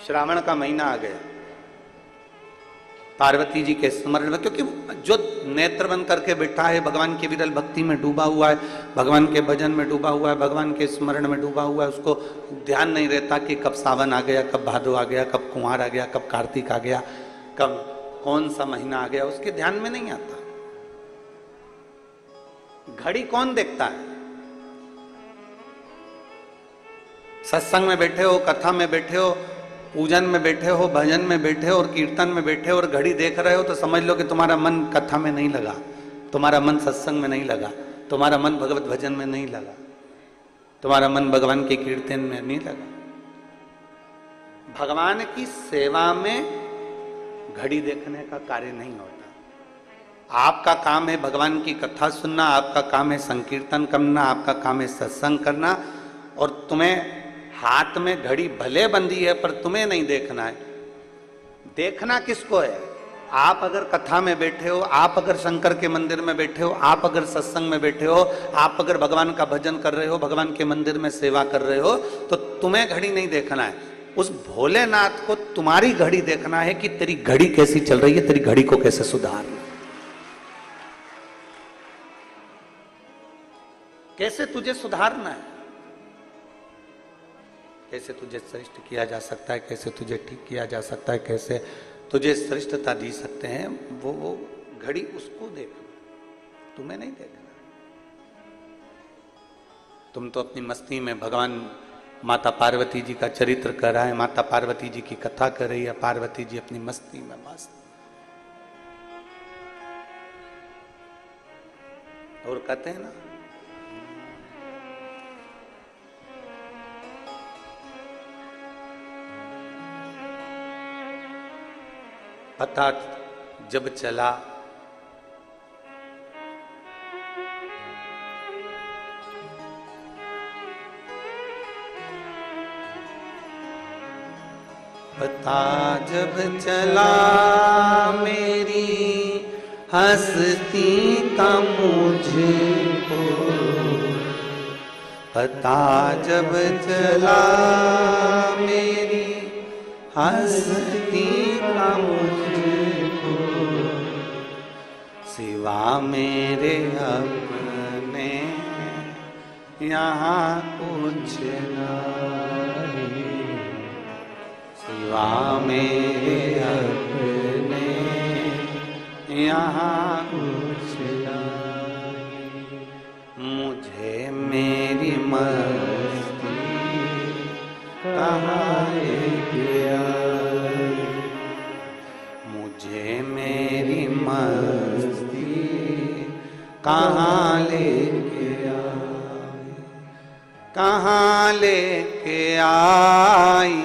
श्रावण का महीना आ गया, पार्वती जी के स्मरण में, क्योंकि जो नेत्र बंद करके बैठा है, भगवान की विरल भक्ति में डूबा हुआ है, भगवान के भजन में डूबा हुआ है, भगवान के स्मरण में डूबा हुआ है, उसको ध्यान नहीं रहता कि कब सावन आ गया, कब भादो आ गया, कब कुंवार आ गया, कब कार्तिक आ गया, कब कौन सा महीना आ गया, उसके ध्यान में नहीं आता। घड़ी कौन देखता है? सत्संग में बैठे हो, कथा में बैठे हो, पूजन में बैठे हो, भजन में बैठे हो और कीर्तन में बैठे हो और घड़ी देख रहे हो, तो समझ लो कि तुम्हारा मन कथा में नहीं लगा, तुम्हारा मन सत्संग में नहीं लगा, तुम्हारा मन भगवत भजन में नहीं लगा, तुम्हारा मन भगवान के कीर्तन में नहीं लगा। भगवान की सेवा में घड़ी देखने का कार्य नहीं होता। आपका काम है भगवान की कथा सुनना, आपका काम है संकीर्तन करना, आपका काम है सत्संग करना, और तुम्हें हाथ में घड़ी भले बंधी है पर तुम्हें नहीं देखना है। देखना किसको है? आप अगर कथा में बैठे हो, आप अगर शंकर के मंदिर में बैठे हो, आप अगर सत्संग में बैठे हो, आप अगर भगवान का भजन कर रहे हो, भगवान के मंदिर में सेवा कर रहे हो, तो तुम्हें घड़ी नहीं देखना है। उस भोलेनाथ को तुम्हारी घड़ी देखना है कि तेरी घड़ी कैसी चल रही है, तेरी घड़ी को कैसे सुधारना, कैसे तुझे सुधारना है, कैसे तुझे श्रेष्ठ किया जा सकता है, कैसे तुझे ठीक किया जा सकता है, कैसे तुझे श्रेष्ठता दी सकते हैं, वो घड़ी उसको देखना, तुम्हें नहीं देखना। तुम तो अपनी मस्ती में भगवान माता पार्वती जी का चरित्र कर रहा है, माता पार्वती जी की कथा कर रही है, पार्वती जी अपनी मस्ती में मस्त। और कहते हैं ना, पता जब चला पता जब चला मेरी हस्ती का मुझको, पता जब चला मेरी हस्ती का मुझको, सिवा मेरे अपने यहाँ कुछ नहीं, सिवा मेरे अपने यहाँ कुछ नहीं। मुझे मेरी मस्ती कहाँ लेके आई, मुझे मेरी मस्ती कहाँ लेके आई, कहाँ लेके आई,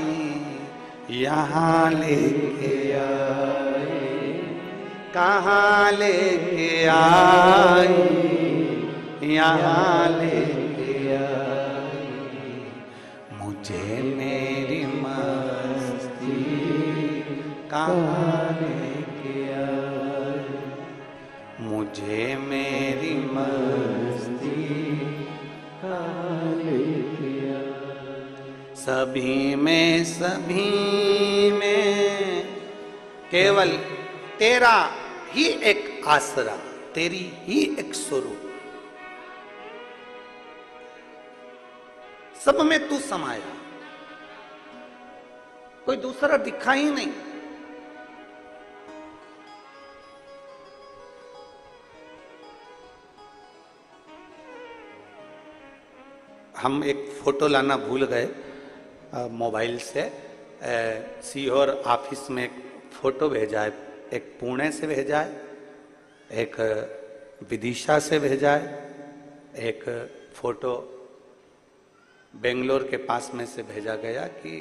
यहाँ लेके आई, कहाँ लेके आई, यहाँ लेके आई, मुझे मेरी मस्ती कहाँ लेके आई, मुझे मेरी मस्ती कहाँ लेके आई। सभी में केवल तेरा ही एक आसरा, तेरी ही एक स्वरूप, सब में तू समाया, कोई दूसरा दिखा ही नहीं। हम एक फोटो लाना भूल गए मोबाइल से, सीहोर ऑफिस में एक फोटो भेजा है, एक पुणे से भेजा है, एक विदिशा से भेजा है, एक फोटो बेंगलोर के पास में से भेजा गया कि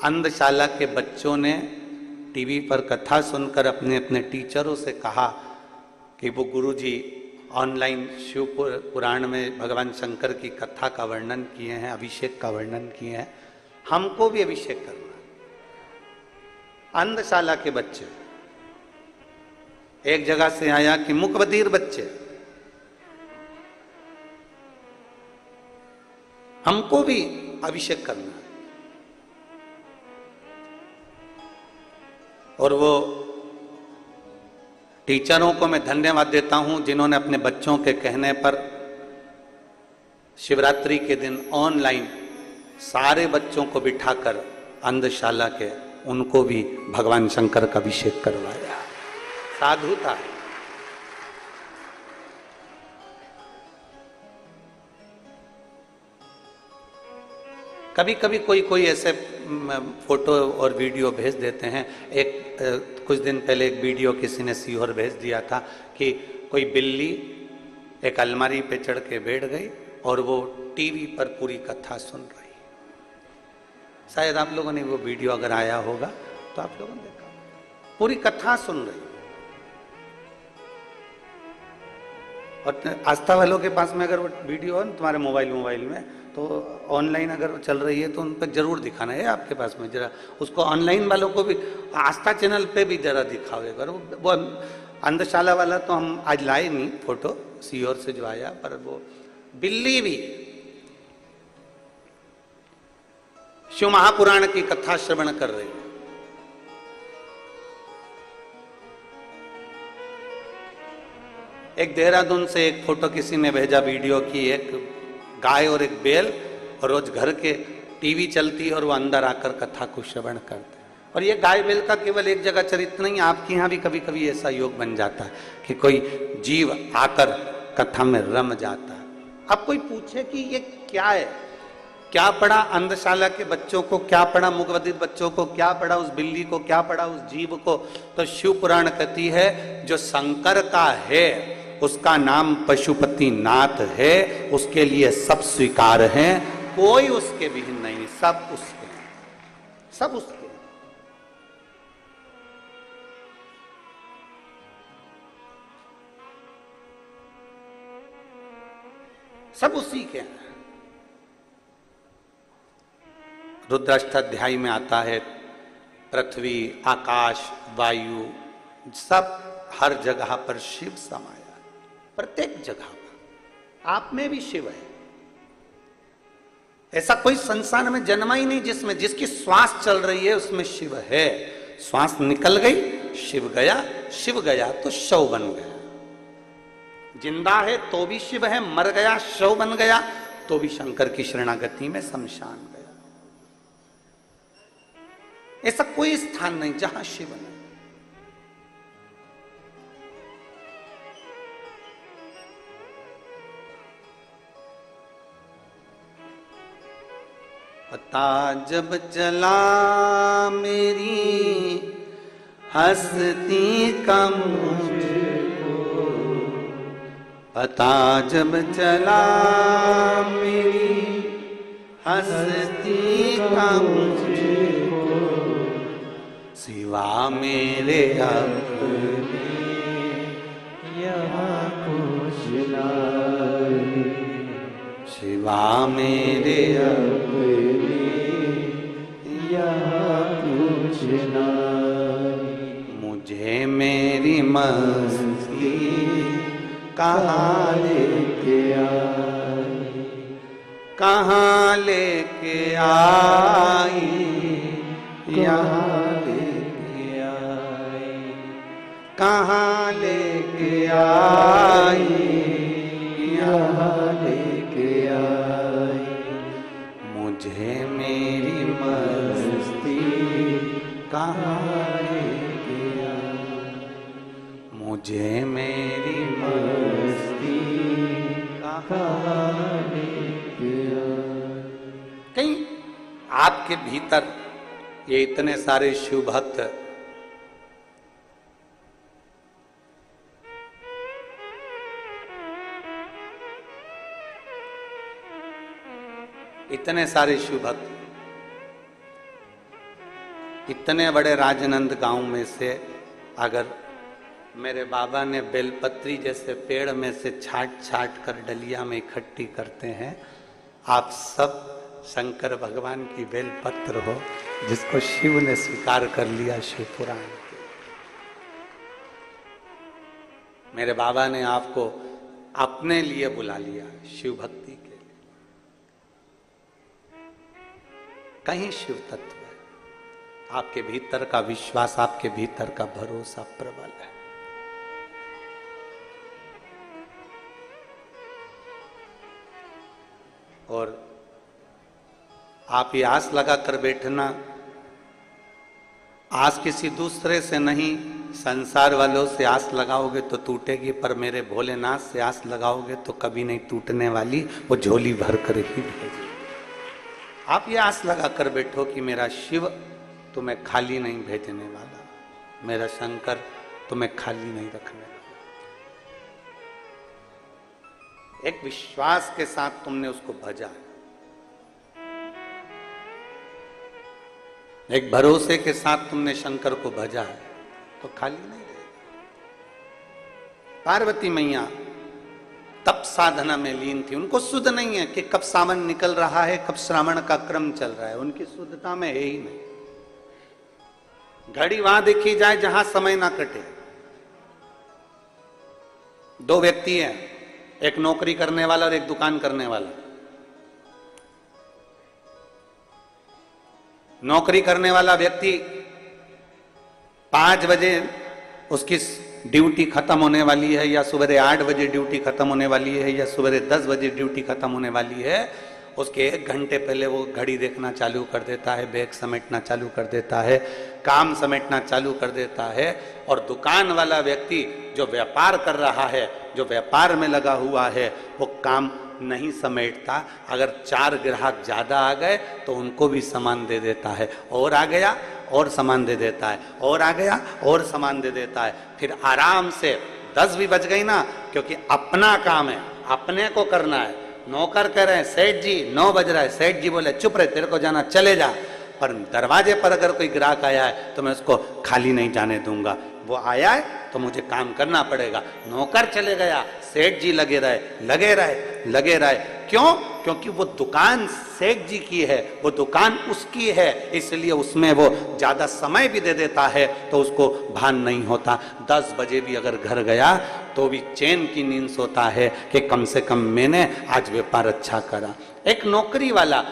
अंधशाला के बच्चों ने टीवी पर कथा सुनकर अपने अपने टीचरों से कहा कि वो गुरुजी ऑनलाइन शिव पुराण में भगवान शंकर की कथा का वर्णन किए हैं, अभिषेक का वर्णन किए हैं, हमको भी अभिषेक करना। अंधशाला के बच्चे, एक जगह से आया कि मुकबधीर बच्चे, हमको भी अभिषेक करना है। और वो टीचरों को मैं धन्यवाद देता हूं जिन्होंने अपने बच्चों के कहने पर शिवरात्रि के दिन ऑनलाइन सारे बच्चों को बिठाकर अंधशाला के उनको भी भगवान शंकर का अभिषेक करवाया। साधु था। कभी कभी कोई ऐसे फोटो और वीडियो भेज देते हैं। कुछ दिन पहले एक वीडियो किसी ने सीहोर भेज दिया था कि कोई बिल्ली एक अलमारी पे चढ़ के बैठ गई और वो टीवी पर पूरी कथा सुन रही। शायद आप लोगों ने वो वीडियो अगर आया होगा तो आप लोगों ने देखा, पूरी कथा सुन रही। और आस्था वालों के पास में अगर वो वीडियो है तुम्हारे मोबाइल में तो ऑनलाइन अगर चल रही है तो उन पर जरूर दिखाना है आपके पास में। जरा उसको ऑनलाइन वालों को भी आस्था चैनल पे भी जरा दिखाओ एक बार। वो अंधशाला वाला तो हम आज लाए नहीं फोटो सीहोर से जो आया, पर वो बिल्ली भी शिव महापुराण की कथा श्रवण कर रही है। एक देहरादून से एक फोटो किसी ने भेजा वीडियो की, एक गाय और एक बैल, और रोज घर के टीवी चलती है और वो अंदर आकर कथा को श्रवण करते हैं। और ये गाय बैल का केवल एक जगह चरित्र नहीं, आपके यहाँ भी कभी कभी ऐसा योग बन जाता है कि कोई जीव आकर कथा में रम जाता है। अब कोई पूछे कि ये क्या है, क्या पढ़ा अंधशाला के बच्चों को, क्या पढ़ा मुखबधिर बच्चों को, क्या पढ़ा उस बिल्ली को, क्या पढ़ा उस जीव को? तो शिव पुराण कहती है जो शंकर का है उसका नाम पशुपति नाथ है, उसके लिए सब स्वीकार हैं, कोई उसके विहीन नहीं, सब उसके हैं, सब उसके हैं। सब उसी के हैं। रुद्राष्टाध्यायी में आता है पृथ्वी आकाश वायु सब हर जगह पर शिव समाया, प्रत्येक जगह पर। आप में भी शिव है। ऐसा कोई संसार में जन्मा ही नहीं जिसमें जिसकी श्वास चल रही है उसमें शिव है। श्वास निकल गई शिव गया, शिव गया तो शव बन गया। जिंदा है तो भी शिव है, मर गया शव बन गया तो भी शंकर की शरणागति में शमशान गया। ऐसा कोई स्थान नहीं जहां शिव नहीं। पता जब चला मेरी हस्ती का मुझको, पता जब चला मेरी हस्ती का मुझको, सिवा मेरे अपने यहाँ कुछ नहीं, सिवा मेरे अपने यहाँ कुछ नहीं। मुझे मेरी मस्ती कहाँ लेके आई, कहाँ लेके आई, यहाँ लेके आई, कहाँ लेके आई, यहाँ लेके आई। मुझे मेरी मस्ती कहाँ लेके आई, मुझे मेरी मस्ती कहाँ लेके आई। कहीं आपके भीतर ये इतने सारे शिव भक्त इतने सारे शिव भक्त इतने बड़े राजनंद गांव में से अगर मेरे बाबा ने बेलपत्री जैसे पेड़ में से छाट छाट कर डलिया में इकट्ठी करते हैं, आप सब शंकर भगवान की बेलपत्र हो जिसको शिव ने स्वीकार कर लिया शिव पुराण के। मेरे बाबा ने आपको अपने लिए बुला लिया शिव भक्ति के लिए। कहीं शिव तत्व है, आपके भीतर का विश्वास, आपके भीतर का भरोसा प्रबल है। और आप ये आस लगा कर बैठना, आस किसी दूसरे से नहीं, संसार वालों से आस लगाओगे तो टूटेगी, पर मेरे भोलेनाथ से आस लगाओगे तो कभी नहीं टूटने वाली, वो झोली भर कर ही भेजेगी। आप ये आस लगा कर बैठो कि मेरा शिव तुम्हें खाली नहीं भेजने वाला, मेरा शंकर तुम्हें खाली नहीं रखने वाला। एक विश्वास के साथ तुमने उसको भजा, एक भरोसे के साथ तुमने शंकर को भजा है, तो खाली नहीं रहेगा। पार्वती मैया तप साधना में लीन थी, उनको शुद्ध नहीं है कि कब सावन निकल रहा है, कब श्रावण का क्रम चल रहा है, उनकी शुद्धता में है ही नहीं। घड़ी वहां देखी जाए जहां समय ना कटे। दो व्यक्ति हैं, एक नौकरी करने वाला और एक दुकान करने वाला। नौकरी करने वाला व्यक्ति 5 बजे उसकी ड्यूटी खत्म होने वाली है, या सुबह 8 बजे ड्यूटी खत्म होने वाली है, या सुबह 10 बजे ड्यूटी खत्म होने वाली है, उसके 1 घंटे पहले वो घड़ी देखना चालू कर देता है, बैग समेटना चालू कर देता है, काम समेटना चालू कर देता है। और दुकान वाला व्यक्ति जो व्यापार कर रहा है, जो व्यापार में लगा हुआ है, वो काम नहीं समेटता। अगर 4 ग्राहक ज्यादा आ गए तो उनको भी सामान दे देता है, और आ गया और सामान दे देता है, और आ गया और सामान दे देता है। फिर आराम से 10 भी बज गई ना, क्योंकि अपना काम है, अपने को करना है। नौकर कह रहे हैं सेठ जी 9 बज रहा है, सेठ जी बोले चुप रहे, तेरे को जाना चले जा। पर दरवाजे पर अगर कोई ग्राहक आया है तो मैं उसको खाली नहीं जाने दूंगा, वो आया है तो मुझे काम करना पड़ेगा। नौकर चले गया, सेठ जी लगे रहे लगे रहे लगे रहे। क्यों? क्योंकि वो दुकान सेठ जी की है, वो दुकान उसकी है, इसलिए उसमें वो ज्यादा समय भी दे देता है तो उसको भान नहीं होता। 10 बजे भी अगर घर गया तो भी चैन की नींद सोता है कि कम से कम मैंने आज व्यापार अच्छा करा। एक नौकरी वाला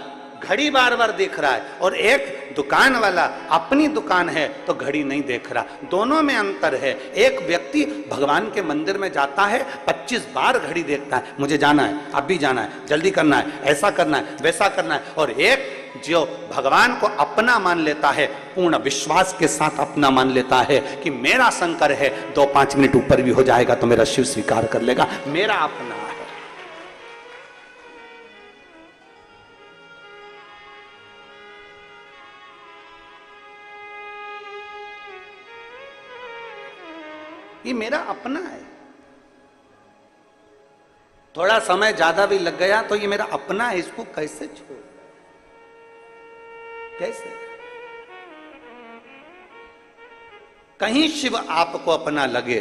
घड़ी बार बार देख रहा है, और एक दुकान वाला अपनी दुकान है तो घड़ी नहीं देख रहा। दोनों में अंतर है। एक व्यक्ति भगवान के मंदिर में जाता है, 25 बार घड़ी देखता है, मुझे जाना है, अब भी जाना है, जल्दी करना है, ऐसा करना है, वैसा करना है। और एक जो भगवान को अपना मान लेता है, पूर्ण विश्वास के साथ अपना मान लेता है कि मेरा शंकर है, 2-5 मिनट ऊपर भी हो जाएगा तो मेरा शिव स्वीकार कर लेगा, मेरा अपना है। ये मेरा अपना है। थोड़ा समय ज्यादा भी लग गया तो ये मेरा अपना है, इसको कैसे छोड़, कैसे? कहीं शिव आपको अपना लगे,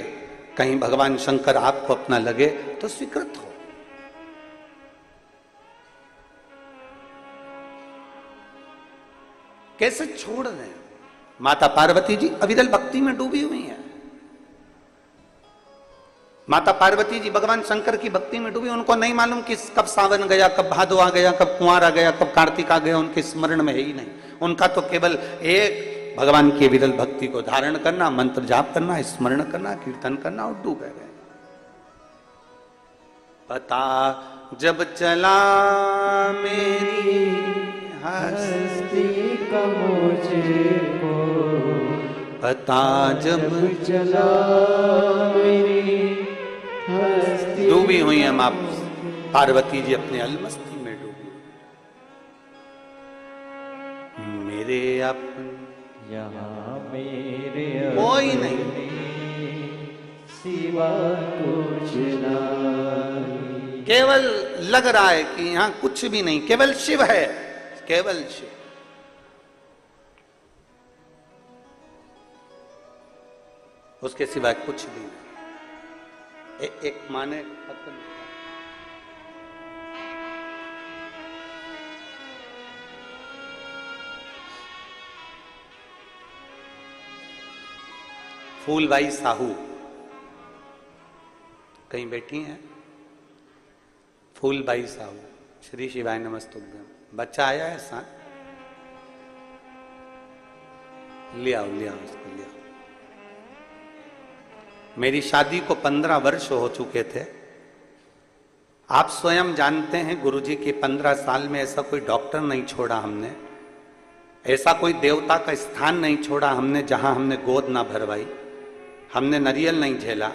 कहीं भगवान शंकर आपको अपना लगे तो स्वीकृत हो। कैसे छोड़ रहे हैं? माता पार्वती जी अविरल भक्ति में डूबी हुई हैं। माता पार्वती जी भगवान शंकर की भक्ति में डूबी, उनको नहीं मालूम कि कब सावन गया, कब भादो आ गया, कब कुंवार आ गया, कब कार्तिक आ गया, उनके स्मरण में है ही नहीं। उनका तो केवल एक भगवान की विरल भक्ति को धारण करना, मंत्र जाप करना, स्मरण करना, कीर्तन करना, और डूबे गए। पता जब चला मेरी हस्ती का मुझको, पता जब चला मेरी हस्ती। डूबी हुई है मां पार्वती जी, अपने अलमस्ती में डूबी। मेरे अपने यहाँ मेरे कोई नहीं, सिवा कुछ नहीं। केवल लग रहा है कि यहाँ कुछ भी नहीं, केवल शिव है, केवल शिव। उसके सिवाय कुछ भी नहीं। एक माने फूलबाई साहू कहीं बैठी हैं, फूलबाई साहू, श्री शिवाय नमस्तुभ्यम। बच्चा आया है साथ, ले आओ उसको ले आओ। मेरी शादी को 15 वर्ष हो चुके थे। आप स्वयं जानते हैं गुरुजी की 15 साल में ऐसा कोई डॉक्टर नहीं छोड़ा हमने, ऐसा कोई देवता का स्थान नहीं छोड़ा हमने जहां हमने गोद ना भरवाई, हमने नरियल नहीं झेला।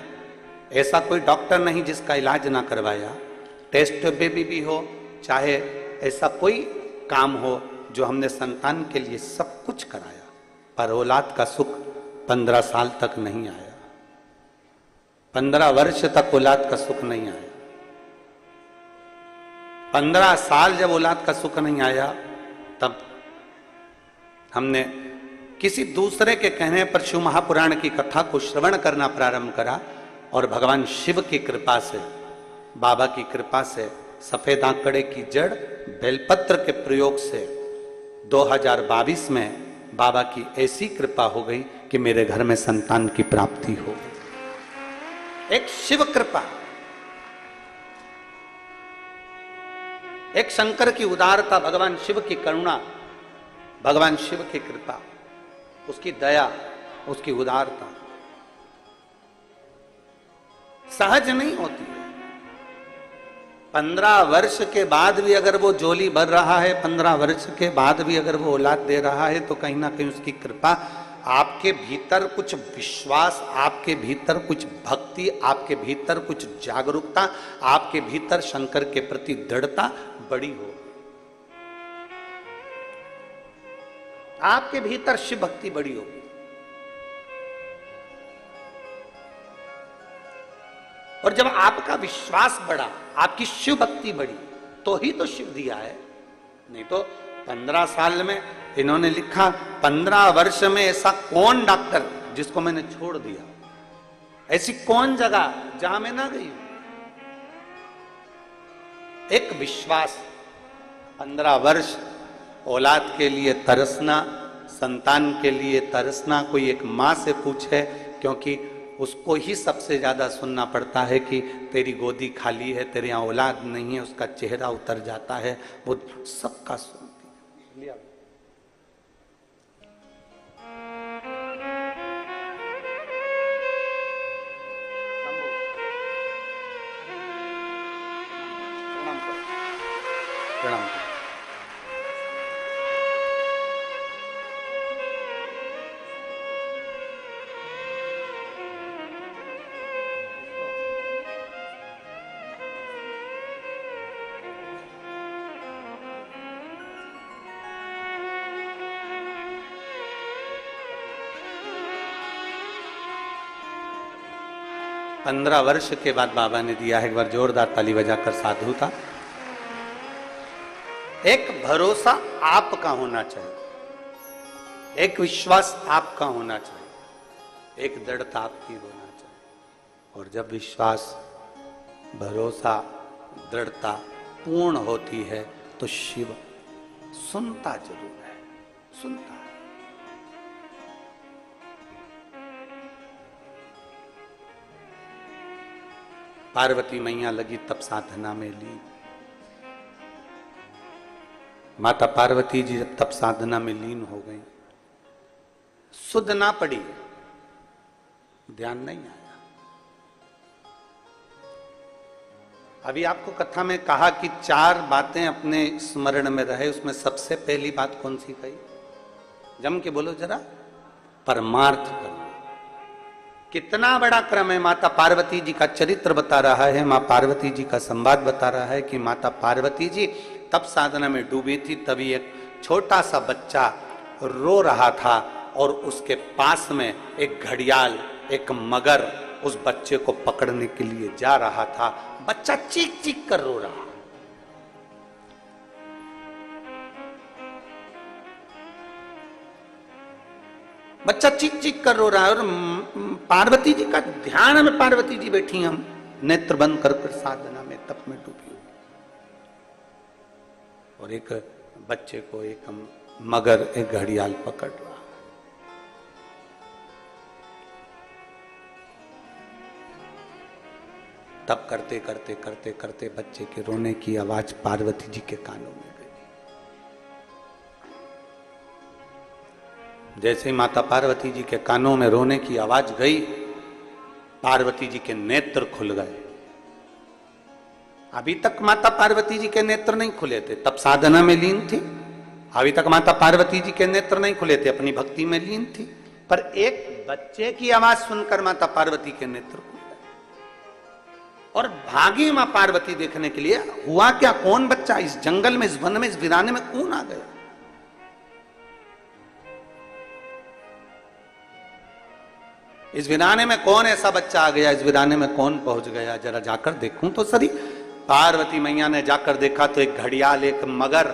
ऐसा कोई डॉक्टर नहीं जिसका इलाज ना करवाया। टेस्ट बेबी भी हो, चाहे ऐसा कोई काम हो जो हमने संतान के लिए सब कुछ कराया, पर औलाद का सुख 15 साल तक नहीं आया। 15 वर्ष तक औलाद का सुख नहीं आया। 15 साल जब औलाद का सुख नहीं आया, तब हमने किसी दूसरे के कहने पर शिव महापुराण की कथा को श्रवण करना प्रारंभ करा, और भगवान शिव की कृपा से, बाबा की कृपा से, सफेद आंकड़े की जड़ बेलपत्र के प्रयोग से 2022 में बाबा की ऐसी कृपा हो गई कि मेरे घर में संतान की प्राप्ति हो गई। एक शिव कृपा, एक शंकर की उदारता, भगवान शिव की करुणा, भगवान शिव की कृपा, उसकी दया, उसकी उदारता सहज नहीं होती है। 15 वर्ष के बाद भी अगर वो झोली भर रहा है, 15 वर्ष के बाद भी अगर वो औलाद दे रहा है, तो कहीं ना कहीं उसकी कृपा, आपके भीतर कुछ विश्वास, आपके भीतर कुछ भक्ति, आपके भीतर कुछ जागरूकता, आपके भीतर शंकर के प्रति दृढ़ता बड़ी हो। आपके भीतर शिव भक्ति बड़ी होगी। और जब आपका विश्वास बढ़ा, आपकी शिव भक्ति बढ़ी, तो ही तो शिव दिया है। नहीं तो 15 साल में इन्होंने लिखा, 15 वर्ष में ऐसा कौन डॉक्टर जिसको मैंने छोड़ दिया, ऐसी कौन जगह जहां मैं ना गई। एक विश्वास, 15 वर्ष औलाद के लिए तरसना, संतान के लिए तरसना, कोई एक माँ से पूछे, क्योंकि उसको ही सबसे ज्यादा सुनना पड़ता है कि तेरी गोदी खाली है, तेरे यहाँ औलाद नहीं है, उसका चेहरा उतर जाता है, वो सबका सुनती है। प्रणाम करो। 15 वर्ष के बाद बाबा ने दिया है। एक बार जोरदार ताली बजाकर साधु था। एक भरोसा आपका होना चाहिए, एक विश्वास आपका होना चाहिए, एक दृढ़ता आपकी होना चाहिए। और जब विश्वास, भरोसा, दृढ़ता पूर्ण होती है तो शिव सुनता जरूर है, सुनता है। पार्वती मैया लगी तप साधना में लीन। माता पार्वती जी जब तप साधना में लीन हो गई, सुध ना पड़ी, ध्यान नहीं आया। अभी आपको कथा में कहा कि 4 बातें अपने स्मरण में रहे, उसमें सबसे पहली बात कौन सी कही? जम के बोलो जरा, परमार्थ करना। कितना बड़ा क्रम है। माता पार्वती जी का चरित्र बता रहा है, मां पार्वती जी का संवाद बता रहा है कि माता पार्वती जी तप साधना में डूबी थी। तभी एक छोटा सा बच्चा रो रहा था और उसके पास में एक घड़ियाल, एक मगर उस बच्चे को पकड़ने के लिए जा रहा था। बच्चा चीख चीख कर रो रहा। बच्चा चीख चीख कर रो रहा है और पार्वती जी का ध्यान में, पार्वती जी बैठी, हम नेत्र बंद कर साधना में, तप में डूबी हुई, और एक बच्चे को एक मगर, एक घड़ियाल पकड़ रहा है। तब करते करते करते करते बच्चे के रोने की आवाज पार्वती जी के कानों में गई। जैसे ही माता पार्वती जी के कानों में रोने की आवाज गई, पार्वती जी के नेत्र खुल गए। अभी तक माता पार्वती जी के नेत्र नहीं खुले थे, तब साधना में लीन थी। अभी तक माता पार्वती जी के नेत्र नहीं खुले थे, अपनी भक्ति में लीन थी। पर एक बच्चे की आवाज सुनकर माता पार्वती के नेत्र खुल गए और भागी मां पार्वती देखने के लिए। हुआ क्या, कौन बच्चा इस जंगल में, इस वन में, इस वीराने में कौन आ गया? इस वीराने में कौन ऐसा बच्चा आ गया, इस वीराने में कौन पहुंच गया, जरा जाकर देखूं तो सही। पार्वती मैया ने जाकर देखा तो एक घड़ियाल, एक मगर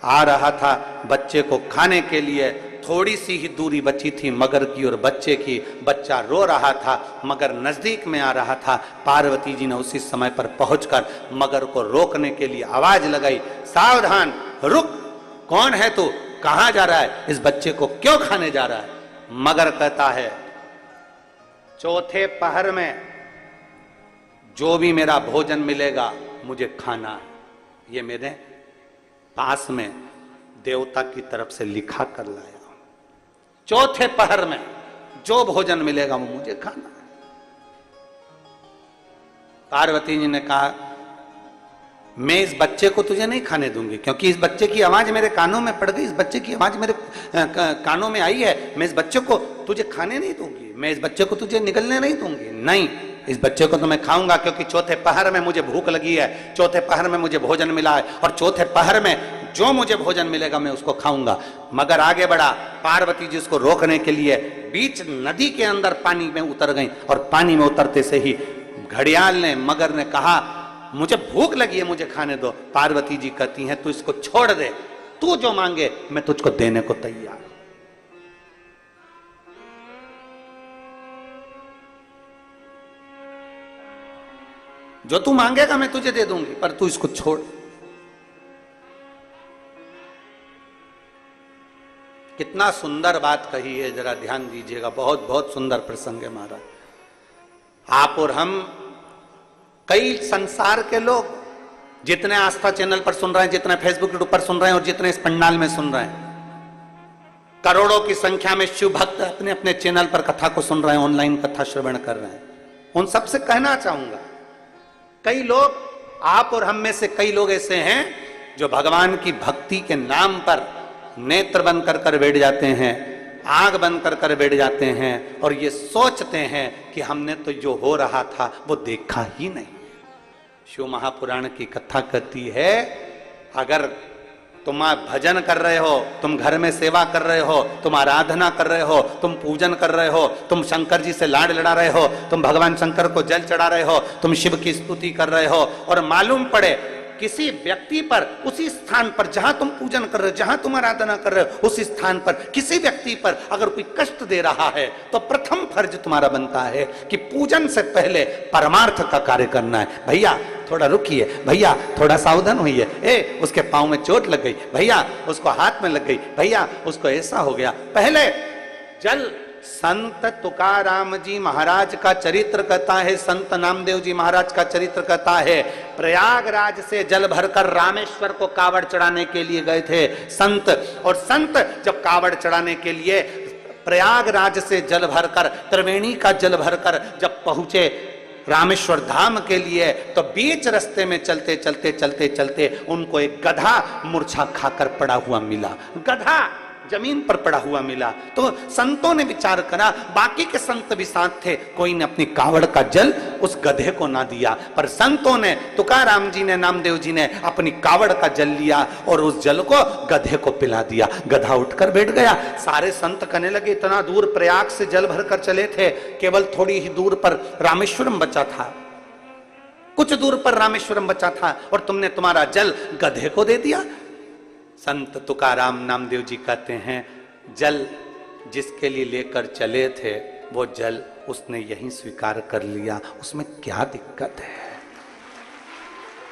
आ रहा था बच्चे को खाने के लिए। थोड़ी सी ही दूरी बची थी मगर की और बच्चे की। बच्चा रो रहा था, मगर नजदीक में आ रहा था। पार्वती जी ने उसी समय पर पहुंचकर मगर को रोकने के लिए आवाज लगाई, सावधान, रुक, कौन है तू, कहां जा रहा है, इस बच्चे को क्यों खाने जा रहा है? मगर कहता है, चौथे पहर में जो भी मेरा भोजन मिलेगा मुझे खाना है। ये मेरे पास में देवता की तरफ से लिखा कर लाया। चौथे पहर में जो भोजन मिलेगा वो मुझे खाना है। पार्वती जी ने कहा, मैं इस बच्चे को तुझे नहीं खाने दूंगी, क्योंकि इस बच्चे की आवाज मेरे कानों में पड़ गई, इस बच्चे की आवाज मेरे कानों में आई है। मैं इस बच्चे को तुझे खाने नहीं दूंगी, मैं इस बच्चे को तुझे निगलने नहीं दूंगी। नहीं, इस बच्चे को तो मैं खाऊंगा, क्योंकि चौथे पहर में मुझे भूख लगी है, चौथे पहर में मुझे भोजन मिला है, और चौथे पहर में जो मुझे भोजन मिलेगा मैं उसको खाऊंगा। मगर आगे बढ़ा। पार्वती जी उसको रोकने के लिए बीच नदी के अंदर पानी में उतर गई, और पानी में उतरते से ही घड़ियाल ने, मगर ने कहा, मुझे भूख लगी है, मुझे खाने दो। पार्वती जी कहती हैं, तू इसको छोड़ दे, तू जो मांगे मैं तुझको देने को तैयार। जो तू मांगेगा मैं तुझे दे दूंगी, पर तू इसको छोड़। कितना सुंदर बात कही है, जरा ध्यान दीजिएगा। बहुत बहुत सुंदर प्रसंग है महाराज। आप और हम, कई संसार के लोग जितने आस्था चैनल पर सुन रहे हैं, जितने फेसबुक यूट्यूब पर सुन रहे हैं, और जितने इस पंडाल में सुन रहे हैं, करोड़ों की संख्या में शिव भक्त अपने अपने चैनल पर कथा को सुन रहे हैं, ऑनलाइन कथा श्रवण कर रहे हैं। उन सबसे कहना चाहूंगा, कई लोग, आप और हम में से कई लोग ऐसे हैं जो भगवान की भक्ति के नाम पर नेत्र बंद कर बैठ जाते हैं, आंख बंद कर बैठ जाते हैं, और ये सोचते हैं कि हमने तो जो हो रहा था वो देखा ही नहीं। शिव महापुराण की कथा कहती है, अगर तुम भजन कर रहे हो, तुम घर में सेवा कर रहे हो, तुम आराधना कर रहे हो, तुम पूजन कर रहे हो, तुम शंकर जी से लाड लड़ा रहे हो, तुम भगवान शंकर को जल चढ़ा रहे हो, तुम शिव की स्तुति कर रहे हो, और मालूम पड़े किसी व्यक्ति पर, उसी स्थान पर जहां तुम पूजन कर रहे हो, जहां तुम आराधना कर रहे हो, उस स्थान पर किसी व्यक्ति पर अगर कोई कष्ट दे रहा है, तो प्रथम फर्ज तुम्हारा बनता है कि पूजन से पहले परमार्थ का कार्य करना है। भैया थोड़ा रुकिए, भैया थोड़ा सावधान होइए, ए उसके पांव में चोट लग गई, भैया उसको हाथ में लग गई, भैया उसको ऐसा हो गया। पहले जल, संत तुकाराम जी महाराज का चरित्र कहता है, संत नामदेव जी महाराज का चरित्र कहता है, प्रयागराज से जल भरकर रामेश्वर को कावड़ चढ़ाने के लिए गए थे संत। और संत जब कावड़ चढ़ाने के लिए प्रयागराज से जल भरकर, त्रिवेणी का जल भरकर जब पहुंचे रामेश्वर धाम के लिए, तो बीच रास्ते में चलते चलते चलते चलते उनको एक गधा मूर्छा खाकर पड़ा हुआ मिला। गधा जमीन पर पड़ा हुआ मिला। तो संतों ने विचार करा, बाकी के संत भी साथ थे, कोई ने अपनी कावड़ का जल उस गधे को ना दिया, पर संतों ने, तुकाराम जी ने, नामदेव जी ने अपनी कावड़ का जल लिया और उस जल को गधे को पिला दिया। गधा उठकर बैठ गया। सारे संत कहने लगे, इतना दूर प्रयाग से जल भरकर चले थे, केवल थोड़ी ही दूर पर रामेश्वरम बचा था, कुछ दूर पर रामेश्वरम बचा था, और तुमने तुम्हारा जल गधे को दे दिया। संत तुकाराम नामदेव जी कहते हैं, जल जिसके लिए लेकर चले थे वो जल उसने यहीं स्वीकार कर लिया, उसमें क्या दिक्कत है?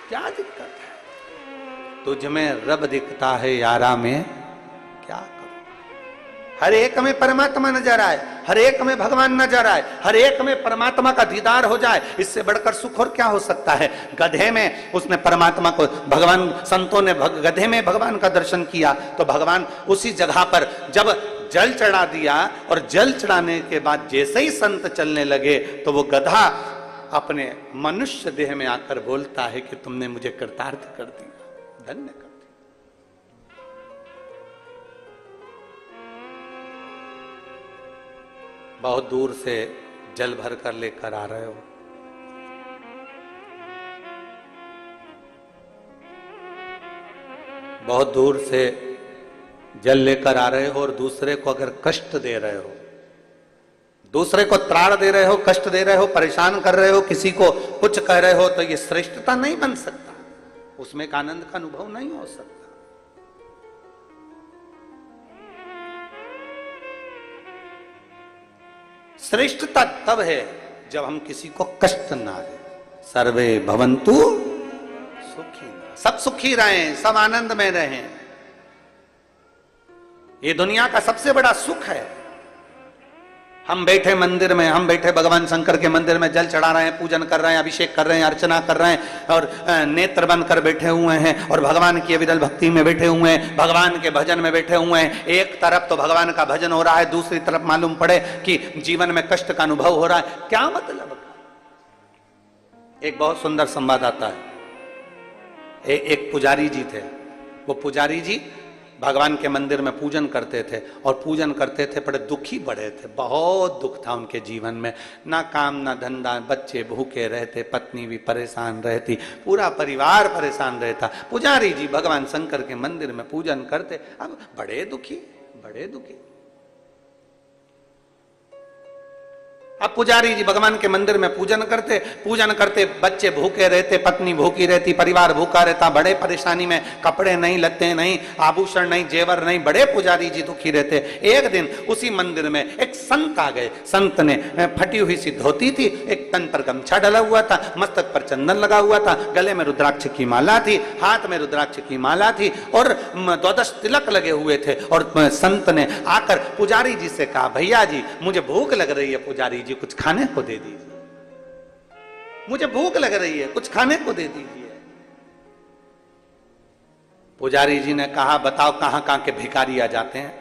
क्या दिक्कत है? तुझ में रब दिखता है यारा में क्या करूं? हर एक में परमात्मा नजर आए, हर एक में भगवान नजर आए, हर एक में परमात्मा का दीदार हो जाए, इससे बढ़कर सुख और क्या हो सकता है? गधे में उसने परमात्मा को, भगवान, संतों ने गधे में भगवान का दर्शन किया, तो भगवान उसी जगह पर जब जल चढ़ा दिया और जल चढ़ाने के बाद जैसे ही संत चलने लगे तो वो गधा अपने मनुष्य देह में आकर बोलता है कि तुमने मुझे कृतार्थ कर दिया, धन्य कर दिया। बहुत दूर से जल भर कर लेकर आ रहे हो, बहुत दूर से जल लेकर आ रहे हो और दूसरे को अगर कष्ट दे रहे हो, दूसरे को त्राण दे रहे हो, कष्ट दे रहे हो, परेशान कर रहे हो, किसी को कुछ कह रहे हो, तो ये श्रेष्ठता नहीं बन सकता, उसमें एक आनंद का अनुभव नहीं हो सकता। श्रेष्ठता तब है जब हम किसी को कष्ट ना दें। सर्वे भवन्तु सुखी, सब सुखी रहें, सब आनंद में रहें। ये दुनिया का सबसे बड़ा सुख है। हम बैठे मंदिर में, हम बैठे भगवान शंकर के मंदिर में जल चढ़ा रहे हैं, पूजन कर रहे हैं, अभिषेक कर रहे हैं, अर्चना कर रहे हैं और नेत्र बंद कर बैठे हुए हैं और भगवान की अविरल भक्ति में बैठे हुए हैं, भगवान के भजन में बैठे हुए हैं। एक तरफ तो भगवान का भजन हो रहा है, दूसरी तरफ मालूम पड़े कि जीवन में कष्ट का अनुभव हो रहा है, क्या मतलब? एक बहुत सुंदर संवाद आता है। एक पुजारी जी थे, वो पुजारी जी भगवान के मंदिर में पूजन करते थे और पूजन करते थे, बड़े दुखी बड़े थे, बहुत दुख था उनके जीवन में, ना काम ना धंधा, बच्चे भूखे रहते, पत्नी भी परेशान रहती, पूरा परिवार परेशान रहता। पुजारी जी भगवान शंकर के मंदिर में पूजन करते, अब बड़े दुखी, बड़े दुखी। अब पुजारी जी भगवान के मंदिर में पूजन करते, बच्चे भूखे रहते, पत्नी भूखी रहती, परिवार भूखा रहता, बड़े परेशानी में, कपड़े नहीं, लत्ते नहीं, आभूषण नहीं, जेवर नहीं, बड़े पुजारी जी दुखी रहते। एक दिन उसी मंदिर में एक संत आ गए। संत ने फटी हुई सी धोती थी, एक तन पर गमछा डला हुआ था, मस्तक पर चंदन लगा हुआ था, गले में रुद्राक्ष की माला थी, हाथ में रुद्राक्ष की माला थी और 12 तिलक लगे हुए थे। और संत ने आकर पुजारी जी से कहा, भैया जी मुझे भूख लग रही है, पुजारी जी कुछ खाने को दे दीजिए, मुझे भूख लग रही है, कुछ खाने को दे दीजिए। पुजारी जी ने कहा, बताओ कहां कहां के भिखारी आ जाते हैं,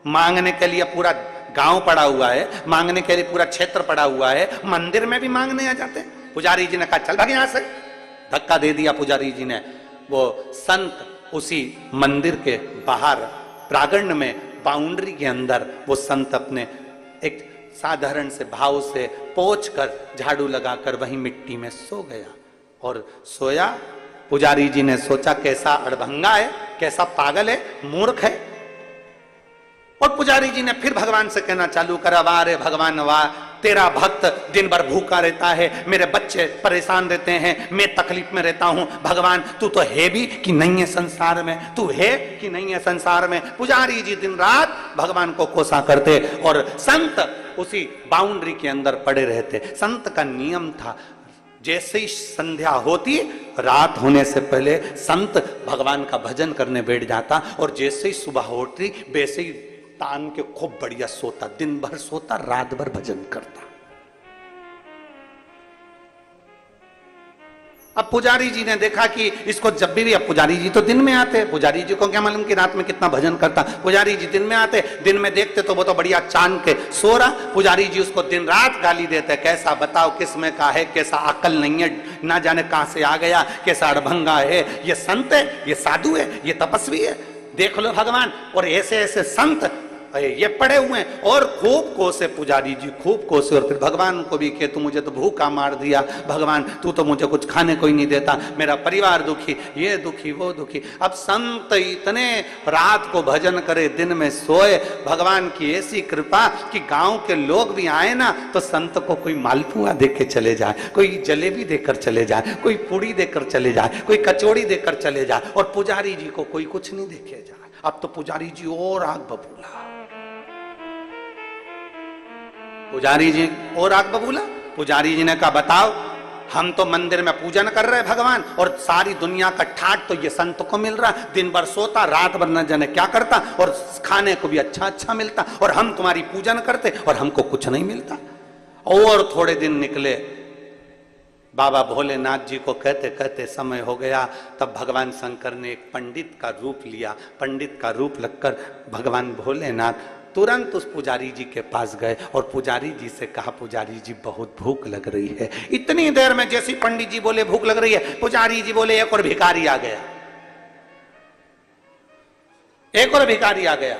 मांगने के लिए पूरा गांव पड़ा हुआ है, मांगने के लिए पूरा क्षेत्र पड़ा हुआ है, मंदिर में भी मांगने आ जाते हैं। पुजारी जी ने कहा, चल भाग यहां से, धक्का दे दिया पुजारी जी ने। वो संत उसी मंदिर के बाहर प्रांगण में, बाउंड्री के अंदर, वो संत अपने एक साधारण से भाव से पोंछ कर, झाड़ू लगाकर वहीं मिट्टी में सो गया। और सोया, पुजारी जी ने सोचा कैसा अड़भंगा है, कैसा पागल है, मूर्ख है। और पुजारी जी ने फिर भगवान से कहना चालू करा, वाह रे भगवान वाह, तेरा भक्त दिन भर भूखा रहता है, मेरे बच्चे परेशान रहते हैं, मैं तकलीफ में रहता हूं, भगवान तू तो है भी कि नहीं है संसार में, तू है कि नहीं है संसार में। पुजारी जी दिन रात भगवान को कोसा करते और संत उसी बाउंड्री के अंदर पड़े रहते। संत का नियम था, जैसे ही संध्या होती, रात होने से पहले संत भगवान का भजन करने बैठ जाता और जैसे ही सुबह होती वैसे ही तान के खूब बढ़िया सोता, दिन भर सोता, रात भर भजन करता। अब पुजारी जी ने देखा कि इसको जब भी, अब पुजारी जी तो दिन में आते, पुजारी जी को क्या मालूम कि रात में कितना भजन करता। पुजारी जी दिन में आते, दिन में देखते तो वो तो बढ़िया चांद के सो रहा, पुजारी जी उसको दिन रात गाली देते, कैसा बताओ किस में का है, कैसा अकल नहीं है, ना जाने कहां से आ गया, कैसा अड़भंगा है, ये संत है, ये साधु है, ये तपस्वी है, देख लो भगवान। और ऐसे ऐसे संत ये पड़े हुए हैं। और खूब कोसे पुजारी जी, खूब कोसे, और फिर भगवान को भी कि तू मुझे तो भूखा मार दिया, भगवान तू तो मुझे कुछ खाने को ही नहीं देता, मेरा परिवार दुखी, ये दुखी वो दुखी। अब संत इतने रात को भजन करे, दिन में सोए, भगवान की ऐसी कृपा कि गांव के लोग भी आए ना तो संत को कोई मालपुआ देकर चले जाए, कोई जलेबी देकर चले जाए, कोई पूड़ी देकर चले जाए, कोई कचौड़ी देकर चले जाए, और पुजारी जी को कोई कुछ नहीं देके जाए। अब तो पुजारी जी और आग बबूला, पुजारी जी और आग बबूला। पुजारी जी ने कहा, बताओ हम तो मंदिर में पूजन कर रहे भगवान, और सारी दुनिया का ठाट तो ये संत को मिल रहा, दिन भर सोता, रात भर न जाने क्या करता, और खाने को भी अच्छा अच्छा मिलता, और हम तुम्हारी पूजन करते और हमको कुछ नहीं मिलता। और थोड़े दिन निकले, बाबा भोलेनाथ जी को कहते कहते समय हो गया, तब भगवान शंकर ने एक पंडित का रूप लिया। पंडित का रूप लगकर भगवान भोलेनाथ तुरंत उस पुजारी जी के पास गए और पुजारी जी से कहा, पुजारी जी बहुत भूख लग रही है। इतनी देर में जैसे पंडित जी बोले भूख लग रही है, पुजारी जी बोले एक और भिखारी आ गया, एक और भिखारी आ गया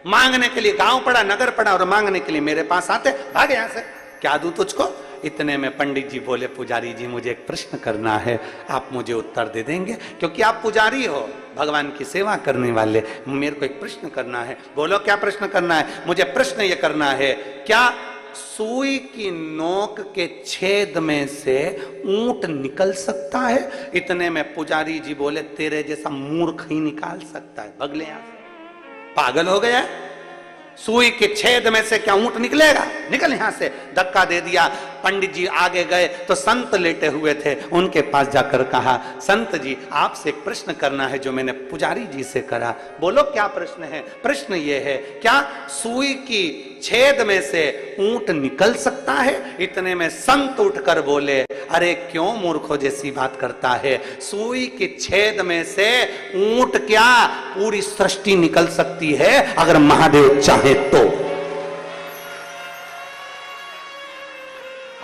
मांगने के लिए। गांव पड़ा, नगर पड़ा और मांगने के लिए मेरे पास आते, भाग यहां से, क्या दूं तुझको। इतने में पंडित जी बोले, पुजारी जी मुझे एक प्रश्न करना है, आप मुझे उत्तर दे देंगे? क्योंकि आप पुजारी हो, भगवान की सेवा करने वाले, मेरे को एक प्रश्न करना है। बोलो क्या प्रश्न करना है? मुझे प्रश्न ये करना है, क्या सुई की नोक के छेद में से ऊंट निकल सकता है? इतने में पुजारी जी बोले, तेरे जैसा मूर्ख ही निकाल सकता है, भगले यहां से, पागल हो गया है? सुई के छेद में से क्या ऊंट निकलेगा? निकल यहां से। धक्का दे दिया। पंडित जी आगे गए तो संत लेटे हुए थे, उनके पास जाकर कहा, संत जी आपसे एक प्रश्न करना है जो मैंने पुजारी जी से करा। बोलो क्या प्रश्न है? प्रश्न ये है, क्या सुई की छेद में से ऊंट निकल सकता है? इतने में संत उठकर बोले, अरे क्यों मूर्खों जैसी बात करता है, सुई के छेद में से ऊंट क्या पूरी सृष्टि निकल सकती है अगर महादेव चाहे तो।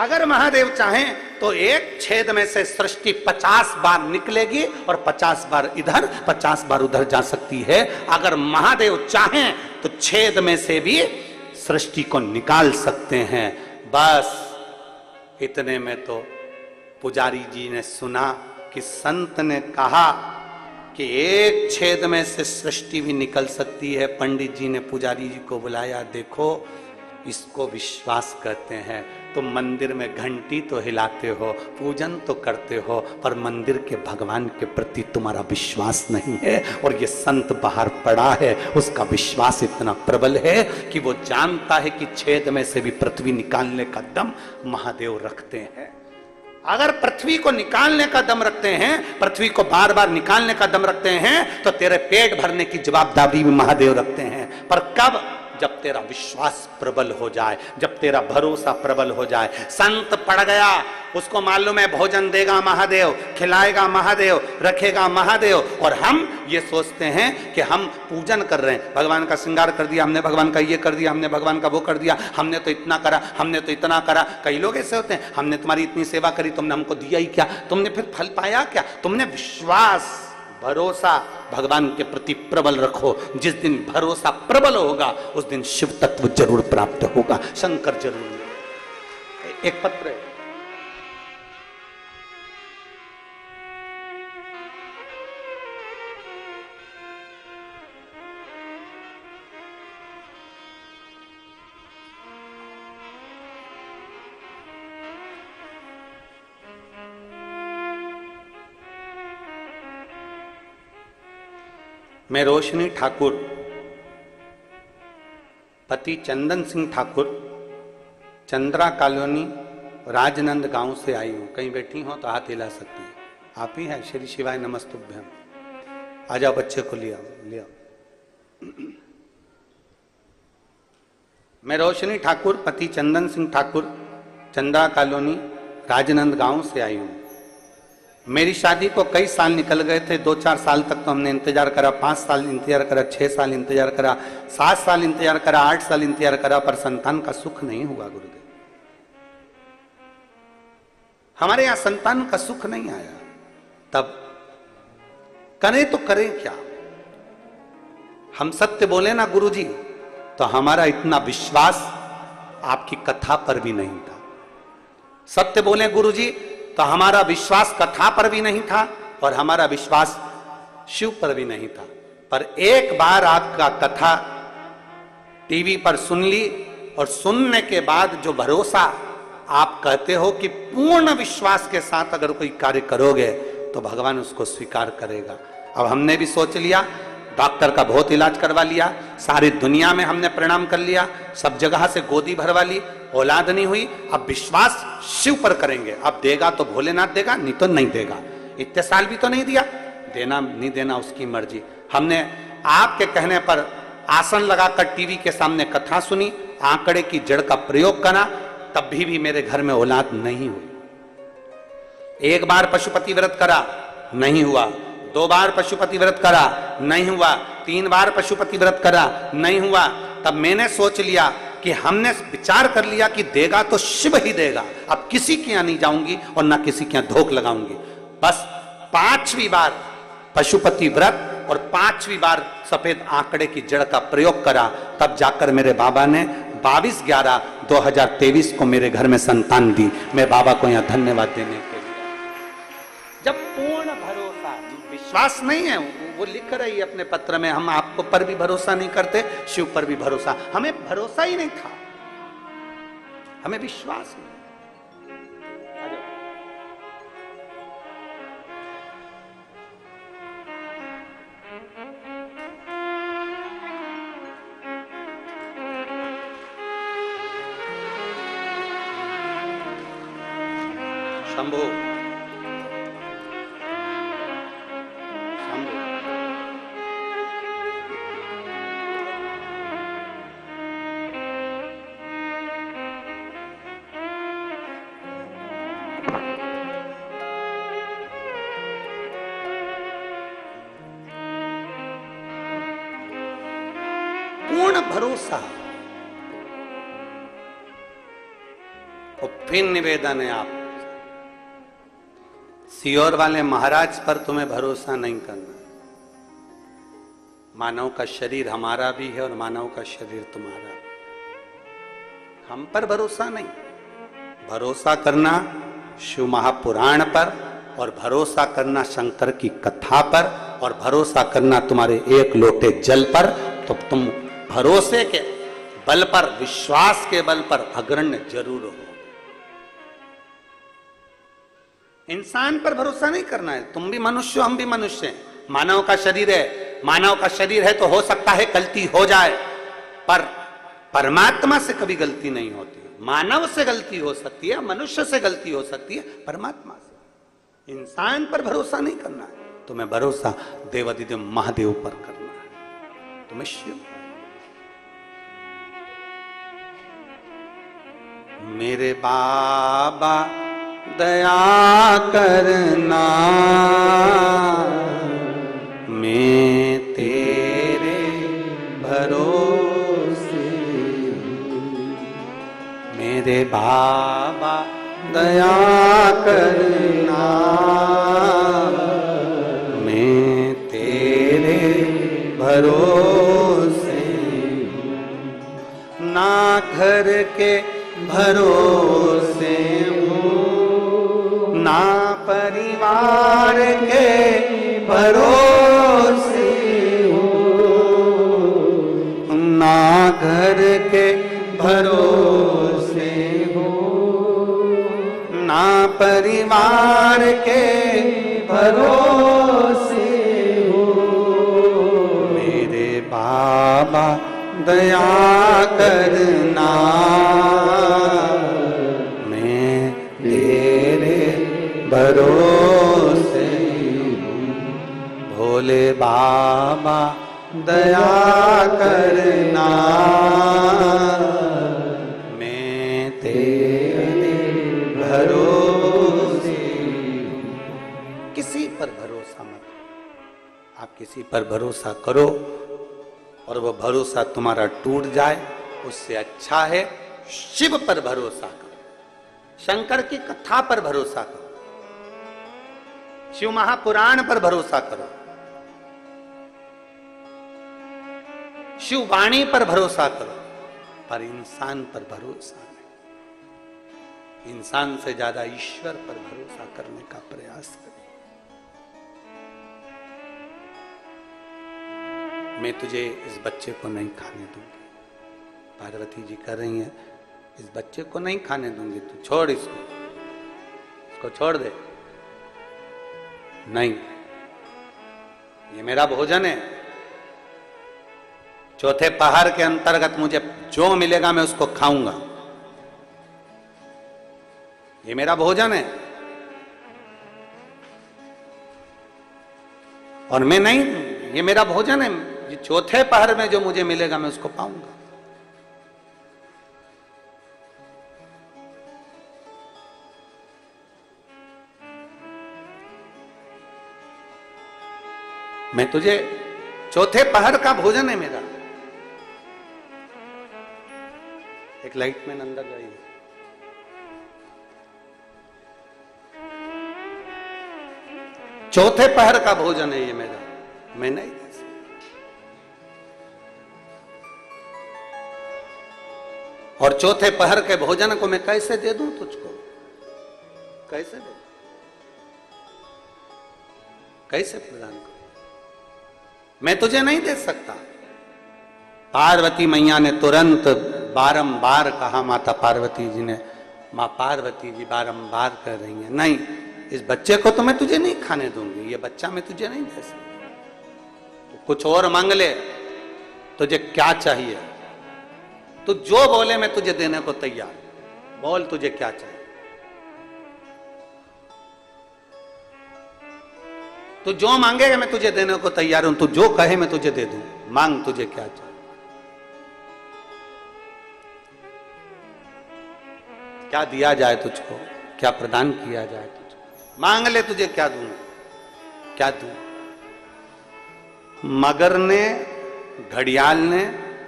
अगर महादेव चाहें तो एक छेद में से सृष्टि 50 बार निकलेगी और 50 बार इधर 50 बार उधर जा सकती है। अगर महादेव चाहें तो छेद में से भी सृष्टि को निकाल सकते हैं। बस इतने में तो पुजारी जी ने सुना कि संत ने कहा कि एक छेद में से सृष्टि भी निकल सकती है। पंडित जी ने पुजारी जी को बुलाया, देखो इसको विश्वास कहते हैं। तुम मंदिर में घंटी तो हिलाते हो, पूजन तो करते हो, पर मंदिर के भगवान के प्रति तुम्हारा विश्वास नहीं है। और ये संत बाहर पड़ा है, उसका विश्वास इतना प्रबल है कि वो जानता है कि छेद में से भी पृथ्वी निकालने का दम महादेव रखते हैं। अगर पृथ्वी को निकालने का दम रखते हैं, पृथ्वी को बार बार निकालने का दम रखते हैं, तो तेरे पेट भरने की जवाबदारी भी महादेव रखते हैं। पर कब? जब तेरा विश्वास प्रबल हो जाए, जब तेरा भरोसा प्रबल हो जाए। संत पड़ गया, उसको मालूम है भोजन देगा महादेव, खिलाएगा महादेव, रखेगा महादेव। और हम ये सोचते हैं कि हम पूजन कर रहे हैं, भगवान का श्रृंगार कर दिया हमने, भगवान का ये कर दिया हमने, भगवान का वो कर दिया हमने, तो इतना करा हमने, तो इतना करा। कई लोग ऐसे होते हैं, हमने तुम्हारी इतनी सेवा करी, तुमने हमको दिया ही क्या? तुमने फिर फल पाया क्या? तुमने विश्वास भरोसा भगवान के प्रति प्रबल रखो। जिस दिन भरोसा प्रबल होगा उस दिन शिव तत्व जरूर प्राप्त होगा, शंकर जरूर मिलेगा। एक पत्र है, मैं रोशनी ठाकुर, पति चंदन सिंह ठाकुर, चंद्रा कॉलोनी, राजनंद गांव से आई हूं। कहीं बैठी हो तो हाथ हिला सकती हैं। आप ही हैं? श्री शिवाय नमस्तुभ्यम। आ जाओ, बच्चे को लिया लिया। मैं रोशनी ठाकुर, पति चंदन सिंह ठाकुर, चंद्रा कॉलोनी, राजनंद गांव से आई हूं। मेरी शादी को कई साल निकल गए थे। 2-4 साल तक तो हमने इंतजार करा, 5 साल इंतजार करा, 6 साल इंतजार करा, 7 साल इंतजार करा, 8 साल इंतजार करा, पर संतान का सुख नहीं हुआ। गुरुदेव, हमारे यहां संतान का सुख नहीं आया। तब करें तो करें क्या? हम सत्य बोले ना गुरुजी, तो हमारा इतना विश्वास आपकी कथा पर भी नहीं था। सत्य बोले गुरुजी तो हमारा विश्वास कथा पर भी नहीं था और हमारा विश्वास शिव पर भी नहीं था। पर एक बार आपका कथा टीवी पर सुन ली और सुनने के बाद जो भरोसा आप कहते हो कि पूर्ण विश्वास के साथ अगर कोई कार्य करोगे तो भगवान उसको स्वीकार करेगा। अब हमने भी सोच लिया, डॉक्टर का बहुत इलाज करवा लिया, सारी दुनिया में हमने प्रणाम कर लिया, सब जगह से गोदी भरवा ली, औलाद नहीं हुई। अब विश्वास शिव पर करेंगे। अब देगा तो भोलेनाथ देगा, नहीं तो नहीं देगा। इतने साल भी तो नहीं दिया, देना नहीं देना उसकी मर्जी। हमने आपके कहने पर आसन लगाकर टीवी के सामने कथा सुनी, आंकड़े की जड़ का प्रयोग करा, तब भी मेरे घर में औलाद नहीं हुई। एक बार पशुपति व्रत करा, नहीं हुआ। 2 बार पशुपति व्रत करा, नहीं हुआ। 3 बार पशुपति व्रत करा, नहीं हुआ। तब मैंने सोच लिया कि हमने विचार कर लिया कि देगा तो शिव ही देगा, अब किसी के यहां नहीं जाऊंगी और ना किसी के यहां धोख लगाऊंगी। बस 5वीं बार पशुपति व्रत और 5वीं बार सफेद आंकड़े की जड़ का प्रयोग करा, तब जाकर मेरे बाबा ने 22/11/2023 को मेरे घर में संतान दी। मैं बाबा को यहां धन्यवाद देने के लिए। जब पूर्ण भरोसा, विश्वास नहीं है, वो लिख रही है अपने पत्र में, हम आपको पर भी भरोसा नहीं करते, शिव पर भी भरोसा। हमें भरोसा ही नहीं था, हमें विश्वास नहीं। शंभो शंभो पूर्ण भरोसा। और फिर निवेदन है, आप सियोर वाले महाराज पर तुम्हें भरोसा नहीं करना। मानव का शरीर हमारा भी है और मानव का शरीर तुम्हारा भी। हम पर भरोसा नहीं, भरोसा करना शिव महापुराण पर, और भरोसा करना शंकर की कथा पर, और भरोसा करना तुम्हारे एक लोटे जल पर। तो तुम भरोसे के बल पर, विश्वास के बल पर अग्रण्य जरूर हो। इंसान पर भरोसा नहीं करना है। तुम भी मनुष्य हो, हम भी मनुष्य हैं। मानव का शरीर है, मानव का शरीर है तो हो सकता है गलती हो जाए, पर परमात्मा से कभी गलती नहीं होती। मानव से गलती हो सकती है, मनुष्य से गलती हो सकती है, परमात्मा से। इंसान पर भरोसा नहीं करना है, तुम्हें भरोसा देवादिदेव महादेव पर करना है। तुम्हें शिव, मेरे बाबा दया करना, मैं तेरे भरोसे हूँ। मेरे बाबा दया करना, मैं तेरे भरोसे हूँ। ना घर के भरोसे हूँ, ना परिवार के भरोसे हूँ, ना घर के भरोसे हूँ, ना परिवार के भरोसे हूँ। मेरे बाबा दया करना, मैं तेरे भरोसे हूँ। भोले बाबा दया करना, मैं तेरे भरोसे हूँ। किसी पर भरोसा मत, आप किसी पर भरोसा करो और वो भरोसा तुम्हारा टूट जाए, उससे अच्छा है शिव पर भरोसा करो, शंकर की कथा पर भरोसा करो, शिव महापुराण पर भरोसा करो, शिव वाणी पर भरोसा करो, पर इंसान पर भरोसा नहीं। इंसान से ज्यादा ईश्वर पर भरोसा करने का प्रयास करें। मैं तुझे इस बच्चे को नहीं खाने दूंगी, पार्वती जी कह रही हैं, इस बच्चे को नहीं खाने दूंगी, तू छोड़ इसको छोड़ दे। नहीं, ये मेरा भोजन है, चौथे पहाड़ के अंतर्गत मुझे जो मिलेगा मैं उसको खाऊंगा, ये मेरा भोजन है। और मैं नहीं, ये मेरा भोजन है, ये चौथे पहर में जो मुझे मिलेगा मैं उसको पाऊंगा। मैं तुझे, चौथे पहर का भोजन है मेरा, एक लाइट मैन अंदर जाइए। चौथे पहर का भोजन है ये मेरा, मैं नहीं दे सकता। और चौथे पहर के भोजन को मैं कैसे दे दूं तुझको? कैसे दे, कैसे प्रदान करूं? मैं तुझे नहीं दे सकता। पार्वती मैया ने तुरंत बारंबार कहा, माता पार्वती जी ने, मां पार्वती जी बारंबार कह रही हैं, नहीं, इस बच्चे को तो मैं तुझे नहीं खाने दूंगी, ये बच्चा मैं तुझे नहीं दे सकती। तो कुछ और मांग ले, तुझे क्या चाहिए? तू जो बोले मैं तुझे देने को तैयार। बोल तुझे क्या चाहिए? तू जो मांगेगा मैं तुझे देने को तैयार हूं। तू जो कहे मैं तुझे दे दूं। मांग तुझे क्या चाहिए? क्या दिया जाए तुझको? क्या प्रदान किया जाए तुझको? मांग ले, तुझे क्या दूं? क्या दूं? मगर ने, घड़ियाल ने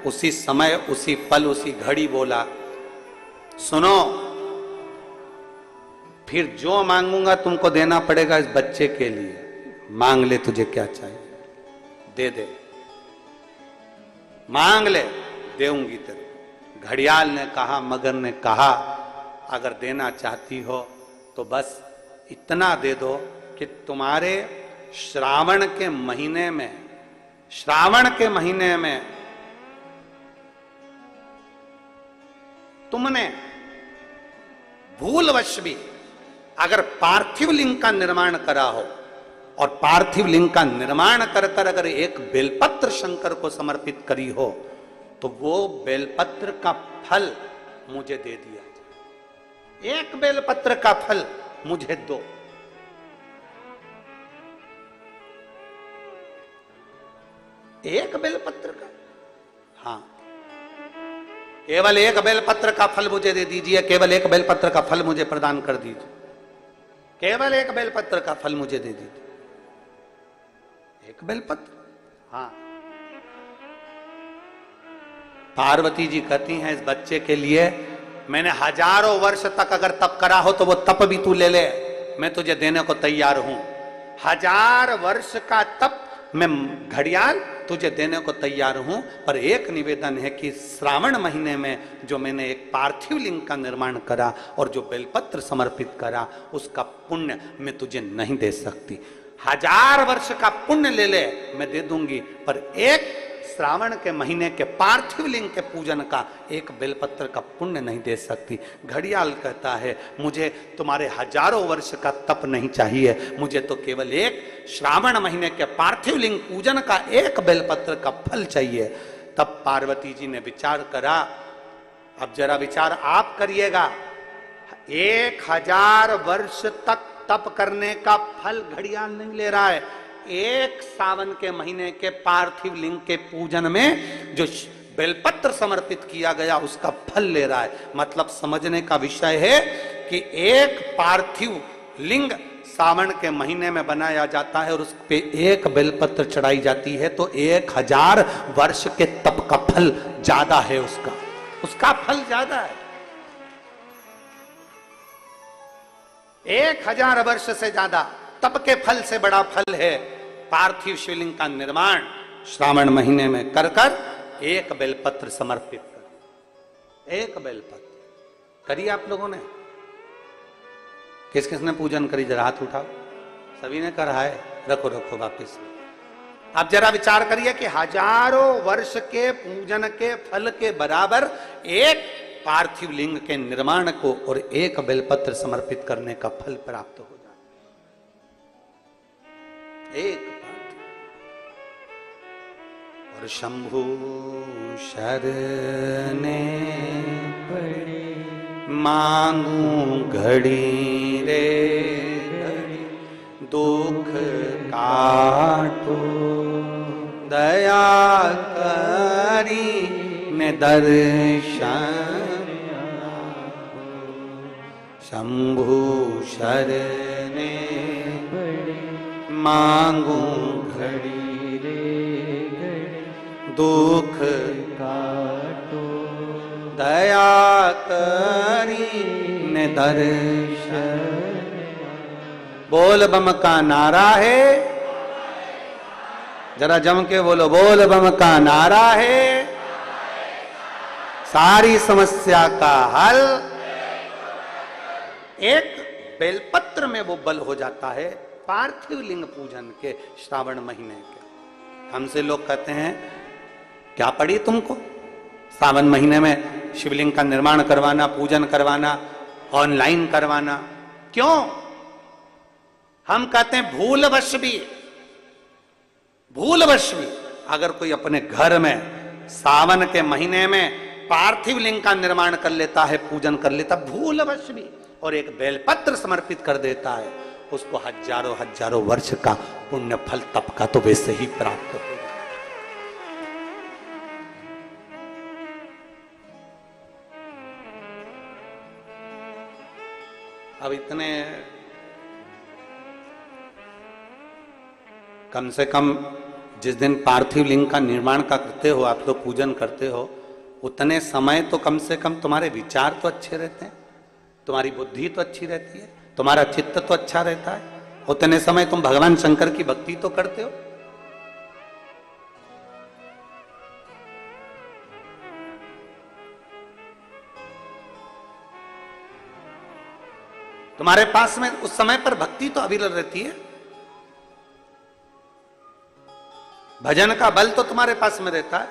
उसी समय, उसी पल, उसी घड़ी बोला, सुनो, फिर जो मांगूंगा तुमको देना पड़ेगा इस बच्चे के लिए। मांग ले, तुझे क्या चाहिए? दे दे, मांग ले, देऊंगी तेरे। घड़ियाल ने कहा, मगर ने कहा, अगर देना चाहती हो तो बस इतना दे दो कि तुम्हारे श्रावण के महीने में तुमने भूलवश भी अगर पार्थिव लिंग का निर्माण करा हो, और पार्थिव लिंग का निर्माण कर कर अगर एक बेलपत्र शंकर को समर्पित करी हो, तो वो बेलपत्र का फल मुझे दे दिया जाए। एक बेलपत्र का फल मुझे दो। एक बेलपत्र का, हाँ, केवल एक बेलपत्र का फल मुझे दे दीजिए। केवल एक बेलपत्र का फल मुझे प्रदान कर दीजिए। केवल एक बेलपत्र का फल मुझे दे दीजिए। एक बेलपत्र, हाँ। पार्वती जी कहती हैं, इस बच्चे के लिए मैंने हजारों वर्ष तक अगर तप करा हो तो वो तप भी तू ले ले, मैं तुझे देने को तैयार हूं। 1000 वर्ष का तप मैं घड़ियाल तुझे देने को तैयार हूं, पर एक निवेदन है कि श्रावण महीने में जो मैंने एक पार्थिव लिंग का निर्माण करा और जो बेलपत्र समर्पित करा, उसका पुण्य मैं तुझे नहीं दे सकती। 1000 वर्ष का पुण्य ले ले, मैं दे दूंगी, पर एक श्रावण के महीने के पार्थिव लिंग के पूजन का एक बेलपत्र का पुण्य नहीं दे सकती। घड़ियाल कहता है, मुझे तुम्हारे हजारों वर्ष का तप नहीं चाहिए, मुझे तो केवल एक श्रावण महीने के पार्थिव लिंग पूजन का एक बेलपत्र का फल चाहिए। तब पार्वती जी ने विचार करा, अब जरा विचार आप करिएगा, 1000 वर्ष तक तप करने का फल घड़ियाल नहीं ले रहा है, एक सावन के महीने के पार्थिव लिंग के पूजन में जो बेलपत्र समर्पित किया गया उसका फल ले रहा है। मतलब समझने का विषय है कि एक पार्थिव लिंग सावन के महीने में बनाया जाता है और उस पे एक बेलपत्र चढ़ाई जाती है, तो 1000 वर्ष के तप का फल ज्यादा है, उसका फल ज्यादा है। 1000 वर्ष से ज्यादा तप के फल से बड़ा फल है पार्थिव शिवलिंग का निर्माण श्रावण महीने में कर कर एक बेलपत्र समर्पित कर। एक बेलपत्र करिए आप लोगों ने, किस किसने पूजन करी? जरा हाथ उठाओ। सभी ने करा है, रखो वापिस। आप जरा विचार करिए कि हजारों वर्ष के पूजन के फल के बराबर एक पार्थिव लिंग के निर्माण को और एक बेलपत्र समर्पित करने का फल प्राप्त हो जाए। एक और शंभु शरणे पड़े मांगू घड़ी रे घड़ी, दुख काटो दया करी ने दर्शन। शंभु शरणे मांगू घड़ी रे घड़ी, दुख काटो दया करी ने दर्शन। बोल बम का नारा है, जरा जम के बोलो, बोल बम का नारा है, सारी समस्या का हल। एक बेलपत्र में वो बल हो जाता है पार्थिव लिंग पूजन के श्रावण महीने के। हमसे लोग कहते हैं क्या पड़ी तुमको सावन महीने में शिवलिंग का निर्माण करवाना, पूजन करवाना, ऑनलाइन करवाना, क्यों? हम कहते हैं भूलवश भी अगर कोई अपने घर में सावन के महीने में पार्थिव लिंग का निर्माण कर लेता है, पूजन कर लेता, भूलवश भी, और एक बेलपत्र समर्पित कर देता है, उसको हजारों हजारों वर्ष का पुण्य फल तप का तो वैसे ही प्राप्त होगा। अब इतने कम से कम जिस दिन पार्थिव लिंग का निर्माण का करते हो, आप लोग पूजन करते हो, उतने समय तो कम से कम तुम्हारे विचार तो अच्छे रहते हैं, तुम्हारी बुद्धि तो अच्छी रहती है, तुम्हारा चित्त तो अच्छा रहता है, उतने समय तुम भगवान शंकर की भक्ति तो करते हो। तुम्हारे पास में उस समय पर भक्ति तो अविरल रहती है, भजन का बल तो तुम्हारे पास में रहता है।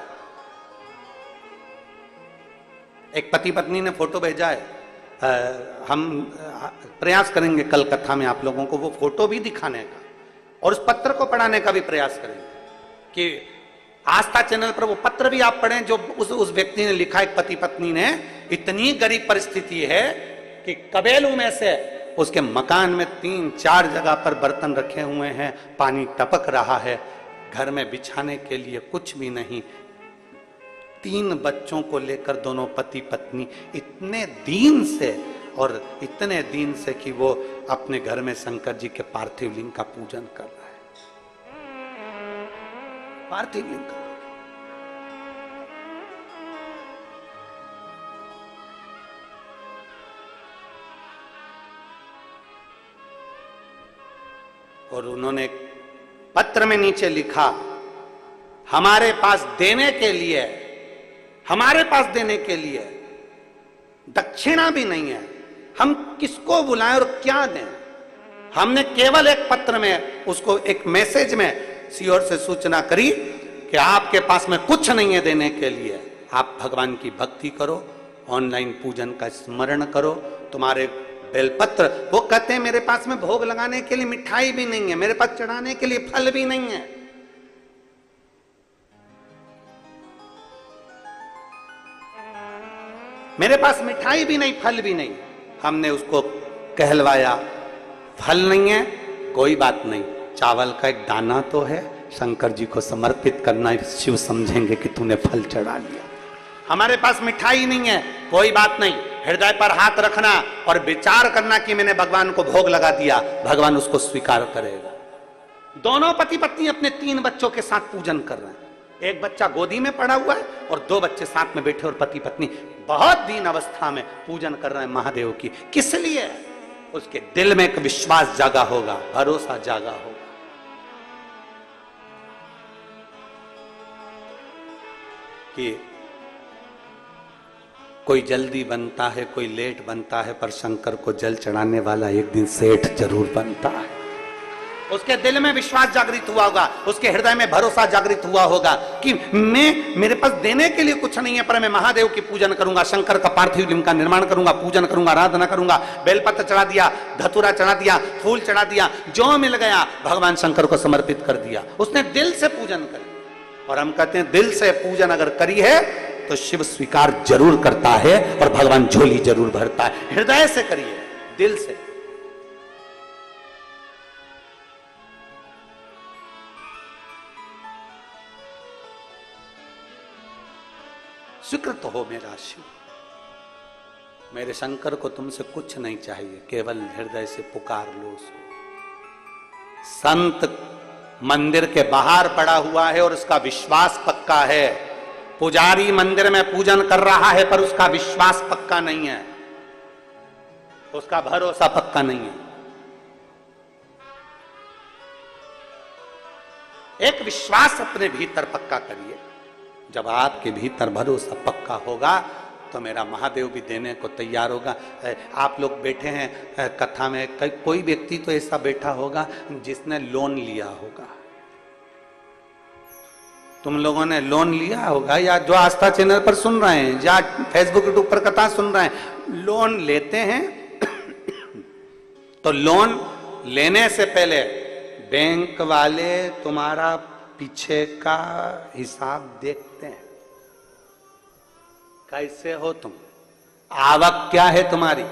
एक पति पत्नी ने फोटो भेजा है, हम प्रयास करेंगे कल कथा में आप लोगों को वो फोटो भी दिखाने का और उस पत्र को पढ़ाने का भी प्रयास करेंगे कि आस्था चैनल पर वो पत्र भी आप पढ़ें जो उस व्यक्ति ने लिखा। एक पति पत्नी ने, इतनी गरीब परिस्थिति है कि कबेलू में से उसके मकान में 3-4 जगह पर बर्तन रखे हुए हैं, पानी टपक रहा है, घर में बिछाने के लिए कुछ भी नहीं, 3 बच्चों को लेकर दोनों पति पत्नी इतने दीन से, और इतने दीन से कि वो अपने घर में शंकर जी के पार्थिव लिंग का पूजन कर रहा है, पार्थिव लिंग का। और उन्होंने पत्र में नीचे लिखा, हमारे पास देने के लिए दक्षिणा भी नहीं है, हम किसको बुलाएं और क्या दें। हमने केवल एक पत्र में उसको एक मैसेज में सीओर से सूचना करी कि आपके पास में कुछ नहीं है देने के लिए, आप भगवान की भक्ति करो, ऑनलाइन पूजन का स्मरण करो, तुम्हारे बेलपत्र, वो कहते हैं मेरे पास में भोग लगाने के लिए मिठाई भी नहीं है, मेरे पास चढ़ाने के लिए फल भी नहीं है। मेरे पास मिठाई भी नहीं, फल भी नहीं। हमने उसको कहलवाया, फल नहीं है कोई बात नहीं, चावल का एक दाना तो है, शंकर जी को समर्पित करना, शिव समझेंगे कि तूने फल चढ़ा लिया। हमारे पास मिठाई नहीं है कोई बात नहीं, हृदय पर हाथ रखना और विचार करना कि मैंने भगवान को भोग लगा दिया, भगवान उसको स्वीकार करेगा। दोनों पति पत्नी अपने 3 बच्चों के साथ पूजन कर रहे हैं, एक बच्चा गोदी में पड़ा हुआ है और 2 बच्चे साथ में बैठे, और पति पत्नी बहुत दीन अवस्था में पूजन कर रहे हैं महादेव की। किस लिए? उसके दिल में एक विश्वास जागा होगा, भरोसा जागा होगा कि कोई जल्दी बनता है, कोई लेट बनता है, पर शंकर को जल चढ़ाने वाला एक दिन सेठ जरूर बनता है। उसके दिल में विश्वास जागृत हुआ होगा, उसके हृदय में भरोसा जागृत हुआ होगा कि मेरे पास देने के लिए कुछ नहीं है, पर मैं महादेव की पूजन करूंगा, शंकर का पार्थिव लिंग का निर्माण करूंगा, पूजन करूंगा, आराधना करूंगा, बेलपत्र चढ़ा दिया, धतूरा चढ़ा दिया, फूल चढ़ा दिया, जो मिल गया भगवान शंकर को समर्पित कर दिया। उसने दिल से पूजन कर, और हम कहते हैं दिल से पूजन अगर करी है तो शिव स्वीकार जरूर करता है और भगवान झोली जरूर भरता है। हृदय से करिए, दिल से। स्वीकृत हो मेरा शिव, मेरे शंकर को तुमसे कुछ नहीं चाहिए, केवल हृदय से पुकार लो उसको। संत मंदिर के बाहर पड़ा हुआ है और उसका विश्वास पक्का है, पुजारी मंदिर में पूजन कर रहा है पर उसका विश्वास पक्का नहीं है, उसका भरोसा पक्का नहीं है। एक विश्वास अपने भीतर पक्का करिए। जब आपके भीतर भरोसा पक्का होगा तो मेरा महादेव भी देने को तैयार होगा। आप लोग बैठे हैं कथा में, कोई व्यक्ति तो ऐसा बैठा होगा जिसने लोन लिया होगा। तुम लोगों ने लोन लिया होगा, या जो आस्था चैनल पर सुन रहे हैं या फेसबुक यूट्यूब पर कथा सुन रहे हैं, लोन लेते हैं तो लोन लेने से पहले बैंक वाले तुम्हारा पीछे का हिसाब देखते हैं। कैसे हो तुम, आवक क्या है तुम्हारी,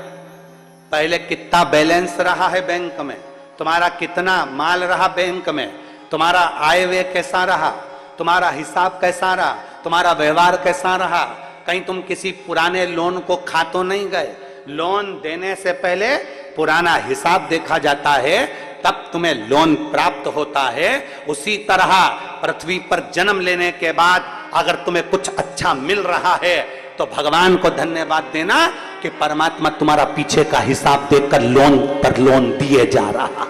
पहले कितना बैलेंस रहा है बैंक में, तुम्हारा कितना माल रहा बैंक में, तुम्हारा आय व्यय कैसा रहा, तुम्हारा हिसाब कैसा रहा, तुम्हारा व्यवहार कैसा रहा। कहीं तुम किसी पुराने लोन को खा तो नहीं गए। लोन देने से पहले पुराना हिसाब देखा जाता है, तब तुम्हें लोन प्राप्त होता है। उसी तरह पृथ्वी पर जन्म लेने के बाद अगर तुम्हें कुछ अच्छा मिल रहा है तो भगवान को धन्यवाद देना कि परमात्मा तुम्हारा पीछे का हिसाब देखकर लोन पर लोन दिए जा रहा।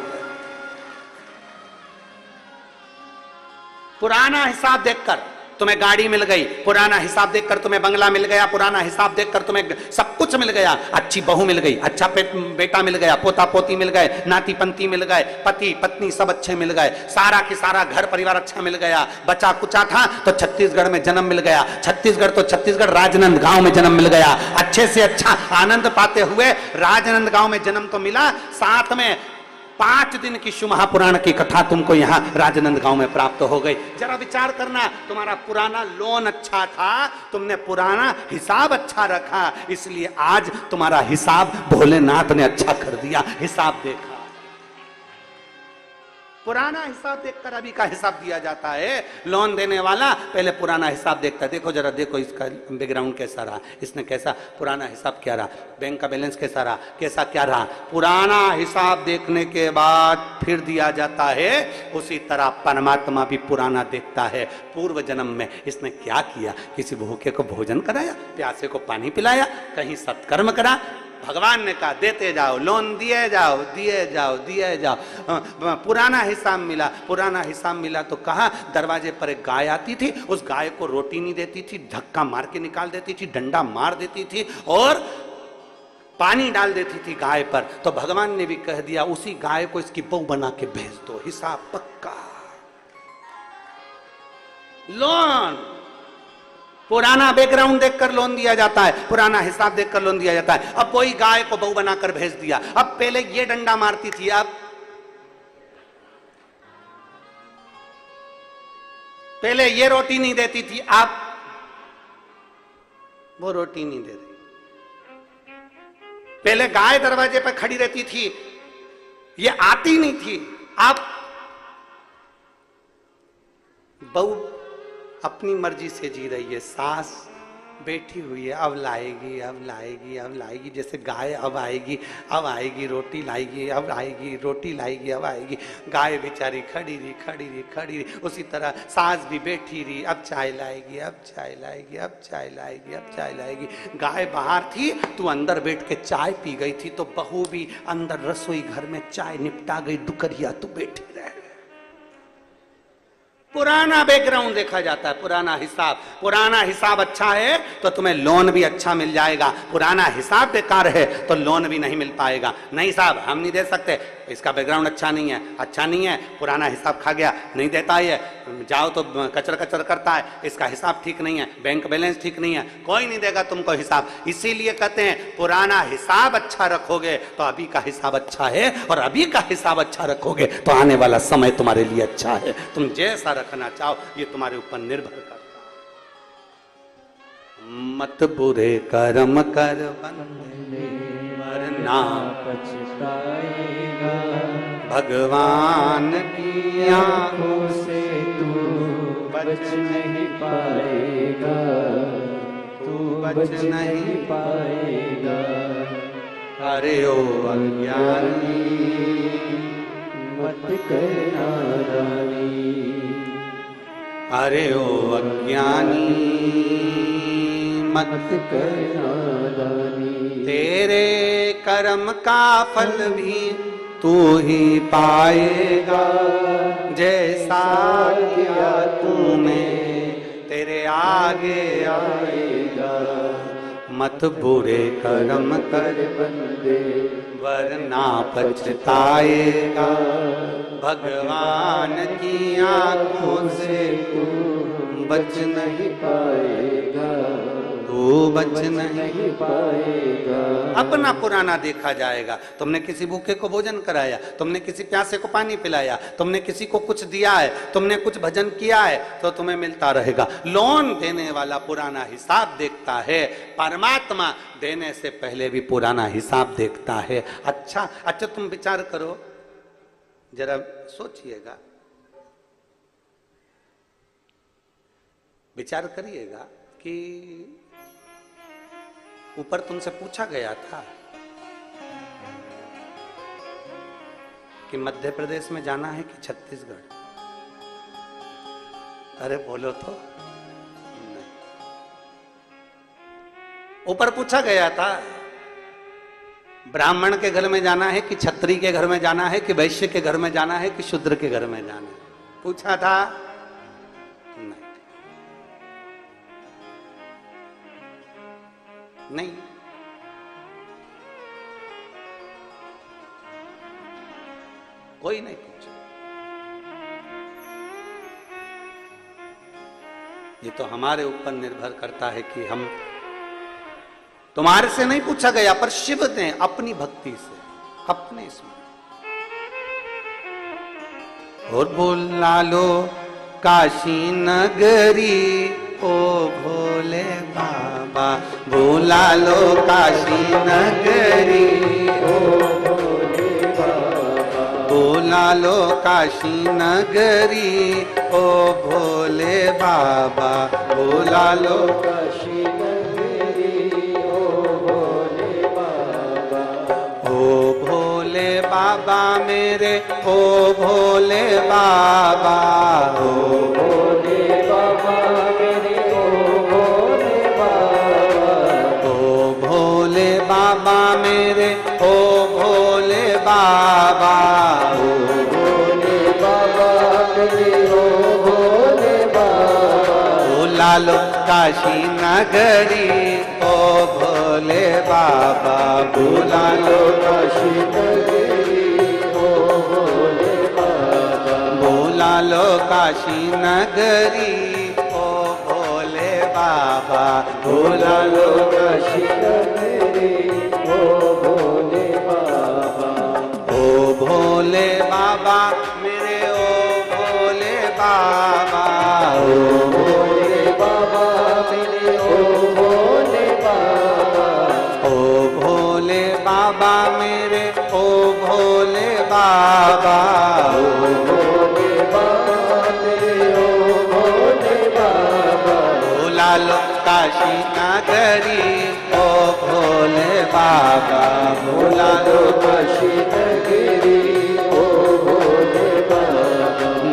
पुराना हिसाब देखकर तुम्हें गाड़ी मिल गई, पुराना हिसाब देखकर तुम्हें बंगला मिल गया, पुराना हिसाब देखकर तुम्हें सब कुछ मिल गया, अच्छी बहू मिल गई, अच्छा बेटा मिल गया, पोता पोती मिल गए, नाती पंती मिल गए, पति पत्नी सब अच्छे मिल गए, सारा की सारा घर परिवार अच्छा मिल गया। बचा कुचा था तो छत्तीसगढ़ में जन्म मिल गया, छत्तीसगढ़ राजनांदगांव में जन्म मिल गया। अच्छे से अच्छा आनंद पाते हुए राजनांदगांव में जन्म तो मिला, साथ में 5 दिन की शिव महापुराण की कथा तुमको यहाँ राजनांदगांव में प्राप्त हो गई। जरा विचार करना, तुम्हारा पुराना लोन अच्छा था, तुमने पुराना हिसाब अच्छा रखा, इसलिए आज तुम्हारा हिसाब भोलेनाथ ने अच्छा कर दिया। हिसाब देखा, पुराना हिसाब देखकर अभी का हिसाब दिया जाता है। लोन देने वाला पहले पुराना हिसाब देखता है। देखो जरा, देखो इसका बैकग्राउंड कैसा रहा, इसने कैसा पुराना हिसाब क्या रहा, बैंक का बैलेंस कैसा रहा, कैसा क्या रहा, पुराना हिसाब देखने के बाद फिर दिया जाता है। उसी तरह परमात्मा भी पुराना देखता है, पूर्व जन्म में इसने क्या किया, किसी भूखे को भोजन कराया, प्यासे को पानी पिलाया, कहीं सत्कर्म करा। भगवान ने कहा देते जाओ, लोन दिए जाओ, दिए जाओ, दिए जाओ। पुराना हिसाब मिला, पुराना हिसाब मिला तो कहा दरवाजे पर एक गाय आती थी, उस गाय को रोटी नहीं देती थी, धक्का मार के निकाल देती थी, डंडा मार देती थी और पानी डाल देती थी गाय पर। तो भगवान ने भी कह दिया उसी गाय को इसकी बहू बना के भेज दो, हिसाब पक्का। लोन, पुराना बैकग्राउंड देखकर लोन दिया जाता है, पुराना हिसाब देखकर लोन दिया जाता है। अब कोई गाय को बहू बनाकर भेज दिया, अब पहले ये डंडा मारती थी, अब पहले ये रोटी नहीं देती थी, अब वो रोटी नहीं दे रही। पहले गाय दरवाजे पर खड़ी रहती थी, ये आती नहीं थी, अब बहू अपनी मर्जी से जी रही है। सास बैठी हुई है, अब लाएगी, अब लाएगी, अब लाएगी, जैसे गाय अब आएगी, अब आएगी, रोटी लाएगी, अब आएगी, रोटी लाएगी, अब आएगी। गाय बेचारी खड़ी रही, खड़ी रही, खड़ी रही। उसी तरह सास भी बैठी रही, अब चाय लाएगी, अब चाय लाएगी, अब चाय लाएगी, अब चाय लाएगी। गाय बाहर थी, तू अंदर बैठ के चाय पी गई थी, तो बहू भी अंदर रसोई घर में चाय निपटा गई, दुकरिया तू बैठी रह। पुराना बैकग्राउंड देखा जाता है, पुराना हिसाब अच्छा है तो तुम्हें लोन भी अच्छा मिल जाएगा। पुराना हिसाब बेकार है तो लोन भी नहीं मिल पाएगा। नहीं साहब हम नहीं दे सकते, इसका बैकग्राउंड अच्छा नहीं है, अच्छा नहीं है, पुराना हिसाब खा गया, नहीं देता है, जाओ तो कचर कचर करता है, इसका हिसाब ठीक नहीं है, बैंक बैलेंस ठीक नहीं है, कोई नहीं देगा तुमको हिसाब। इसीलिए कहते हैं पुराना हिसाब अच्छा रखोगे तो अभी का हिसाब अच्छा है, और अभी का हिसाब अच्छा रखोगे तो आने वाला समय तुम्हारे लिए अच्छा है। तुम जैसा रखना चाहो ये तुम्हारे ऊपर निर्भर करता है। मत बुरे कर्म कर बंदे वरना पछताएगा, भगवान की आंखों से तू बच नहीं पाएगा, तू बच नहीं पाएगा। अरे ओ अज्ञानी मत करना नादानी, अरे ओ अज्ञानी मत कर नादानी। तेरे कर्म का फल भी तू ही पाएगा, जैसा किया तूने तेरे आगे आएगा। मत बुरे कर्म कर बंदे, वरना पछताएगा। भगवान की आंखों से तू बच नहीं पाएगा, तू बच नहीं पाएगा। अपना पुराना देखा जाएगा। तुमने किसी भूखे को भोजन कराया, तुमने किसी प्यासे को पानी पिलाया, तुमने किसी को कुछ दिया है, तुमने कुछ भजन किया है, तो तुम्हें मिलता रहेगा। लोन देने वाला पुराना हिसाब देखता है, परमात्मा देने से पहले भी पुराना हिसाब देखता है। अच्छा तुम विचार करो, जरा सोचिएगा, विचार करिएगा कि ऊपर तुमसे पूछा गया था कि मध्य प्रदेश में जाना है कि छत्तीसगढ़। अरे बोलो तो। नहीं। ऊपर पूछा गया था ब्राह्मण के घर में जाना है कि क्षत्रिय के घर में जाना है कि वैश्य के घर में जाना है कि शूद्र के घर में जाना है। पूछा था? नहीं। कोई नहीं पूछा। ये तो हमारे ऊपर निर्भर करता है कि हम, तुम्हारे से नहीं पूछा गया, पर शिव ने अपनी भक्ति से, अपने इसमें और बोला लो काशी नगरी ओ भोले बाबा, बोला लो काशी नगरी ओ भोले बाबा, बोला लो काशी नगरी ओ भोले बाबा, बोला लो काशी नगरी ओ भोले बाबा। ओ भोले बाबा मेरे, ओ भोले बाबा, ओ भोले बाबा मेरे, ओ भोले बाबा, ओ भोले बाबा मेरे, ओ भोले बाबा, ओ भोले बाबा मेरे, ओ भोले बाबा। बोला लो काशी नगरी ओ भोले बाबा, बोला लो काशी नगरी ओ भोले बाबा, बोला लो काशी नगरी ओ भोले बाबा, बोला लो काशी नगरी ओ भोले बाबा। ओ भोले बाबा मेरे, ओ भोले बाबा, ओ भोले बाबा मेरे, ओ भोले बाबा, ओ भोले बाबा मेरे, ओ भोले बाबा, ओ भोले बाबा मेरे, ओ भोले बाबा। बोला लो काशी नगरी ओ भोले बाबा, बोला लो काशी नगरी ओ भोले बाबा,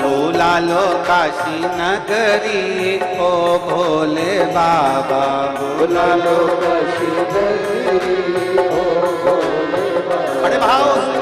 बोला लो काशी नगरी ओ भोले बाबा, बोला लो काशी नगरी ओ भोले बाबा। बड़े भाव से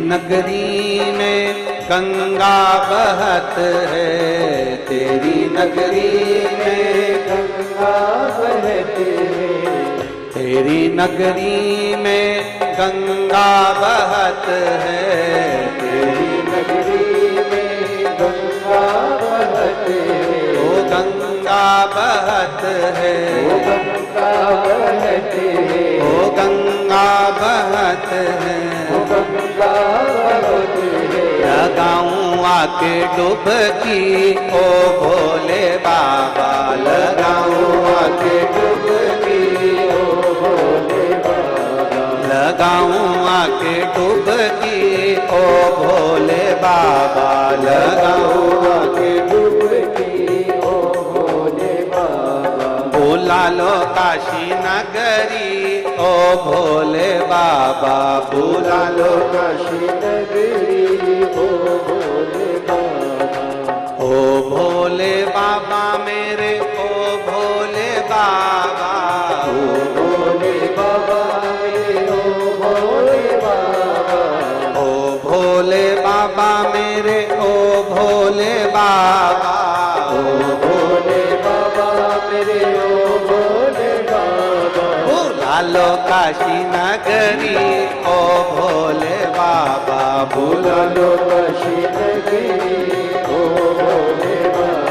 नगरी में गंगा बहत है, तेरी नगरी में गंगा बहत है, तेरी नगरी में गंगा बहत है, तेरी नगरी में गंगा बहत है, ओ गंगा बहत है, ओ गंगा बहत है, ओ गंगा बहत है, ओ गंगा बहत है। लगाऊं आके डुबकी ओ भोले बाबा, लगाऊं आके डुबकी ओ भोले बाबा, लगाऊं आके डुबकी ओ भोले बाबा, लगाऊं आके डुबकी ओ भोले बाबा। बुला लो काशी नगरी ओ भोले बाबा, बुला लो काशी नगरी ओ भोले बाबा, ओ भोले बाबा मेरे ओ भोले बाबा, ओ भोले बाबा मेरे ओ भोले बाबा, ओ भोले बाबा मेरे ओ भोले बाबा, ओ भोले बाबा मेरे ओ भोले बाबा। बुला लो काशी नगरी ओ भोले बाबा, बुला लो काशी नगरी ओ भोले बाबा।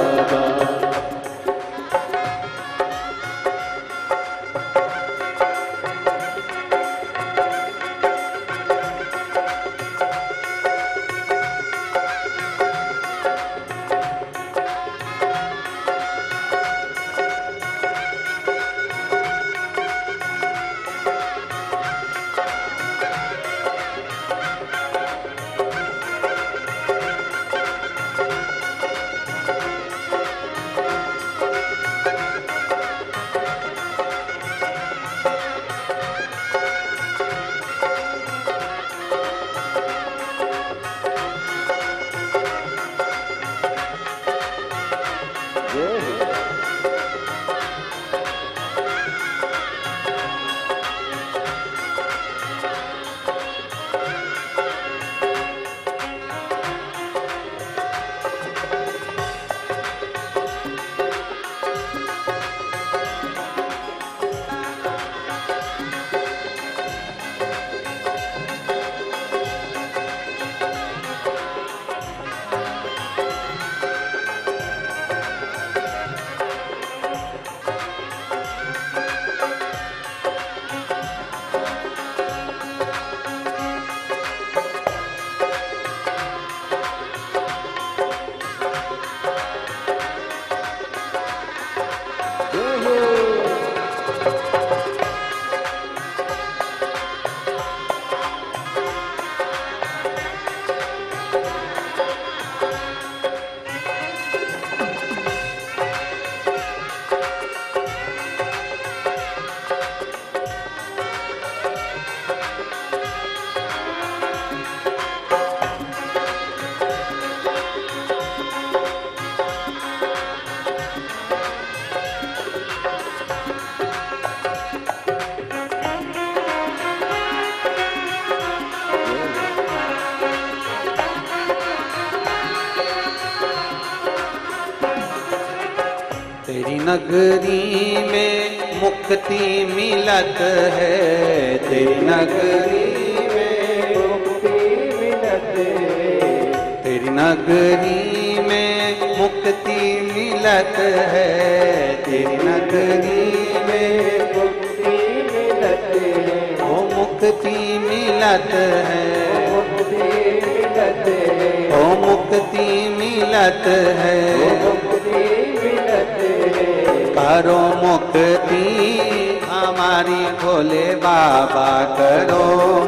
तेरी नगरी में मुक्ति मिलत है, तेरी नगरी में मुक्ति मिलत है, तेरी नगरी में मुक्ति मिलत है, तेरी नगरी में मुक्ति मिलत है, ओ मुक्ति मिलत है, मुक्ति मिलत है, ओ मुक्ति मिलत है, मुक्ति मिलत है। करो मुक्ति हमारी भोले बाबा, करो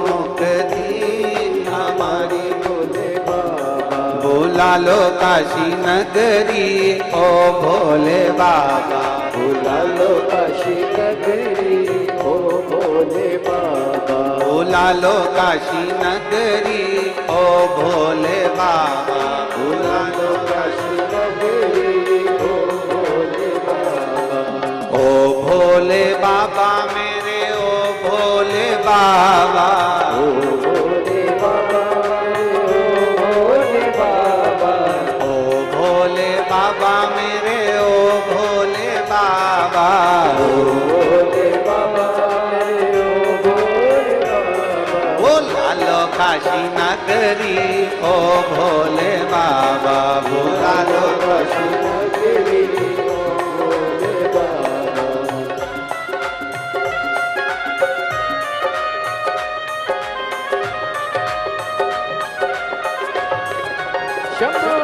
मुक्ति हमारी भोले बाबा। बुला लो काशी नगरी ओ भोले बाबा, बुला लो काशी नगरी ओ भोले बाबा, बुला लो काशी नगरी ओ भोले बाबा, बुला लो काशी नगरी ओ भोले बाबा। ओ भोले बाबा मेरे ओ भोले बाबा, ओ भोले बाबा बाबा मेरे ओ भोले बाबा, भोले बाबा मेरे ओ भोले बाबा। ओ लालो काशी नगरी ओ भोले बाबा, भोला लो काशी नगरी ओ भोले बाबा। शंभो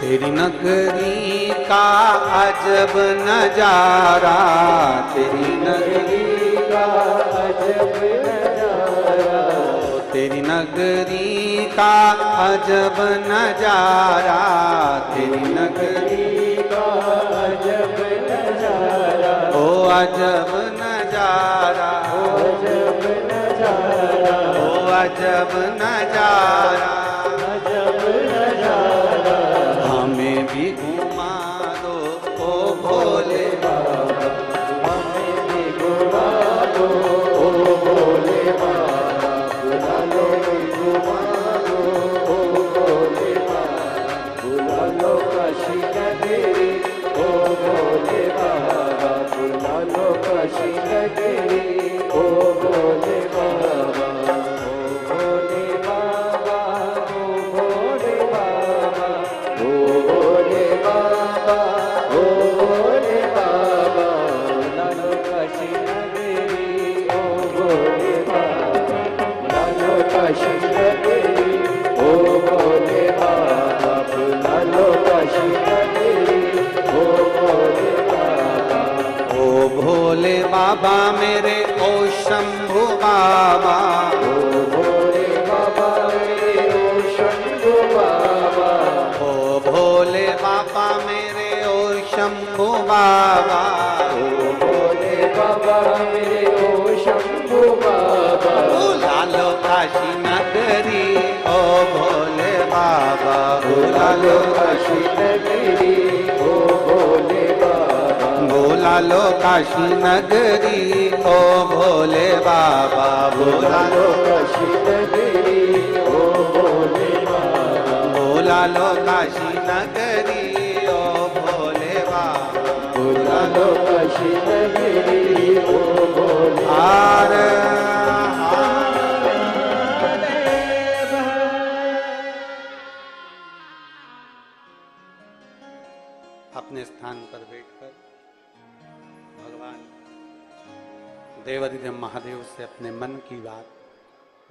तेरी नगरी का अजब नजारा, तेरी नगरी का अजब नजारा। तेरी नगरी का अजब नजारा, तेरी नगरी का अजब नजारा। ओ अजब नजारा, ओ अजब नजारा। ओ अजब नजारा, अजब नजारा। हमें भी घुमा दो ओ भोले बाबा, हमें भी घुमा दो ओ भोले बाबा। बुला लो घुमा दो ओ भोले बाबा। बुला लो काशी नगरी ओ भोले बाबा। बुला लो काशी नगरी ओ भोले बाबा। ओ भोले बाबा, ओ भोले बाबा, ओ भोले बाबा, ओ भोले बाबा। बुला लो काशी नगरी ओ भोले बाबा। बुला लो काशी नगरी ओ भोले बाबा। बुला लो काशी नगरी ओ भोले बाबा। ओ भोले बाबा मेरे ओ शंभु बाबा, ओ भोले बाबा मेरे ओ शंभु बाबा। ओ भोले बाबा मेरे ओ शंभु बाबा, ओ भोले बाबा मेरे ओ शंभु बाबा। बुला लो काशी नगरी ओ भोले बाबा, बुला लो काशी नगरी ओ भोले बाबा। बुला लो काशी नगरी ओ भोले बाबा, बुला लो काशी नगरी ओ भोले बाबा। बुला लो काशी नगरी ओ भोले बाबा, बुला लो काशी नगरी ओ भोले। हार अपने स्थान पर बैठकर भगवान देवाधिदेव महादेव से अपने मन की बात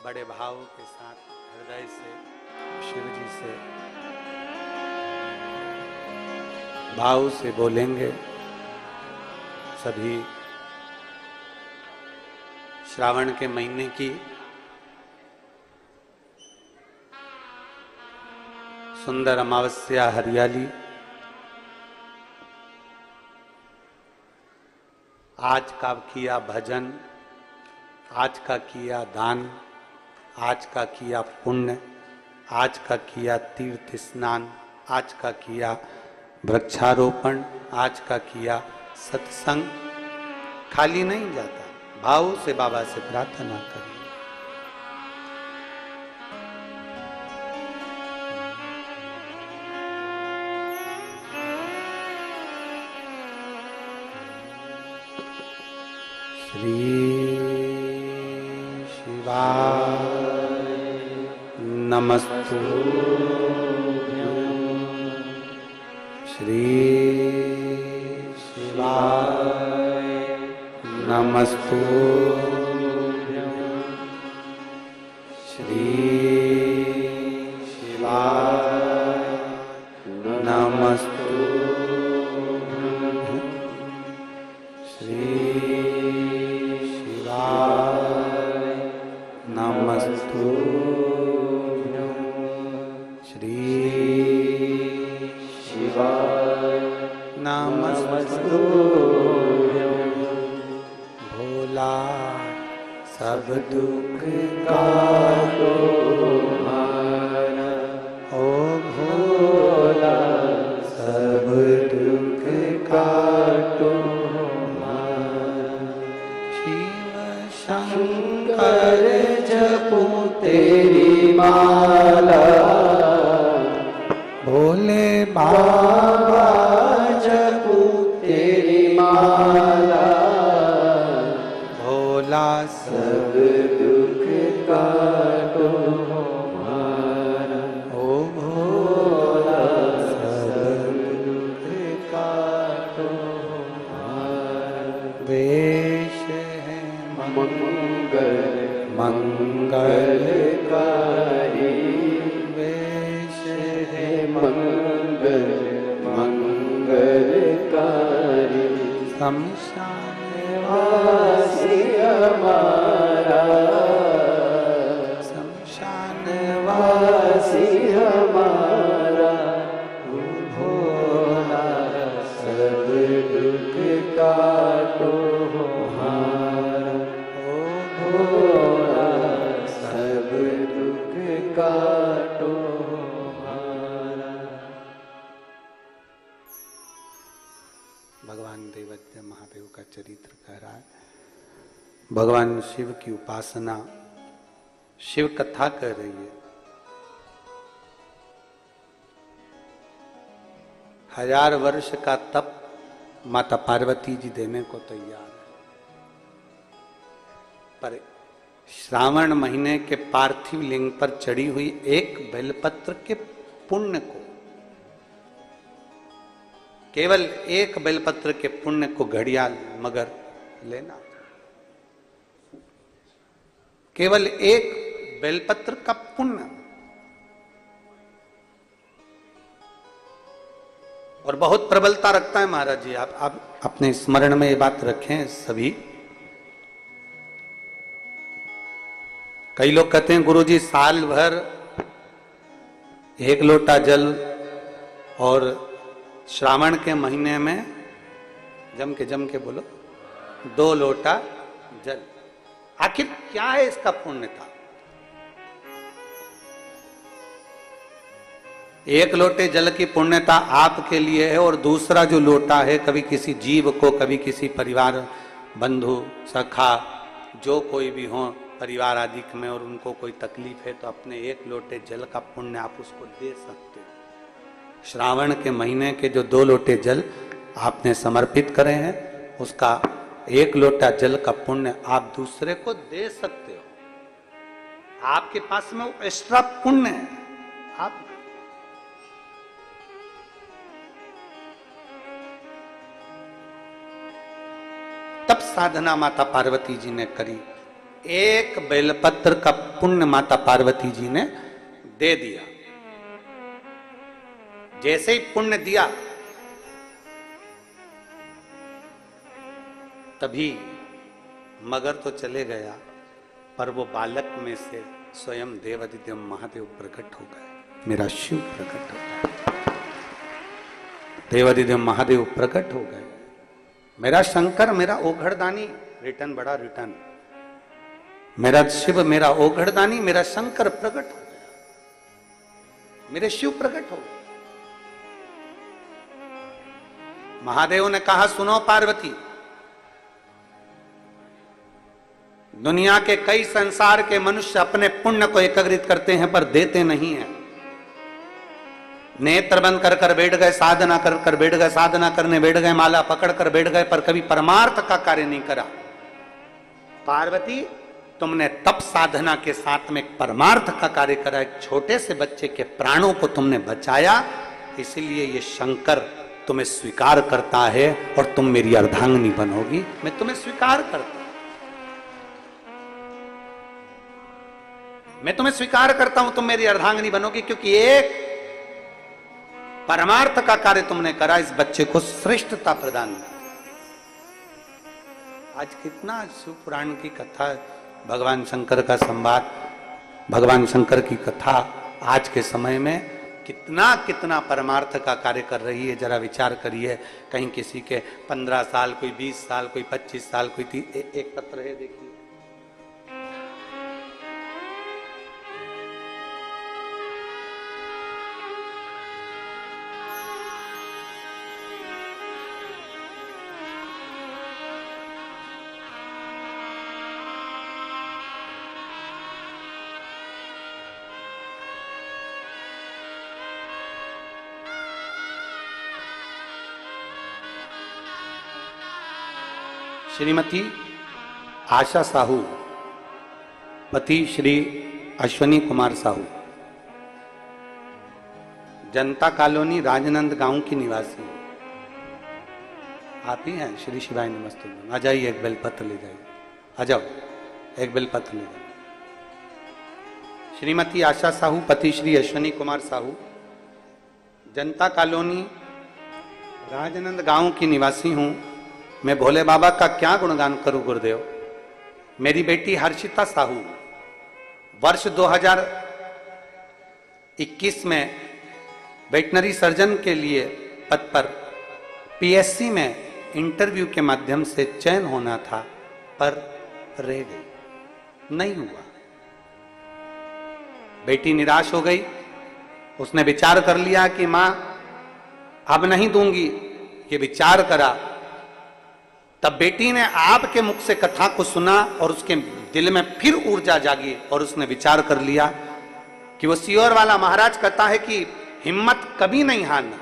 बड़े भाव के साथ हृदय से शिव जी से भाव से बोलेंगे। सभी श्रावण के महीने की सुंदर अमावस्या हरियाली, आज का किया भजन, आज का किया दान, आज का किया पुण्य, आज का किया तीर्थ स्नान, आज का किया वृक्षारोपण, आज का किया सत्संग खाली नहीं जाता। भाव से बाबा से प्रार्थना करें। श्री शिवाय नमस्तुभ्यं। श्री शिवाय नमस्तुभ्यं। श्री शिवाय नमस्तुभ्यं। श्री नमस्तुभ्यं। श्री शिवाय नमस्तुभ्यं। भोला सब दुख काटो हमारा, ओ भोला सब दुख काटो हमारा। शिव शंकर जपू तेरी माला, भोले बाबा जपू तेरी माला। भोला सब दुख काटो हमारा, ओ भोला सब दुख काटो हमारा। वेश है मंगलकारी, वेश है मंगलकारी। शमशान वासी हमारा, शमशान वासी हमारा। भोला सब दुख काटो हमारा, ओ भोला सब दुख काटो हमारा। भगवान देवत्य महादेव का चरित्र कह रहा है। भगवान शिव की उपासना, शिव कथा कर रही है। 1000 वर्ष का तप माता पार्वती जी देने को तैयार है, पर श्रावण महीने के पार्थिव लिंग पर चढ़ी हुई एक बेलपत्र के पुण्य को, केवल एक बेलपत्र के पुण्य को घड़ियाल मगर लेना, केवल एक बेलपत्र का पुण्य। और बहुत प्रबलता रखता है महाराज जी। आप अपने स्मरण में ये बात रखें सभी। कई लोग कहते हैं गुरुजी साल भर 1 लोटा जल और श्रावण के महीने में जम के बोलो 2 लोटा जल। आखिर क्या है इसका पुण्यता? 1 लोटे जल की पुण्यता आपके लिए है, और दूसरा जो लोटा है, कभी किसी जीव को, कभी किसी परिवार, बंधु, सखा, जो कोई भी हो परिवार आदि में, और उनको कोई तकलीफ है तो अपने 1 लोटे जल का पुण्य आप उसको दे सकते हो। श्रावण के महीने के जो 2 लोटे जल आपने समर्पित करे हैं, उसका 1 लोटा जल का पुण्य आप दूसरे को दे सकते हो। आपके पास में वो एक्स्ट्रा पुण्य है। आप तब साधना माता पार्वती जी ने करी एक बेलपत्र का पुण्य माता पार्वती जी ने दे दिया। जैसे ही पुण्य दिया तभी मगर तो चले गया, पर वो बालक में से स्वयं देवादिदेव महादेव प्रकट हो गए, मेरा शिव प्रकट हो गया, देवादिदेव महादेव प्रकट हो गए, मेरा शंकर, मेरा ओघड़दानी, रिटर्न बड़ा रिटर्न, मेरा शिव, मेरा ओघड़दानी, मेरा शंकर प्रकट हो गया, मेरे शिव प्रकट हो गए। महादेव ने कहा, सुनो पार्वती, दुनिया के कई संसार के मनुष्य अपने पुण्य को एकत्रित करते हैं पर देते नहीं हैं। नेत्र बंद कर कर बैठ गए, साधना कर कर बैठ गए, साधना करने बैठ गए, माला पकड़ कर बैठ गए, पर कभी परमार्थ का कार्य नहीं करा। पार्वती, तुमने तप साधना के साथ में एक परमार्थ का कार्य करा, एक छोटे से बच्चे के प्राणों को तुमने बचाया, इसलिए ये शंकर तुम्हें स्वीकार करता है और तुम मेरी अर्धांगिनी बनोगी। मैं तुम्हें स्वीकार करता हूं, मैं तुम्हें स्वीकार करता हूं, तुम मेरी अर्धांगिनी बनोगी, क्योंकि एक परमार्थ का कार्य तुमने करा, इस बच्चे को श्रेष्ठता प्रदान की। आज कितना शिव पुराण की कथा, भगवान शंकर का संवाद, भगवान शंकर की कथा आज के समय में कितना कितना परमार्थ का कार्य कर रही है। जरा विचार करिए, कहीं किसी के 15 साल, कोई 20 साल, कोई 25 साल, कोई एक पत्र है, देखिए, श्रीमती आशा साहू, पति श्री अश्वनी कुमार साहू, जनता कॉलोनी राजनंद गांव की निवासी। आप ही हैं? श्री शिवाय नमस्ते। आ जाइए, एक बेलपत्र ले जाइए, आ जाओ, एक बेलपत्र ले जाइए। श्रीमती आशा साहू, पति श्री अश्वनी कुमार साहू, जनता कॉलोनी राजनंद गांव की निवासी हूं। मैं भोले बाबा का क्या गुणगान करूं गुरुदेव। मेरी बेटी हर्षिता साहू वर्ष 2021 में वेटनरी सर्जन के लिए पद पर पीएससी में इंटरव्यू के माध्यम से चयन होना था, पर रह गई, नहीं हुआ। बेटी निराश हो गई, उसने विचार कर लिया कि मां अब नहीं दूंगी, ये विचार करा। तब बेटी ने आपके मुख से कथा को सुना और उसके दिल में फिर ऊर्जा जागी और उसने विचार कर लिया कि वो सियोर वाला महाराज कहता है कि हिम्मत कभी नहीं हारना,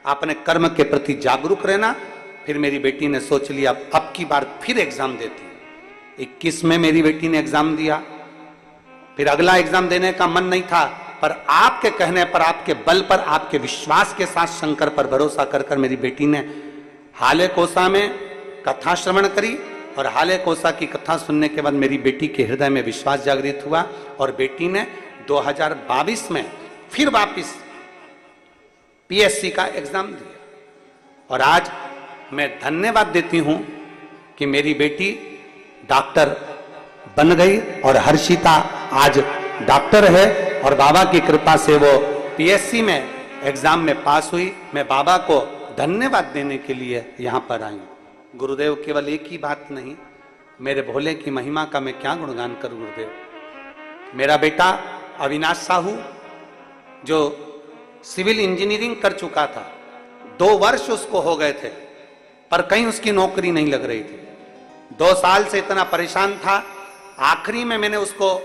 अपने कर्म के प्रति जागरूक रहना। फिर मेरी बेटी ने सोच लिया अब की बार फिर एग्जाम देती हूं। 21 में मेरी बेटी ने एग्जाम दिया, फिर अगला एग्जाम देने का मन नहीं था, पर आपके कहने पर, आपके बल पर, आपके विश्वास के साथ शंकर पर भरोसा कर कर मेरी बेटी ने हाले कोसा में कथा श्रवण करी और हाले कोसा की कथा सुनने के बाद मेरी बेटी के हृदय में विश्वास जागृत हुआ और बेटी ने 2022 में फिर वापस पीएससी का एग्जाम दिया। और आज मैं धन्यवाद देती हूं कि मेरी बेटी डॉक्टर बन गई और हर्षिता आज डॉक्टर है और बाबा की कृपा से वो पीएससी में एग्जाम में पास हुई। मैं बाबा को धन्यवाद देने के लिए यहां पर आई हूं। गुरुदेव, केवल एक ही बात नहीं, मेरे भोले की महिमा का मैं क्या गुणगान करूं गुरुदेव। मेरा बेटा अविनाश साहू जो सिविल इंजीनियरिंग कर चुका था, 2 वर्ष उसको हो गए थे, पर कहीं उसकी नौकरी नहीं लग रही थी। 2 साल से इतना परेशान था। आखिरी में मैंने उसको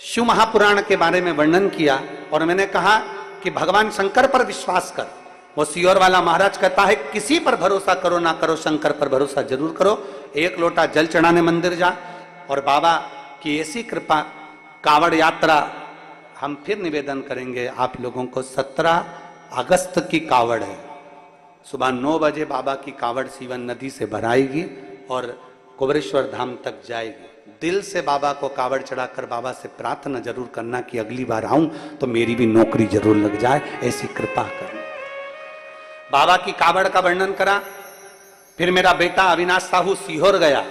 शिव महापुराण के बारे में वर्णन किया और मैंने कहा कि भगवान शंकर पर विश्वास कर। वो सियोर वाला महाराज कहता है किसी पर भरोसा करो ना करो, शंकर पर भरोसा जरूर करो। 1 लोटा जल चढ़ाने मंदिर जा और बाबा की ऐसी कृपा। कावड़ यात्रा हम फिर निवेदन करेंगे आप लोगों को, 17 अगस्त की कावड़ है, सुबह 9 बजे बाबा की कावड़ सीवन नदी से भराएगी और कुबरेश्वर धाम तक जाएगी। दिल से बाबा को कावड़ चढ़ाकर बाबा से प्रार्थना जरूर करना कि अगली बार आऊं तो मेरी भी नौकरी जरूर लग जाए, ऐसी कृपा करना। बाबा की कावड़ का वर्णन करा। फिर मेरा बेटा अविनाश साहू सीहोर गया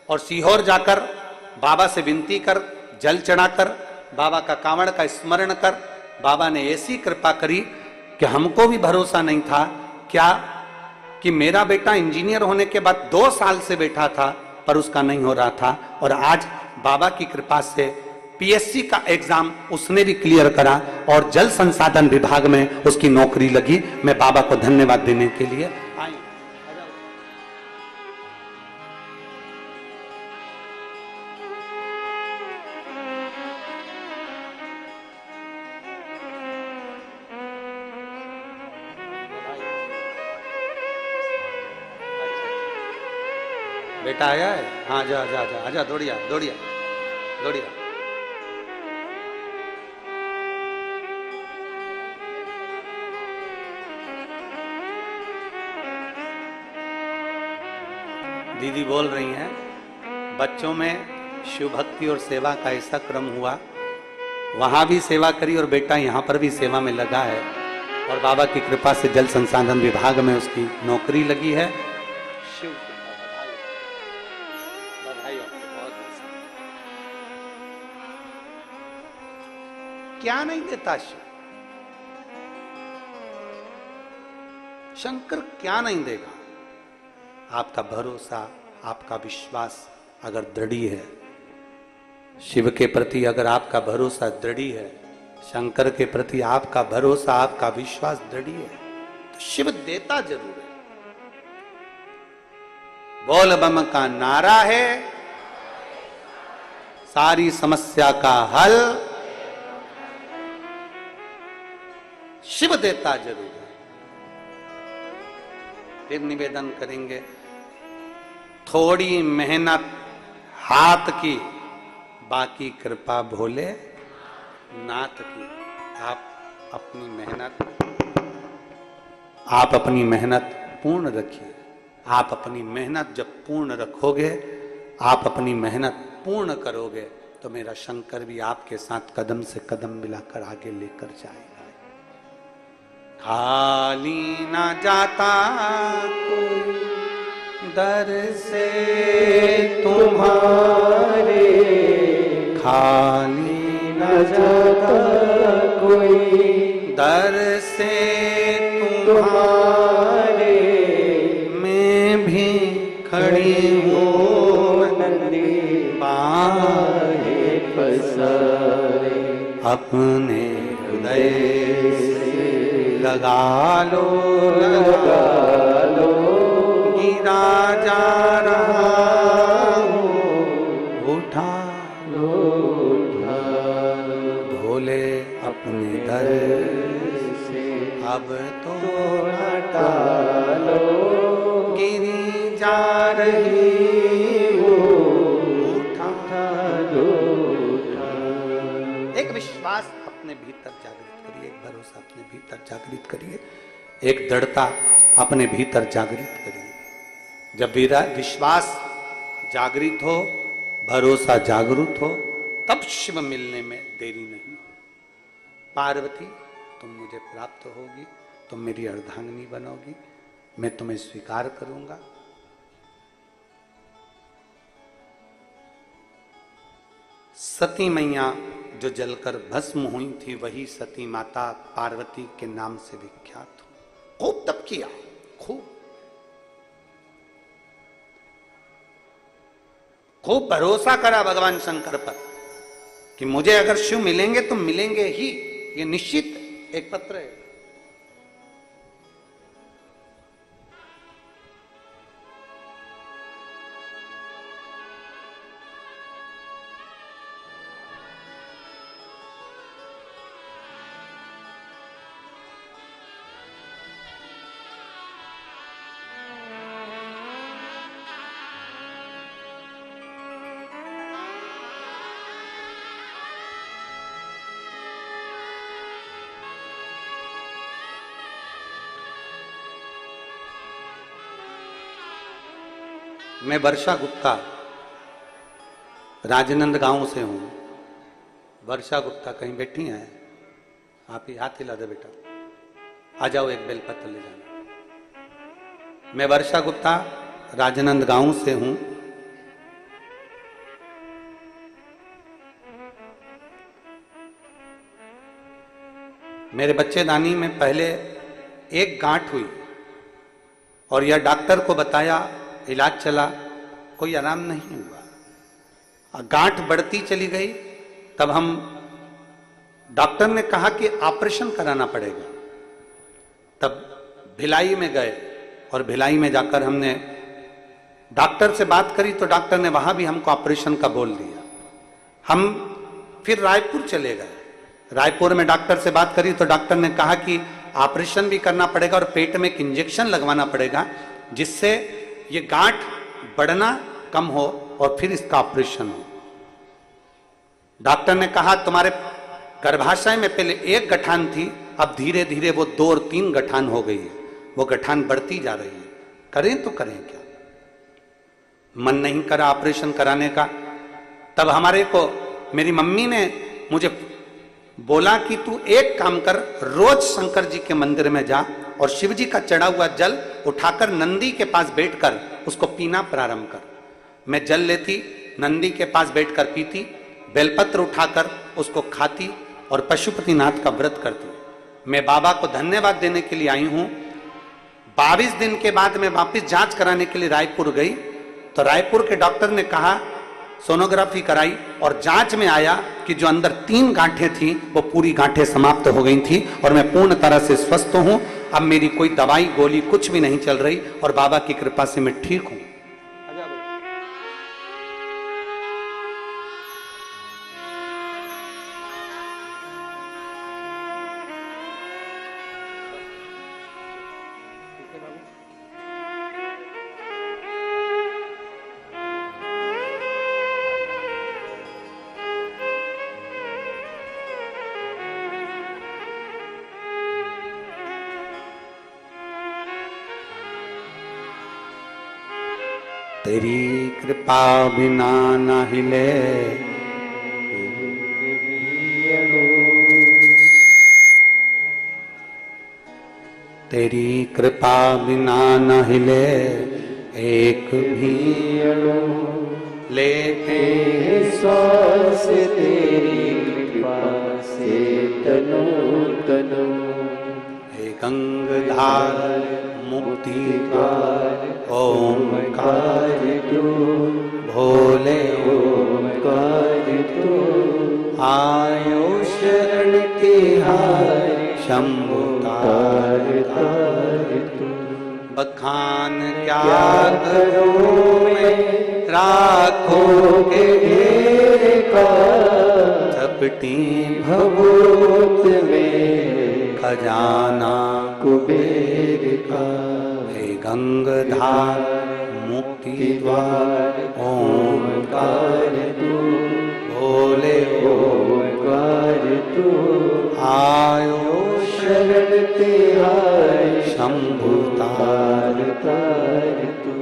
और सीहोर जाकर बाबा से विनती कर, जल चढ़ाकर बाबा का कावड़ का स्मरण कर, बाबा ने ऐसी कृपा करी कि हमको भी भरोसा नहीं था क्या कि मेरा बेटा इंजीनियर होने के बाद 2 साल से बैठा था पर उसका नहीं हो रहा था, और आज बाबा की कृपा से पीएससी का एग्जाम उसने भी क्लियर करा और जल संसाधन विभाग में उसकी नौकरी लगी। मैं बाबा को धन्यवाद देने के लिए आई। बेटा आया है? हाँ, जा जा जा, आजा, दौड़िया दौड़िया दौड़िया। दीदी बोल रही हैं बच्चों में शिव भक्ति और सेवा का ऐसा क्रम हुआ, वहां भी सेवा करी और बेटा यहां पर भी सेवा में लगा है, और बाबा की कृपा से जल संसाधन विभाग में उसकी नौकरी लगी है। शिव बधाई आपको, बहुत बहुत। क्या नहीं देता शिव? शंकर क्या नहीं देगा? आपका भरोसा, आपका विश्वास अगर दृढ़ है, शिव के प्रति अगर आपका भरोसा दृढ़ है, शंकर के प्रति आपका भरोसा, आपका विश्वास दृढ़ है, तो शिव देता जरूर है। बोल बम का नारा है, सारी समस्या का हल शिव देता जरूर है। फिर निवेदन करेंगे, थोड़ी मेहनत हाथ की, बाकी कृपा भोले नाथ की। आप अपनी मेहनत पूर्ण रखिए। आप अपनी मेहनत जब पूर्ण रखोगे, आप अपनी मेहनत पूर्ण करोगे, तो मेरा शंकर भी आपके साथ कदम से कदम मिलाकर आगे लेकर जाएगा। खाली ना जाता कोई दर से तुम्हारे, खाली न जाता कोई दर से तुम्हारे, मैं भी खड़ी हूँ नंदी बाहें पसारे, अपने हृदय से लगा लो, लगा लो, गिरा जा रहा हूँ, उठा लो, उठा लो, भोले अपने दर से अब तो हटा लो, गिरी जा रही हूँ, उठा लो, उठा लो। एक विश्वास अपने भीतर जागृत करिए, एक भरोसा अपने भीतर जागृत करिए, एक दृढ़ता अपने भीतर जागृत करिए। जब विश्वास जागृत हो, भरोसा जागृत हो, तब शिव मिलने में देरी नहीं। पार्वती, तुम मुझे प्राप्त होगी, तुम मेरी अर्धांगिनी बनोगी, मैं तुम्हें स्वीकार करूंगा। सती मैया जो जलकर भस्म हुई थी, वही सती माता पार्वती के नाम से विख्यात हो। खूब तप किया, खूब भरोसा करा भगवान शंकर पर कि मुझे अगर शिव मिलेंगे तो मिलेंगे ही, ये निश्चित एक पत्र है। मैं वर्षा गुप्ता राजनंद गांव से हूं। वर्षा गुप्ता कहीं बैठी हैं? आप ही हाथ हिला दे बेटा, आ जाओ, एक बेलपत्र ले जाना। मैं वर्षा गुप्ता राजनंद गांव से हूं। मेरे बच्चेदानी में पहले एक गांठ हुई और यह डॉक्टर को बताया, इलाज चला, कोई आराम नहीं हुआ। गांठ बढ़ती चली गई। तब हम डॉक्टर ने कहा कि ऑपरेशन कराना पड़ेगा। तब भिलाई में गए और भिलाई में जाकर हमने डॉक्टर से बात करी तो डॉक्टर ने वहां भी हमको ऑपरेशन का बोल दिया। हम फिर रायपुर चले गए। रायपुर में डॉक्टर से बात करी तो डॉक्टर ने कहा कि ऑपरेशन भी करना पड़ेगा और पेट में एक इंजेक्शन लगवाना पड़ेगा जिससे ये गांठ बढ़ना कम हो और फिर इसका ऑपरेशन हो। डॉक्टर ने कहा तुम्हारे गर्भाशय में पहले एक गठान थी, अब धीरे धीरे वो 2 और 3 गठान हो गई है, वो गठान बढ़ती जा रही है, करें तो करें क्या। मन नहीं करा ऑपरेशन कराने का। तब हमारे को मेरी मम्मी ने मुझे बोला कि तू एक काम कर, रोज शंकर जी के मंदिर में जा और शिव जी का चढ़ा हुआ जल उठाकर नंदी के पास बैठकर उसको पीना प्रारंभ कर। मैं जल लेती, नंदी के पास बैठकर पीती, बेलपत्र उठाकर उसको खाती और पशुपतिनाथ का व्रत करती। मैं बाबा को धन्यवाद देने के लिए आई हूं। 22 दिन के बाद मैं वापस जांच कराने के लिए रायपुर गई तो रायपुर के डॉक्टर ने कहा, सोनोग्राफी कराई और जांच में आया कि जो अंदर 3 गांठें थी वो पूरी गांठें समाप्त हो गई थी और मैं पूर्ण तरह से स्वस्थ हूं। अब मेरी कोई दवाई गोली कुछ भी नहीं चल रही और बाबा की कृपा से मैं ठीक हूं। तेरी कृपा बिना न हिले, तेरी कृपा बिना न हिले एक भी अणु, लेके श्वास तेरी कृपा से तनु तनु। हे गंगाधार मुक्ति द्वार ओंकार तू, भोले ओंकार तू। आयो शरण तिहारी शंभु तार तार तू। बखान क्या करूं मैं राखोगे ढेर का, झपटी भभूत में खजाना कुबेर का। हे गंगाधार मुक्ति द्वार ओंकार तू, भोले ओंकार तू। आयो शरण तिहारी शंभु तार तार तू।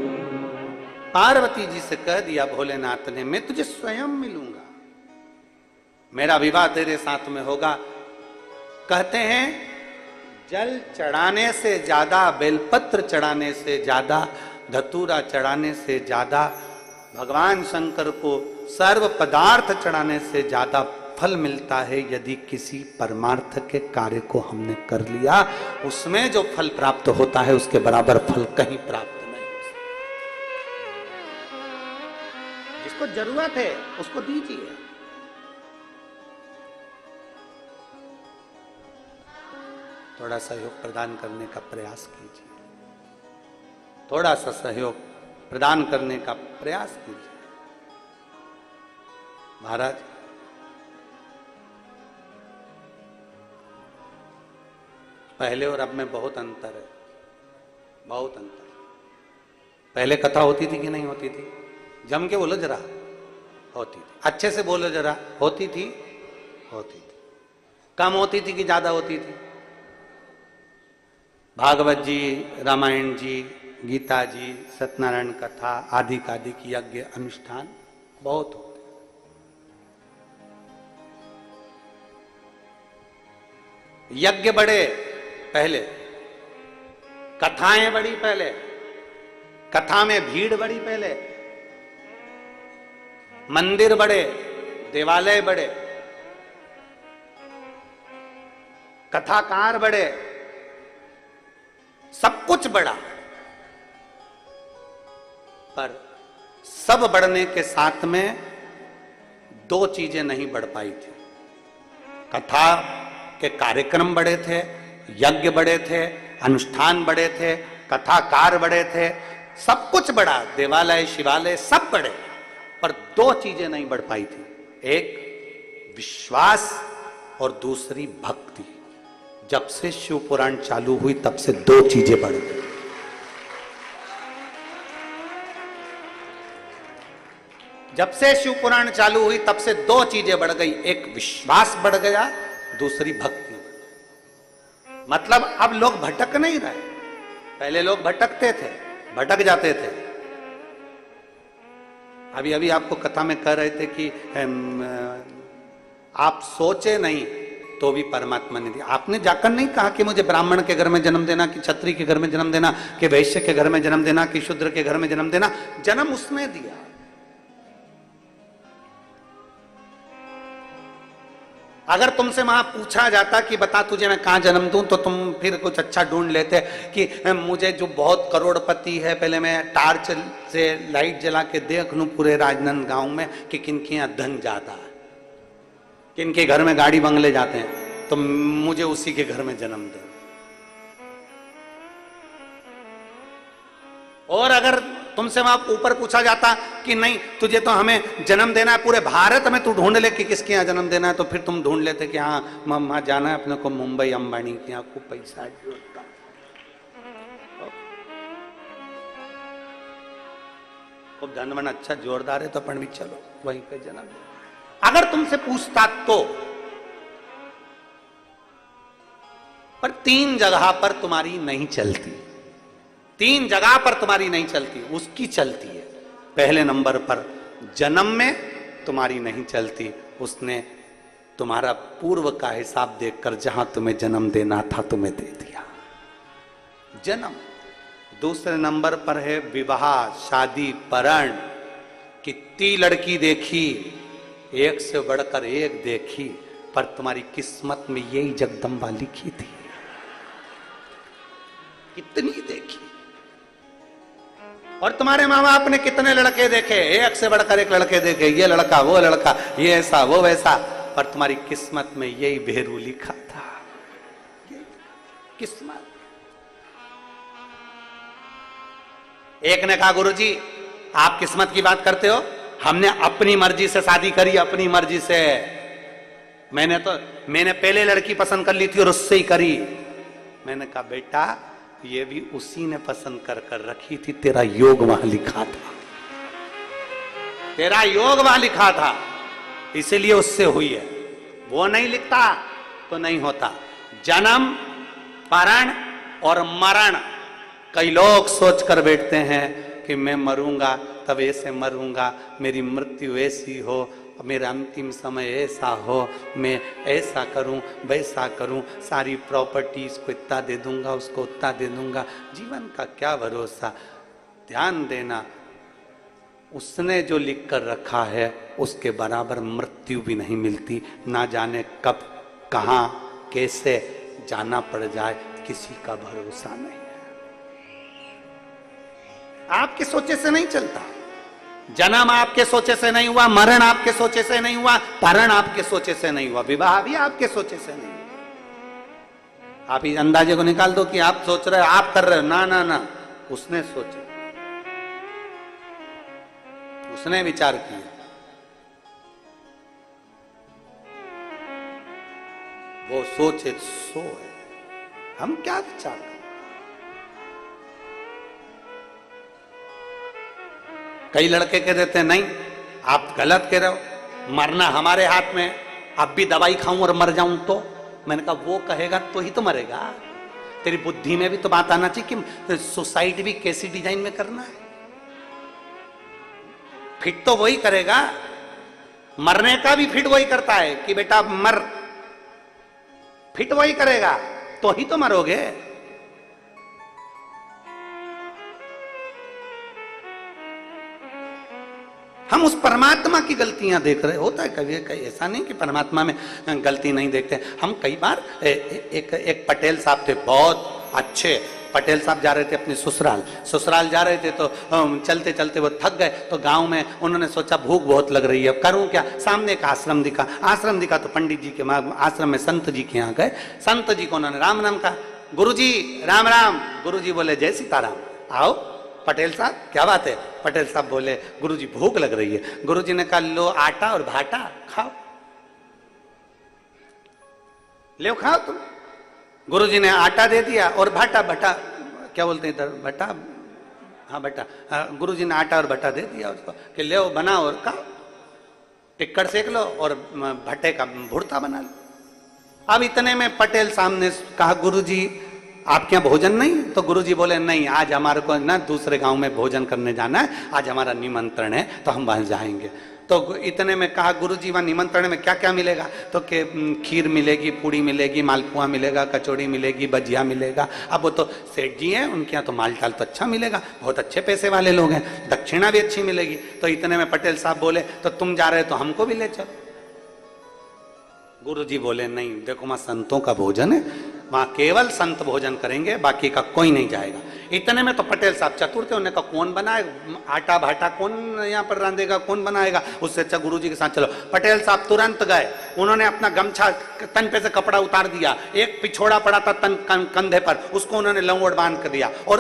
पार्वती जी से कह दिया भोलेनाथ ने, मैं तुझे स्वयं मिलूंगा, मेरा विवाह तेरे साथ में होगा। कहते हैं जल चढ़ाने से ज्यादा, बेलपत्र चढ़ाने से ज्यादा, धतूरा चढ़ाने से ज्यादा, भगवान शंकर को सर्व पदार्थ चढ़ाने से ज्यादा फल मिलता है यदि किसी परमार्थ के कार्य को हमने कर लिया। उसमें जो फल प्राप्त होता है उसके बराबर फल कहीं प्राप्त नहीं। जिसको जरूरत है उसको दीजिए। थोड़ा सहयोग प्रदान करने का प्रयास कीजिए, थोड़ा सा सहयोग प्रदान करने का प्रयास कीजिए। महाराज पहले और अब में बहुत अंतर है, बहुत अंतर। पहले कथा होती थी कि नहीं होती थी? जम के बोलो जरा, होती थी। अच्छे से बोलो जरा, होती थी, होती थी। कम होती थी कि ज्यादा होती थी? भागवत जी, रामायण जी, गीता जी, सत्यनारायण कथा, आदि कादि की यज्ञ अनुष्ठान बहुत होते। यज्ञ बड़े पहले, कथाएं बड़ी पहले, कथा में भीड़ बड़ी पहले, मंदिर बड़े, देवालय बड़े, कथाकार बड़े, सब कुछ बड़ा। पर सब बढ़ने के साथ में दो चीजें नहीं बढ़ पाई थी। कथा के कार्यक्रम बड़े थे, यज्ञ बड़े थे, अनुष्ठान बड़े थे, कथाकार बड़े थे, सब कुछ बड़ा, देवालय शिवालय सब बड़े, पर दो चीजें नहीं बढ़ पाई थी। एक विश्वास और दूसरी भक्ति। जब से शिव पुराण चालू हुई तब से दो चीजें बढ़ गई। जब से शिव पुराण चालू हुई तब से दो चीजें बढ़ गई, एक विश्वास बढ़ गया, दूसरी भक्ति। मतलब अब लोग भटक नहीं रहे। पहले लोग भटकते थे, भटक जाते थे। अभी अभी आपको कथा में कह रहे थे कि आप सोचे नहीं तो भी परमात्मा ने दिया। आपने जाकर नहीं कहा कि मुझे ब्राह्मण के घर में जन्म देना, कि क्षत्रिय के घर में जन्म देना, कि वैश्य के घर में जन्म देना, कि शूद्र के घर में जन्म देना। जन्म उसने दिया। अगर तुमसे वहां पूछा जाता कि बता तुझे मैं कहां जन्म दूं, तो तुम फिर कुछ अच्छा ढूंढ लेते कि मुझे जो बहुत करोड़पति है, पहले मैं टार्च से लाइट जला के देख लूं पूरे राजनांदगांव में कि किनके यहां धन ज्यादा है, किनके घर में गाड़ी बंगले जाते हैं, तो मुझे उसी के घर में जन्म दे। और अगर तुमसे वहां ऊपर पूछा जाता कि नहीं तुझे तो हमें जन्म देना है, पूरे भारत में तू ढूंढ ले कि किसके यहाँ जन्म देना है, तो फिर तुम ढूंढ लेते कि हाँ वहां जाना है अपने को, मुंबई अंबानी के यहाँ खूब पैसा है, खूब धनवन अच्छा जोरदार है, तो अपन भी चलो वहीं पे जन्म दे। अगर तुमसे पूछता तो। पर तीन जगह पर तुम्हारी नहीं चलती, तीन जगह पर तुम्हारी नहीं चलती, उसकी चलती है। पहले नंबर पर जन्म में तुम्हारी नहीं चलती, उसने तुम्हारा पूर्व का हिसाब देखकर जहां तुम्हें जन्म देना था तुम्हें दे दिया, जन्म। दूसरे नंबर पर है विवाह, शादी, परण। कितनी लड़की देखी, एक से बढ़कर एक देखी, पर तुम्हारी किस्मत में यही जगदम्बा लिखी थी। कितनी देखी। और तुम्हारे माँ बाप ने कितने लड़के देखे, एक से बढ़कर एक लड़के देखे, ये लड़का वो लड़का, ये ऐसा वो वैसा, पर तुम्हारी किस्मत में यही भेरू लिखा था। किस्मत। एक ने कहा गुरुजी आप किस्मत की बात करते हो, हमने अपनी मर्जी से शादी करी, अपनी मर्जी से। मैंने पहले लड़की पसंद कर ली थी और उससे ही करी। मैंने कहा बेटा ये भी उसी ने पसंद कर कर रखी थी, तेरा योग वहां लिखा था, तेरा योग वहां लिखा था, इसीलिए उससे हुई है। वो नहीं लिखता तो नहीं होता। जन्म, परण और मरण। कई लोग सोच कर बैठते हैं कि मैं मरूंगा तब ऐसे मरूंगा, मेरी मृत्यु ऐसी हो, मेरा अंतिम समय ऐसा हो, मैं ऐसा करूं वैसा करूं, सारी प्रॉपर्टी इसको इतना दे दूंगा, उसको उतना दे दूंगा। जीवन का क्या भरोसा। ध्यान देना, उसने जो लिख कर रखा है उसके बराबर मृत्यु भी नहीं मिलती। ना जाने कब कहां कैसे जाना पड़ जाए, किसी का भरोसा नहीं है। आपके सोचे से नहीं चलता। जन्म आपके सोचे से नहीं हुआ, मरण आपके सोचे से नहीं हुआ, परण आपके सोचे से नहीं हुआ, विवाह भी आपके सोचे से नहीं हुआ। आप इस अंदाजे को निकाल दो कि आप सोच रहे हो, आप कर रहे हो। ना ना ना, उसने सोचा, उसने विचार किया। वो सोचे सो है, हम क्या विचार करें। कई लड़के कह देते हैं नहीं आप गलत कह रहे हो, मरना हमारे हाथ में, अब भी दवाई खाऊं और मर जाऊं तो। मैंने कहा वो कहेगा तो ही तो मरेगा। तेरी बुद्धि में भी तो बात आना चाहिए कि सुसाइड भी कैसी डिजाइन में करना है। फिट तो वही करेगा, मरने का भी फिट वही करता है कि बेटा मर। फिट वही करेगा, तो ही तो मरोगे। हम उस परमात्मा की गलतियां देख रहे, होता है कभी ऐसा नहीं कि परमात्मा में गलती नहीं देखते हम। कई बार एक पटेल साहब थे, बहुत अच्छे पटेल साहब, जा रहे थे अपने ससुराल जा रहे थे, तो चलते चलते वो थक गए, तो गांव में उन्होंने सोचा भूख बहुत लग रही है, अब करूं क्या। सामने एक आश्रम दिखा तो पंडित जी के आश्रम में संत जी के यहाँ गए। संत जी को उन्होंने राम राम कहा, गुरुजी राम राम। गुरुजी बोले जय सीताराम। आओ पटेल साहब, क्या बात है। पटेल साहब बोले गुरुजी भूख लग रही है। गुरुजी ने कहा लो आटा और भाटा खाओ, ले खाओ तुम। गुरुजी ने आटा दे दिया और भट्टा क्या बोलते हैं इधर, भट्टा, हाँ भट्टा, गुरुजी ने आटा और भट्टा दे दिया उसको कि ले बनाओ और खाओ, टिक्कर सेक लो और भट्टे का भुर्ता बना लो। अब इतने में पटेल साहब ने कहा गुरुजी आपके यहाँ भोजन नहीं? तो गुरुजी बोले नहीं, आज हमारे को ना दूसरे गांव में भोजन करने जाना है, आज हमारा निमंत्रण है तो हम वहां जाएंगे। तो इतने में कहा गुरुजी वहां निमंत्रण में क्या क्या मिलेगा? तो कि खीर मिलेगी, पूड़ी मिलेगी, मालपुआ मिलेगा, कचौड़ी मिलेगी, भजिया मिलेगा। अब वो तो सेठ जी हैं, उनके यहाँ तो माल टाल तो अच्छा मिलेगा, बहुत अच्छे पैसे वाले लोग हैं, दक्षिणा भी अच्छी मिलेगी। तो इतने में पटेल साहब बोले तो तुम जा रहे तो हमको भी ले चलो। गुरुजी बोले नहीं, देखो वहां संतों का भोजन है, वहां केवल संत भोजन करेंगे, बाकी का कोई नहीं जाएगा। इतने में तो पटेल साहब चतुर थे, उन्होंने कहा कौन बनाए आटा भाटा, कौन यहाँ पर रांधेगा, कौन बनाएगा, उससे अच्छा गुरुजी के साथ चलो। पटेल साहब तुरंत गए, उन्होंने अपना गमछा तन पे से कपड़ा उतार दिया, एक पिछोड़ा पड़ा था तन कंधे पर, उसको उन्होंने लंगोट बांध कर दिया, और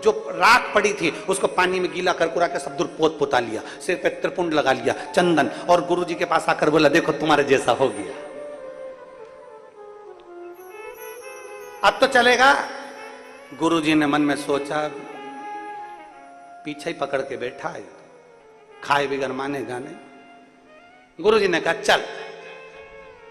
जो राख पड़ी थी उसको पानी में गीला कर कुरा के सब दूर पोत पोता लिया, सिर पे त्रिपुंड लगा लिया, चंदन, और गुरुजी के पास आकर बोला देखो तुम्हारे जैसा हो गया, अब तो चलेगा। गुरुजी ने मन में सोचा पीछे ही पकड़ के बैठा है, खाए बिगर मानेगा नहीं। गुरुजी ने कहा चल।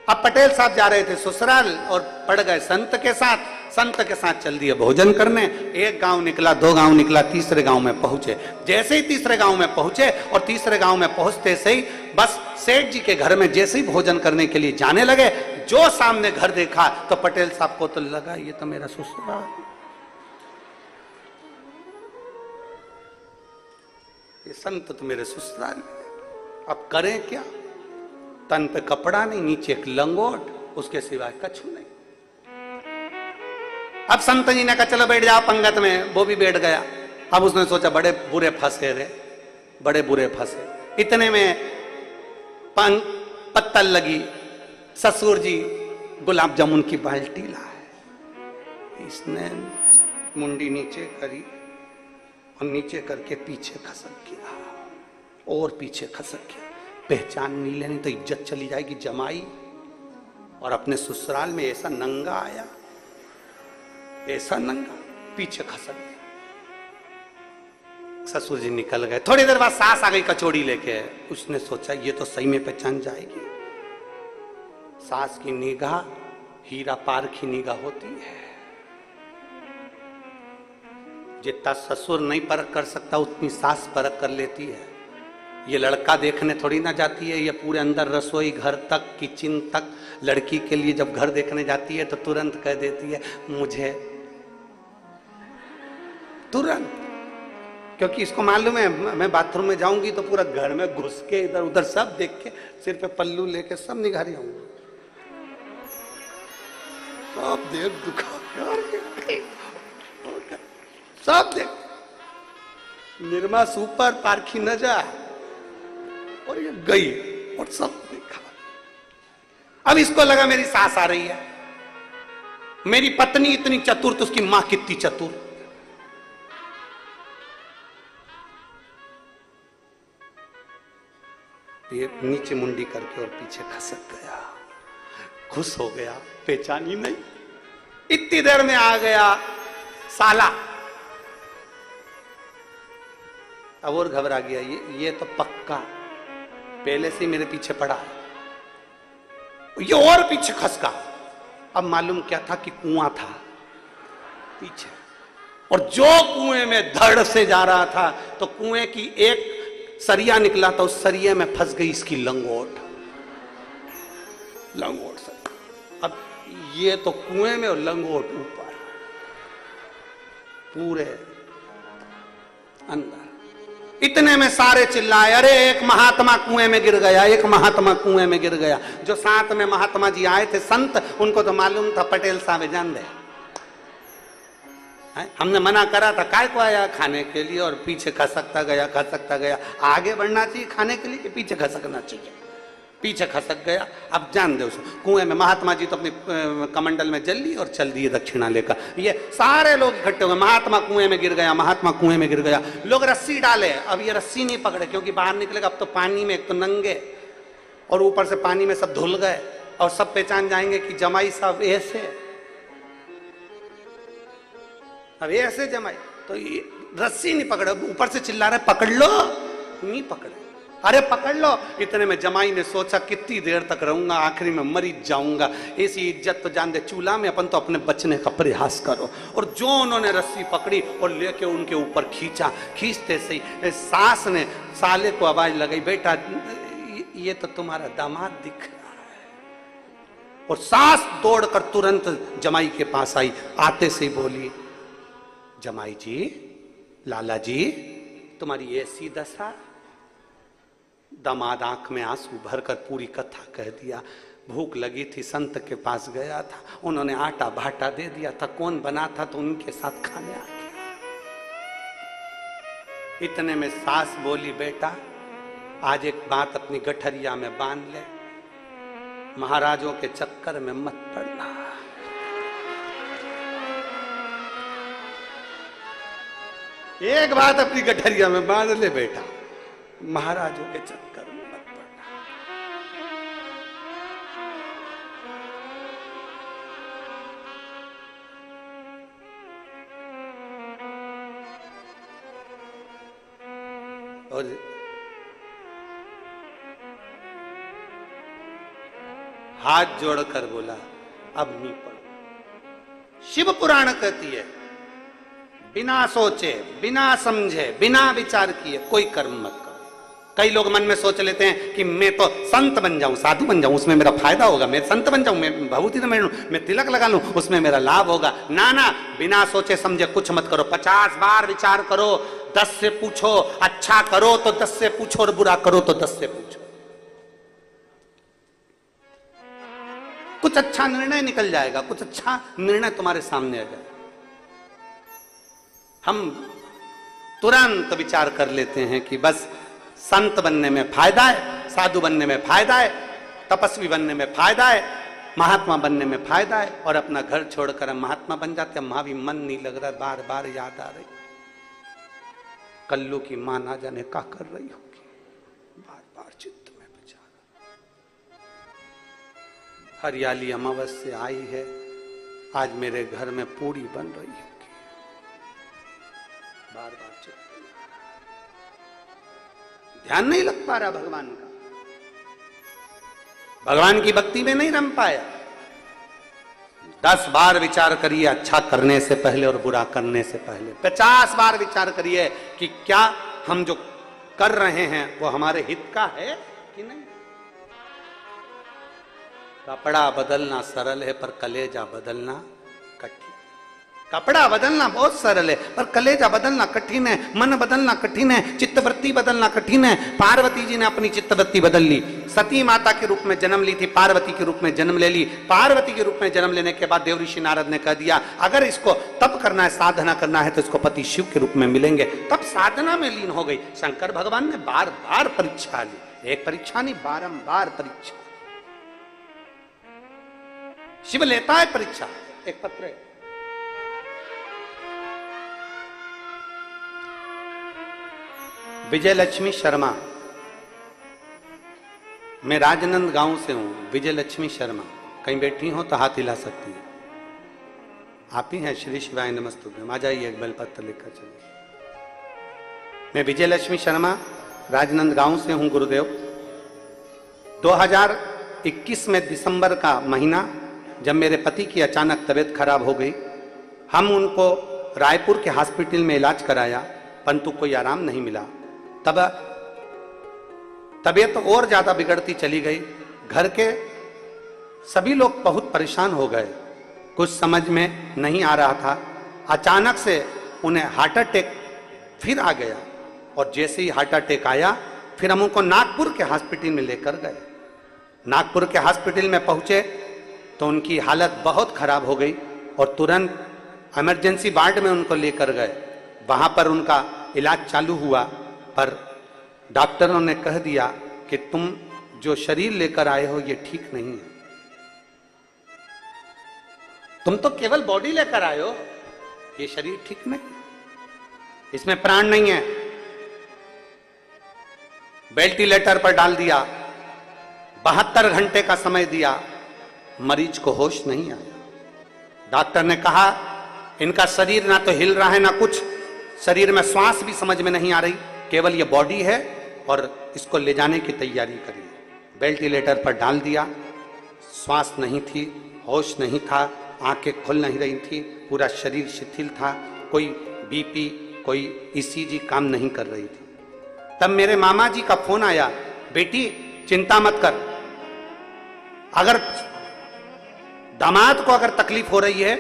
अब पटेल साहब जा रहे थे ससुराल और पड़ गए संत के साथ चल दिए भोजन करने। एक गांव निकला, 2 गांव निकला, तीसरे गांव में पहुंचे। जैसे ही तीसरे गांव में पहुंचे और तीसरे गांव में पहुंचते से ही बस सेठ जी के घर में जैसे ही भोजन करने के लिए जाने लगे, जो सामने घर देखा तो पटेल साहब को तो लगा ये तो मेरा ससुराल, ये संत तो मेरे ससुराल। अब करें क्या? तन पे कपड़ा नहीं, नीचे एक लंगोट, उसके सिवाय कछु नहीं। अब संत जी ने कहा चलो बैठ जाओ पंगत में, वो भी बैठ गया। अब उसने सोचा बड़े बुरे फंसे रे, बड़े बुरे फंसे। इतने में पत्तल लगी, ससुर जी गुलाब जामुन की बाल्टी लाए, इसने मुंडी नीचे करी और नीचे करके पीछे खसक गया, और पीछे खसक गया। पहचान नहीं लेनी तो इज्जत चली जाएगी जमाई, और अपने ससुराल में ऐसा नंगा आया, ऐसा नंगा, पीछे खसक गया। ससुर जी निकल गए। थोड़ी देर बाद सास आ गई कचौड़ी लेके, उसने सोचा ये तो सही में पहचान जाएगी। सास की निगाह हीरा पार की निगाह होती है, जितना ससुर नहीं परख कर सकता उतनी सास परख कर लेती है। ये लड़का देखने थोड़ी ना जाती है, ये पूरे अंदर रसोई घर तक, किचन तक, लड़की के लिए जब घर देखने जाती है तो तुरंत कह देती है मुझे, तुरंत, क्योंकि इसको मालूम है मैं बाथरूम में जाऊंगी तो पूरा घर में घुस के इधर उधर सब देख के सिर पे पल्लू लेके सब निगारी आऊंगी, सब देख दुखा सब देख, निर्मा सुपर पारखी न जा, और ये गई और सब देखा। अब इसको लगा मेरी सास आ रही है, मेरी पत्नी इतनी चतुर तो उसकी मां कितनी चतुर। ये नीचे मुंडी करके और पीछे खसक गया, खुश हो गया, पहचान ही नहीं। इतनी देर में आ गया साला, अब और घबरा गया, ये तो पक्का पहले से मेरे पीछे पड़ा है, ये और पीछे खसका। अब मालूम क्या था कि कुआं था पीछे, और जो कुएं में धड़ से जा रहा था तो कुएं की एक सरिया निकला था, उस सरिये में फंस गई इसकी लंगोट, लंगोट से अब ये तो कुएं में और लंगोट ऊपर, पूरे अंदर। इतने में सारे चिल्लाए, अरे एक महात्मा कुएं में गिर गया, एक महात्मा कुएं में गिर गया। जो साथ में महात्मा जी आए थे संत, उनको तो मालूम था पटेल साहब जान दे, हमने मना करा था, काय को आया खाने के लिए, और पीछे खसकता गया। आगे बढ़ना चाहिए खाने के लिए कि पीछे खसकना चाहिए? पीछे खसक गया। अब जान दे उसको, कुएं में महात्मा जी तो अपनी कमंडल में जल ली और चल दिए दक्षिणा लेकर। ये सारे लोग इकट्ठे हुए, महात्मा कुएं में गिर गया, महात्मा कुएं में गिर गया। लोग रस्सी डाले, अब ये रस्सी नहीं पकड़े क्योंकि बाहर निकलेगा। अब तो पानी में एक तो नंगे और ऊपर से पानी में सब धुल गए, और सब पहचान जाएंगे कि जमाई साहब ऐसे, अब ऐसे जमाई, तो ये रस्सी नहीं पकड़े, ऊपर से चिल्ला रहे पकड़ लो, नहीं पकड़े, अरे पकड़ लो। इतने में जमाई ने सोचा कितनी देर तक रहूंगा, आखिरी में मर जाऊंगा, ऐसी इज्जत तो जान दे चूल्हा में, अपन तो अपने बचने का प्रयास करो। और जो उन्होंने रस्सी पकड़ी और लेके उनके ऊपर खींचा, खींचते सही सास ने साले को आवाज लगाई, बेटा ये तो तुम्हारा दामाद दिख रहा है। और सास दौड़कर तुरंत जमाई के पास आई, आते से बोली, जमाई जी, लाला जी, तुम्हारी ऐसी दशा। दामाद आंख में आंसू भरकर पूरी कथा कह दिया। भूख लगी थी, संत के पास गया था, उन्होंने आटा भाटा दे दिया था, कौन बना था तो उनके साथ खाने आ गया। इतने में सास बोली, बेटा आज एक बात अपनी गठरिया में बांध ले, महाराजों के चक्कर में मत पड़ना। एक बात अपनी गठरिया में बांध ले बेटा, महाराजों के चक्कर में मत पड़ना। और हाथ जोड़कर बोला, अब नहीं पढ़ो। शिव पुराण कहती है, बिना सोचे, बिना समझे, बिना विचार किए कोई कर्म मत करो। कई लोग मन में सोच लेते हैं कि मैं तो संत बन जाऊं, साधु बन जाऊं, उसमें मेरा फायदा होगा, मैं संत बन जाऊं, मैं भभूति में लूं, मैं तिलक लगा लूं, उसमें मेरा लाभ होगा। ना ना, बिना सोचे समझे कुछ मत करो। 50 बार विचार करो, 10 से पूछो, अच्छा करो तो 10 से पूछो, और बुरा करो तो 10 से पूछो। कुछ अच्छा निर्णय निकल जाएगा, कुछ अच्छा निर्णय तुम्हारे सामने आ जाएगा। हम तुरंत विचार कर लेते हैं कि बस संत बनने में फायदा है, साधु बनने में फायदा है, तपस्वी बनने में फायदा है, महात्मा बनने में फायदा है, और अपना घर छोड़कर हम महात्मा बन जाते हैं। वहां भी मन नहीं लग रहा, बार बार याद आ रही, कल्लू की मां ना जाने क्या कर रही होगी, बार बार चित्त में विचार। हरियाली अमावस्या आई है, आज मेरे घर में पूरी बन रही होगी, बार बार चित्त, ध्यान नहीं लग पा रहा भगवान का, भगवान की भक्ति में नहीं रम पाया। 10 बार विचार करिए अच्छा करने से पहले और बुरा करने से पहले। 50 बार विचार करिए कि क्या हम जो कर रहे हैं वो हमारे हित का है कि नहीं। कपड़ा बदलना सरल है पर कलेजा बदलना कठिन। कपड़ा बदलना बहुत सरल है पर कलेजा बदलना कठिन है, मन बदलना कठिन है, चित्तवृत्ति बदलना कठिन है। पार्वती जी ने अपनी चित्तवृत्ति बदल ली, सती माता के रूप में जन्म ली थी, पार्वती के रूप में जन्म ले ली। पार्वती के रूप में जन्म लेने के बाद देवऋषि नारद ने कह दिया अगर इसको तप करना है, साधना करना है तो इसको पति शिव के रूप में मिलेंगे। तब साधना में लीन हो गई। शंकर भगवान ने बार बार परीक्षा ली, एक परीक्षा नहीं बारंबार परीक्षा। शिव लेता है परीक्षा। एक पत्र है, विजय लक्ष्मी शर्मा, मैं राजनंद गांव से हूं। विजय लक्ष्मी शर्मा कहीं बैठी हो तो हाथ हिला सकती है। आप ही हैं? श्री शिवाय नमस्तुभ्यम। आ जाइए, एक बेलपत्र लिखकर चलिए। मैं विजय लक्ष्मी शर्मा राजनंद गांव से हूं गुरुदेव। 2021 में दिसंबर का महीना जब मेरे पति की अचानक तबीयत खराब हो गई, हम उनको रायपुर के हॉस्पिटल में इलाज कराया परंतु कोई आराम नहीं मिला। तब तबीयत और ज्यादा बिगड़ती चली गई। घर के सभी लोग बहुत परेशान हो गए, कुछ समझ में नहीं आ रहा था। अचानक से उन्हें हार्ट अटैक फिर आ गया, और जैसे ही हार्ट अटैक आया फिर हम उनको नागपुर के हॉस्पिटल में लेकर गए। नागपुर के हॉस्पिटल में पहुंचे तो उनकी हालत बहुत खराब हो गई और तुरंत इमरजेंसी वार्ड में उनको लेकर गए। वहां पर उनका इलाज चालू हुआ, पर डॉक्टरों ने कह दिया कि तुम जो शरीर लेकर आए हो ये ठीक नहीं है, तुम तो केवल बॉडी लेकर आए हो, ये शरीर ठीक नहीं, इसमें प्राण नहीं है। वेंटिलेटर पर डाल दिया, 72 घंटे का समय दिया, मरीज को होश नहीं आया। डॉक्टर ने कहा इनका शरीर ना तो हिल रहा है ना कुछ, शरीर में श्वास भी समझ में नहीं आ रही, केवल ये बॉडी है और इसको ले जाने की तैयारी करिए। वेंटिलेटर पर डाल दिया, श्वास नहीं थी, होश नहीं था, आंखें खुल नहीं रही थी, पूरा शरीर शिथिल था, कोई बीपी कोई ईसीजी काम नहीं कर रही थी। तब मेरे मामा जी का फोन आया, बेटी चिंता मत कर, अगर दामाद को अगर तकलीफ हो रही है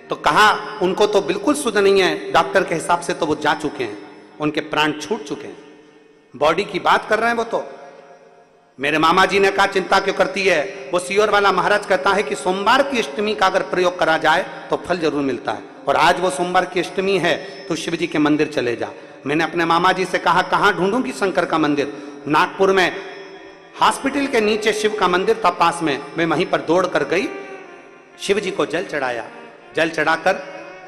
तो कहा उनको तो बिल्कुल सुध नहीं है, डॉक्टर के हिसाब से तो वो जा चुके हैं, उनके प्राण छूट चुके हैं, बॉडी की बात कर रहे हैं वो तो। मेरे मामा जी ने कहा चिंता क्यों करती है, वो सियोर वाला महाराज कहता है कि सोमवार की अष्टमी का अगर प्रयोग करा जाए तो फल जरूर मिलता है, और आज वो सोमवार की अष्टमी है तो शिव जी के मंदिर चले जा। मैंने अपने मामा जी से कहा कहाँ ढूंढूंगी शंकर का मंदिर, नागपुर में हॉस्पिटल के नीचे शिव का मंदिर था पास में, मैं वहीं पर दौड़ कर गई, शिव जी को जल चढ़ाया, जल चढ़ाकर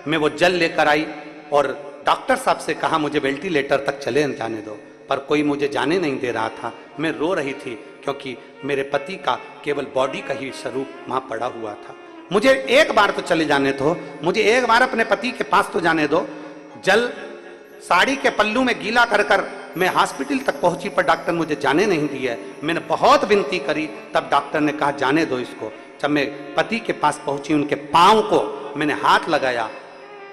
मैं वो जल लेकर आई और डॉक्टर साहब से कहा मुझे वेंटिलेटर तक चले जाने दो, पर कोई मुझे जाने नहीं दे रहा था। मैं रो रही थी क्योंकि मेरे पति का केवल बॉडी का ही स्वरूप वहां पड़ा हुआ था। मुझे एक बार तो चले जाने दो, मुझे एक बार अपने पति के पास तो जाने दो। जल साड़ी के पल्लू में गीला कर कर मैं हॉस्पिटल तक पहुंची, पर डॉक्टर मुझे जाने नहीं दिया। मैंने बहुत विनती करी, तब डॉक्टर ने कहा जाने दो इसको। जब मैं पति के पास पहुंची, उनके पांव को मैंने हाथ लगाया,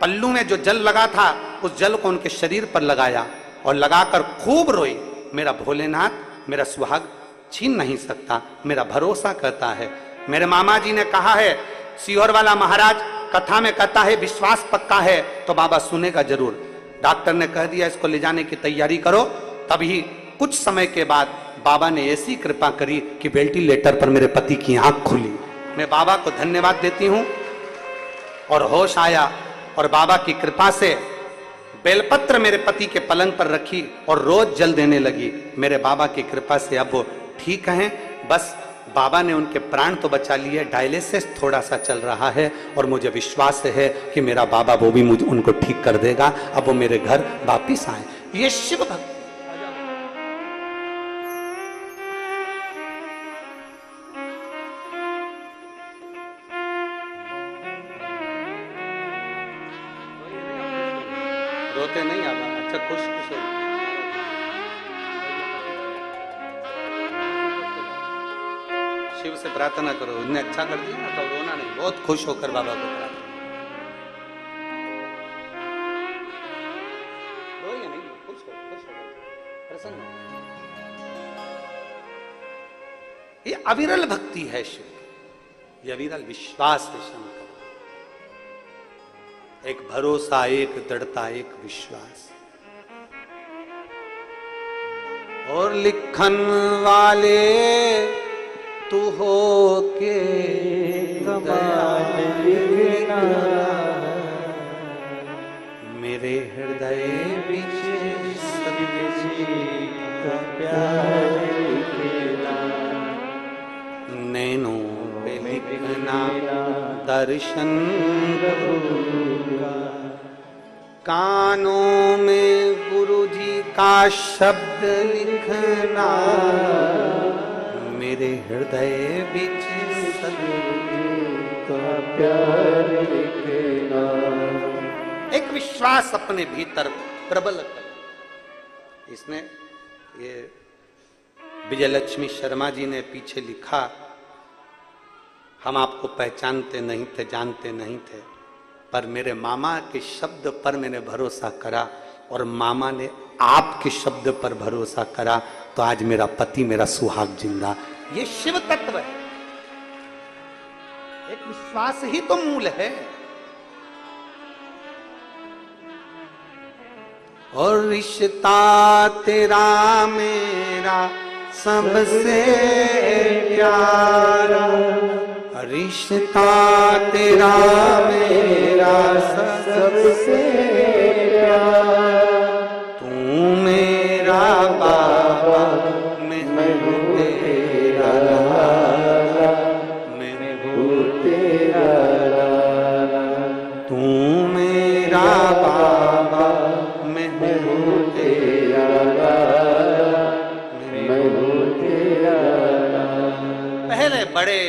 पल्लू में जो जल लगा था उस जल को उनके शरीर पर लगाया और लगाकर खूब रोई। मेरा भोलेनाथ मेरा सुहाग छीन नहीं सकता, मेरा भरोसा करता है। मेरे मामा जी ने कहा है, सियोर वाला महाराज कथा में कहता है विश्वास पक्का है तो बाबा सुनेगा जरूर। डॉक्टर ने कह दिया इसको ले जाने की तैयारी करो। तभी कुछ समय के बाद बाबा ने ऐसी कृपा करी कि वेंटिलेटर पर मेरे पति की आंख खुली। मैं बाबा को धन्यवाद देती हूं और होश आया, और बाबा की कृपा से बेलपत्र मेरे पति के पलंग पर रखी और रोज जल देने लगी। मेरे बाबा की कृपा से अब वो ठीक हैं, बस बाबा ने उनके प्राण तो बचा लिए, डायलिसिस थोड़ा सा चल रहा है और मुझे विश्वास है कि मेरा बाबा वो भी मुझे उनको ठीक कर देगा, अब वो मेरे घर वापिस आए। ये शिव भक्त रोते नहीं आवा, अच्छा खुश खुश हो। शिव से प्रार्थना करो, उन्हें अच्छा कर दिया ना तो रोना नहीं, बहुत खुश होकर बाबा को प्रार्थना। रोइए नहीं, खुश हो, प्रसन्न हो। ये अविरल भक्ति है शिव की, ये अविरल विश्वास है शंकर। एक भरोसा, एक दृढ़ता, एक विश्वास। और लिखन वाले तू हो के कमाल लिखना, मेरे हृदय बिच का प्यार लिखना, नैनों पे लिखना दर्शन कानों में गुरु जी का शब्द लिखना, मेरे हृदय बिच का प्यार लिखना। एक विश्वास अपने भीतर प्रबल कर। इसने ये विजयलक्ष्मी शर्मा जी ने पीछे लिखा, हम आपको पहचानते नहीं थे, जानते नहीं थे, पर मेरे मामा के शब्द पर मैंने भरोसा करा और मामा ने आपके शब्द पर भरोसा करा, तो आज मेरा पति मेरा सुहाग जिंदा। ये शिव तत्व है। एक विश्वास ही तो मूल है। और रिश्ता तेरा मेरा सबसे प्यारा, रिश्ता तेरा मेरा सबसे प्यारा, तू मेरा बाबा मैं हूँ तेरा लाला, मैं हूँ तेरा लाला, तू मेरा बाबा मैं हूँ तेरा लाला, मैं हूँ तेरा लाला। पहले बड़े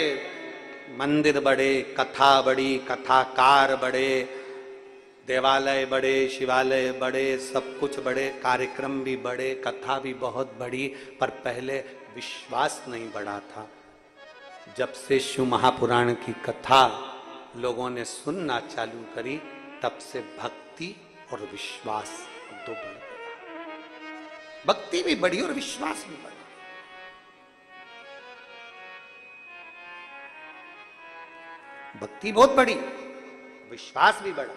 मंदिर बड़े, कथा बड़ी, कथाकार बड़े, देवालय बड़े, शिवालय बड़े, सब कुछ बड़े, कार्यक्रम भी बड़े, कथा भी बहुत बड़ी, पर पहले विश्वास नहीं बढ़ा था। जब से शिव महापुराण की कथा लोगों ने सुनना चालू करी, तब से भक्ति और विश्वास दो बढ़ गया। भक्ति भी बढ़ी और विश्वास भी बढ़ा। भक्ति बहुत बड़ी, विश्वास भी बढ़ा।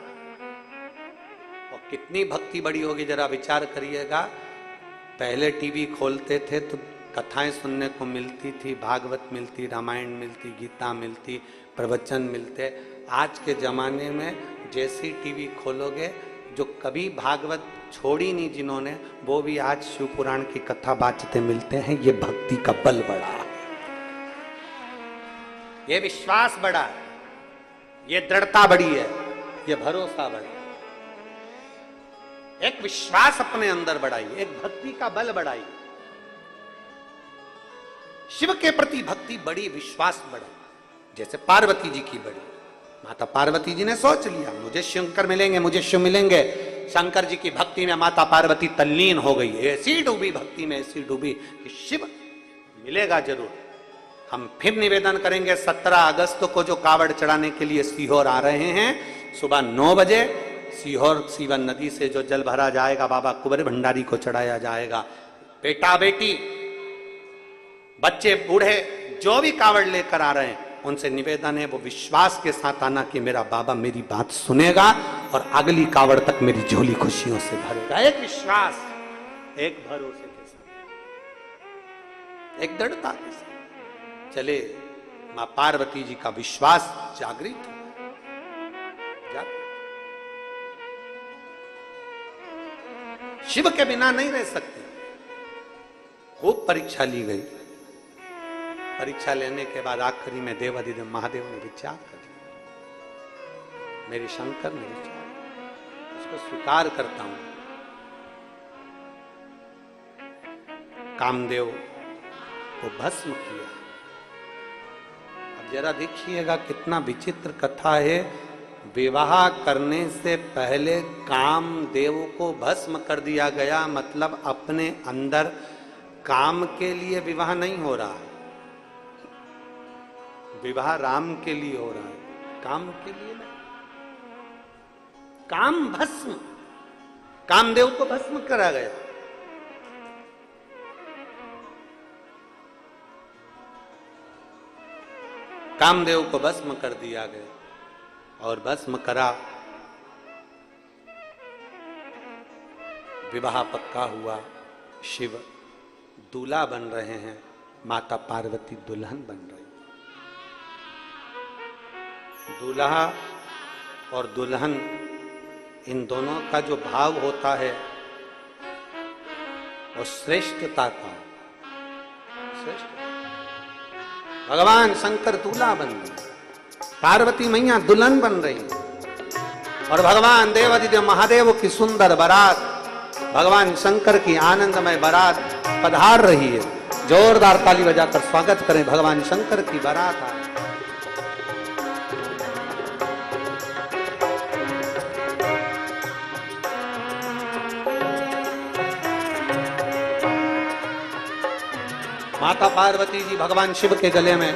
और कितनी भक्ति बड़ी होगी जरा विचार करिएगा। पहले टीवी खोलते थे तो कथाएं सुनने को मिलती थी, भागवत मिलती, रामायण मिलती, गीता मिलती, प्रवचन मिलते। आज के जमाने में जैसी टीवी खोलोगे, जो कभी भागवत छोड़ी नहीं जिन्होंने, वो भी आज शिव पुराण की कथा बाँचते मिलते हैं। ये भक्ति का बल बढ़ा, ये विश्वास बढ़ा, ये दृढ़ता बढ़ी है, ये भरोसा बढ़ा। एक विश्वास अपने अंदर बढ़ाई, एक भक्ति का बल बढ़ाई। शिव के प्रति भक्ति बढ़ी, विश्वास बढ़ा। जैसे पार्वती जी की बढ़ी। माता पार्वती जी ने सोच लिया मुझे शंकर मिलेंगे, मुझे शिव मिलेंगे। शंकर जी की भक्ति में माता पार्वती तल्लीन हो गई, ऐसी डूबी भक्ति में, ऐसी डूबी कि शिव मिलेगा जरूर। हम फिर निवेदन करेंगे 17 अगस्त को जो कावड़ चढ़ाने के लिए सीहोर आ रहे हैं, सुबह 9 बजे सीहोर सीवन नदी से जो जल भरा जाएगा, बाबा कुंवर भंडारी को चढ़ाया जाएगा। बेटा बेटी, बच्चे बूढ़े, जो भी कावड़ लेकर आ रहे हैं, उनसे निवेदन है वो विश्वास के साथ आना कि मेरा बाबा मेरी बात सुनेगा और अगली कावड़ तक मेरी झोली खुशियों से भरेगा। एक विश्वास, एक भरोसे के साथ, एक दृढ़ता के साथ चले। मां पार्वती जी का विश्वास जागृत हो। शिव के बिना नहीं रह सकते। खूब परीक्षा ली गई। परीक्षा लेने के बाद आखिरी में देवाधिदेव महादेव ने विचार कर लिया, मेरे शंकर ने विचार, उसको स्वीकार करता हूं। कामदेव को भस्म किया। अब जरा देखिएगा कितना विचित्र कथा है। विवाह करने से पहले कामदेव को भस्म कर दिया गया, मतलब अपने अंदर काम के लिए विवाह नहीं हो रहा है। विवाह राम के लिए हो रहा है, काम के लिए नहीं। काम भस्म, कामदेव को भस्म करा गया। कामदेव को भस्म कर दिया गया और भस्म करा। विवाह पक्का हुआ। शिव दूल्हा बन रहे हैं, माता पार्वती दुल्हन बन रही। दूल्हा और दुल्हन, इन दोनों का जो भाव होता है वो श्रेष्ठता का। श्रेष्ठ भगवान शंकर दूल्हा बन रहे, पार्वती मैया दुल्हन बन रही, और भगवान देवाधिदेव महादेव की सुंदर बारात, भगवान शंकर की आनंदमय बारात पधार रही है। जोरदार ताली बजाकर स्वागत करें भगवान शंकर की बारात आ। माता पार्वती जी भगवान शिव के गले में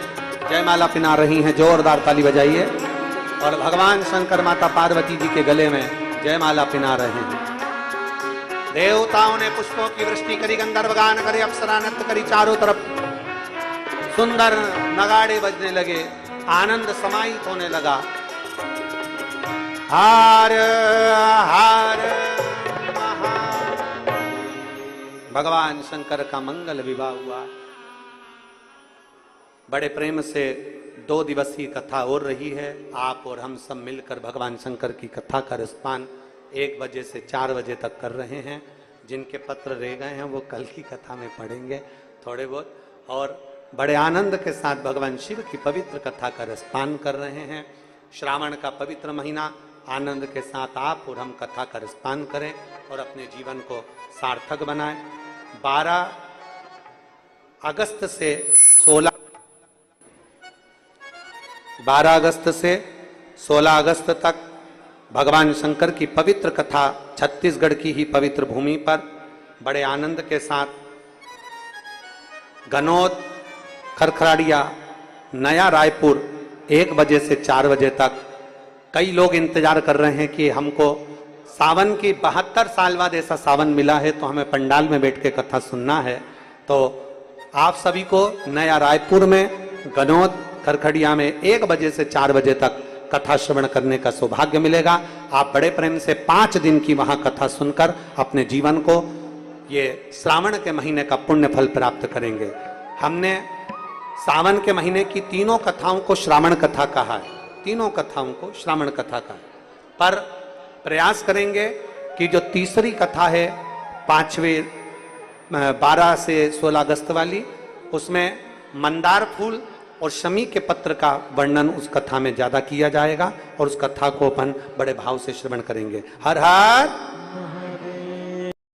जयमाला पिना रही हैं। जोरदार ताली बजाइए। और भगवान शंकर माता पार्वती जी के गले में जयमाला पिना रहे हैं। देवताओं ने पुष्पों की वृष्टि करी, गंधर्व गान करे, अप्सरा नृत्य करी, चारों तरफ सुंदर नगाड़े बजने लगे, आनंद समाहित होने लगा। हर हर महादेव। भगवान शंकर का मंगल विवाह हुआ। बड़े प्रेम से 2 दिवसीय कथा हो रही है। आप और हम सब मिलकर भगवान शंकर की कथा का रसपान 1 बजे से 4 बजे तक कर रहे हैं। जिनके पत्र रह गए हैं वो कल की कथा में पढ़ेंगे थोड़े बहुत, और बड़े आनंद के साथ भगवान शिव की पवित्र कथा का रसपान कर रहे हैं। श्रावण का पवित्र महीना, आनंद के साथ आप और हम कथा का रसपान करें और अपने जीवन को सार्थक बनाएं। 12 अगस्त से 16 अगस्त तक भगवान शंकर की पवित्र कथा छत्तीसगढ़ की ही पवित्र भूमि पर बड़े आनंद के साथ गनौद, खरखराड़िया, नया रायपुर 1 बजे से 4 बजे तक। कई लोग इंतजार कर रहे हैं कि हमको सावन की 72 साल बाद ऐसा सावन मिला है तो हमें पंडाल में बैठ के कथा सुनना है। तो आप सभी को नया रायपुर में, गनौद, खरखड़िया में 1 बजे से 4 बजे तक कथा श्रवण करने का सौभाग्य मिलेगा। आप बड़े प्रेम से 5 दिन की वहां कथा सुनकर अपने जीवन को ये श्रावण के महीने का पुण्य फल प्राप्त करेंगे। हमने सावन के महीने की तीनों कथाओं को श्रावण कथा कहा है, तीनों कथाओं को श्रावण कथा कहा है, पर प्रयास करेंगे कि जो तीसरी कथा है 12 से 16 अगस्त वाली, उसमें मंदार फूल और शमी के पत्र का वर्णन उस कथा में ज्यादा किया जाएगा और उस कथा को अपन बड़े भाव से श्रवण करेंगे। हर हर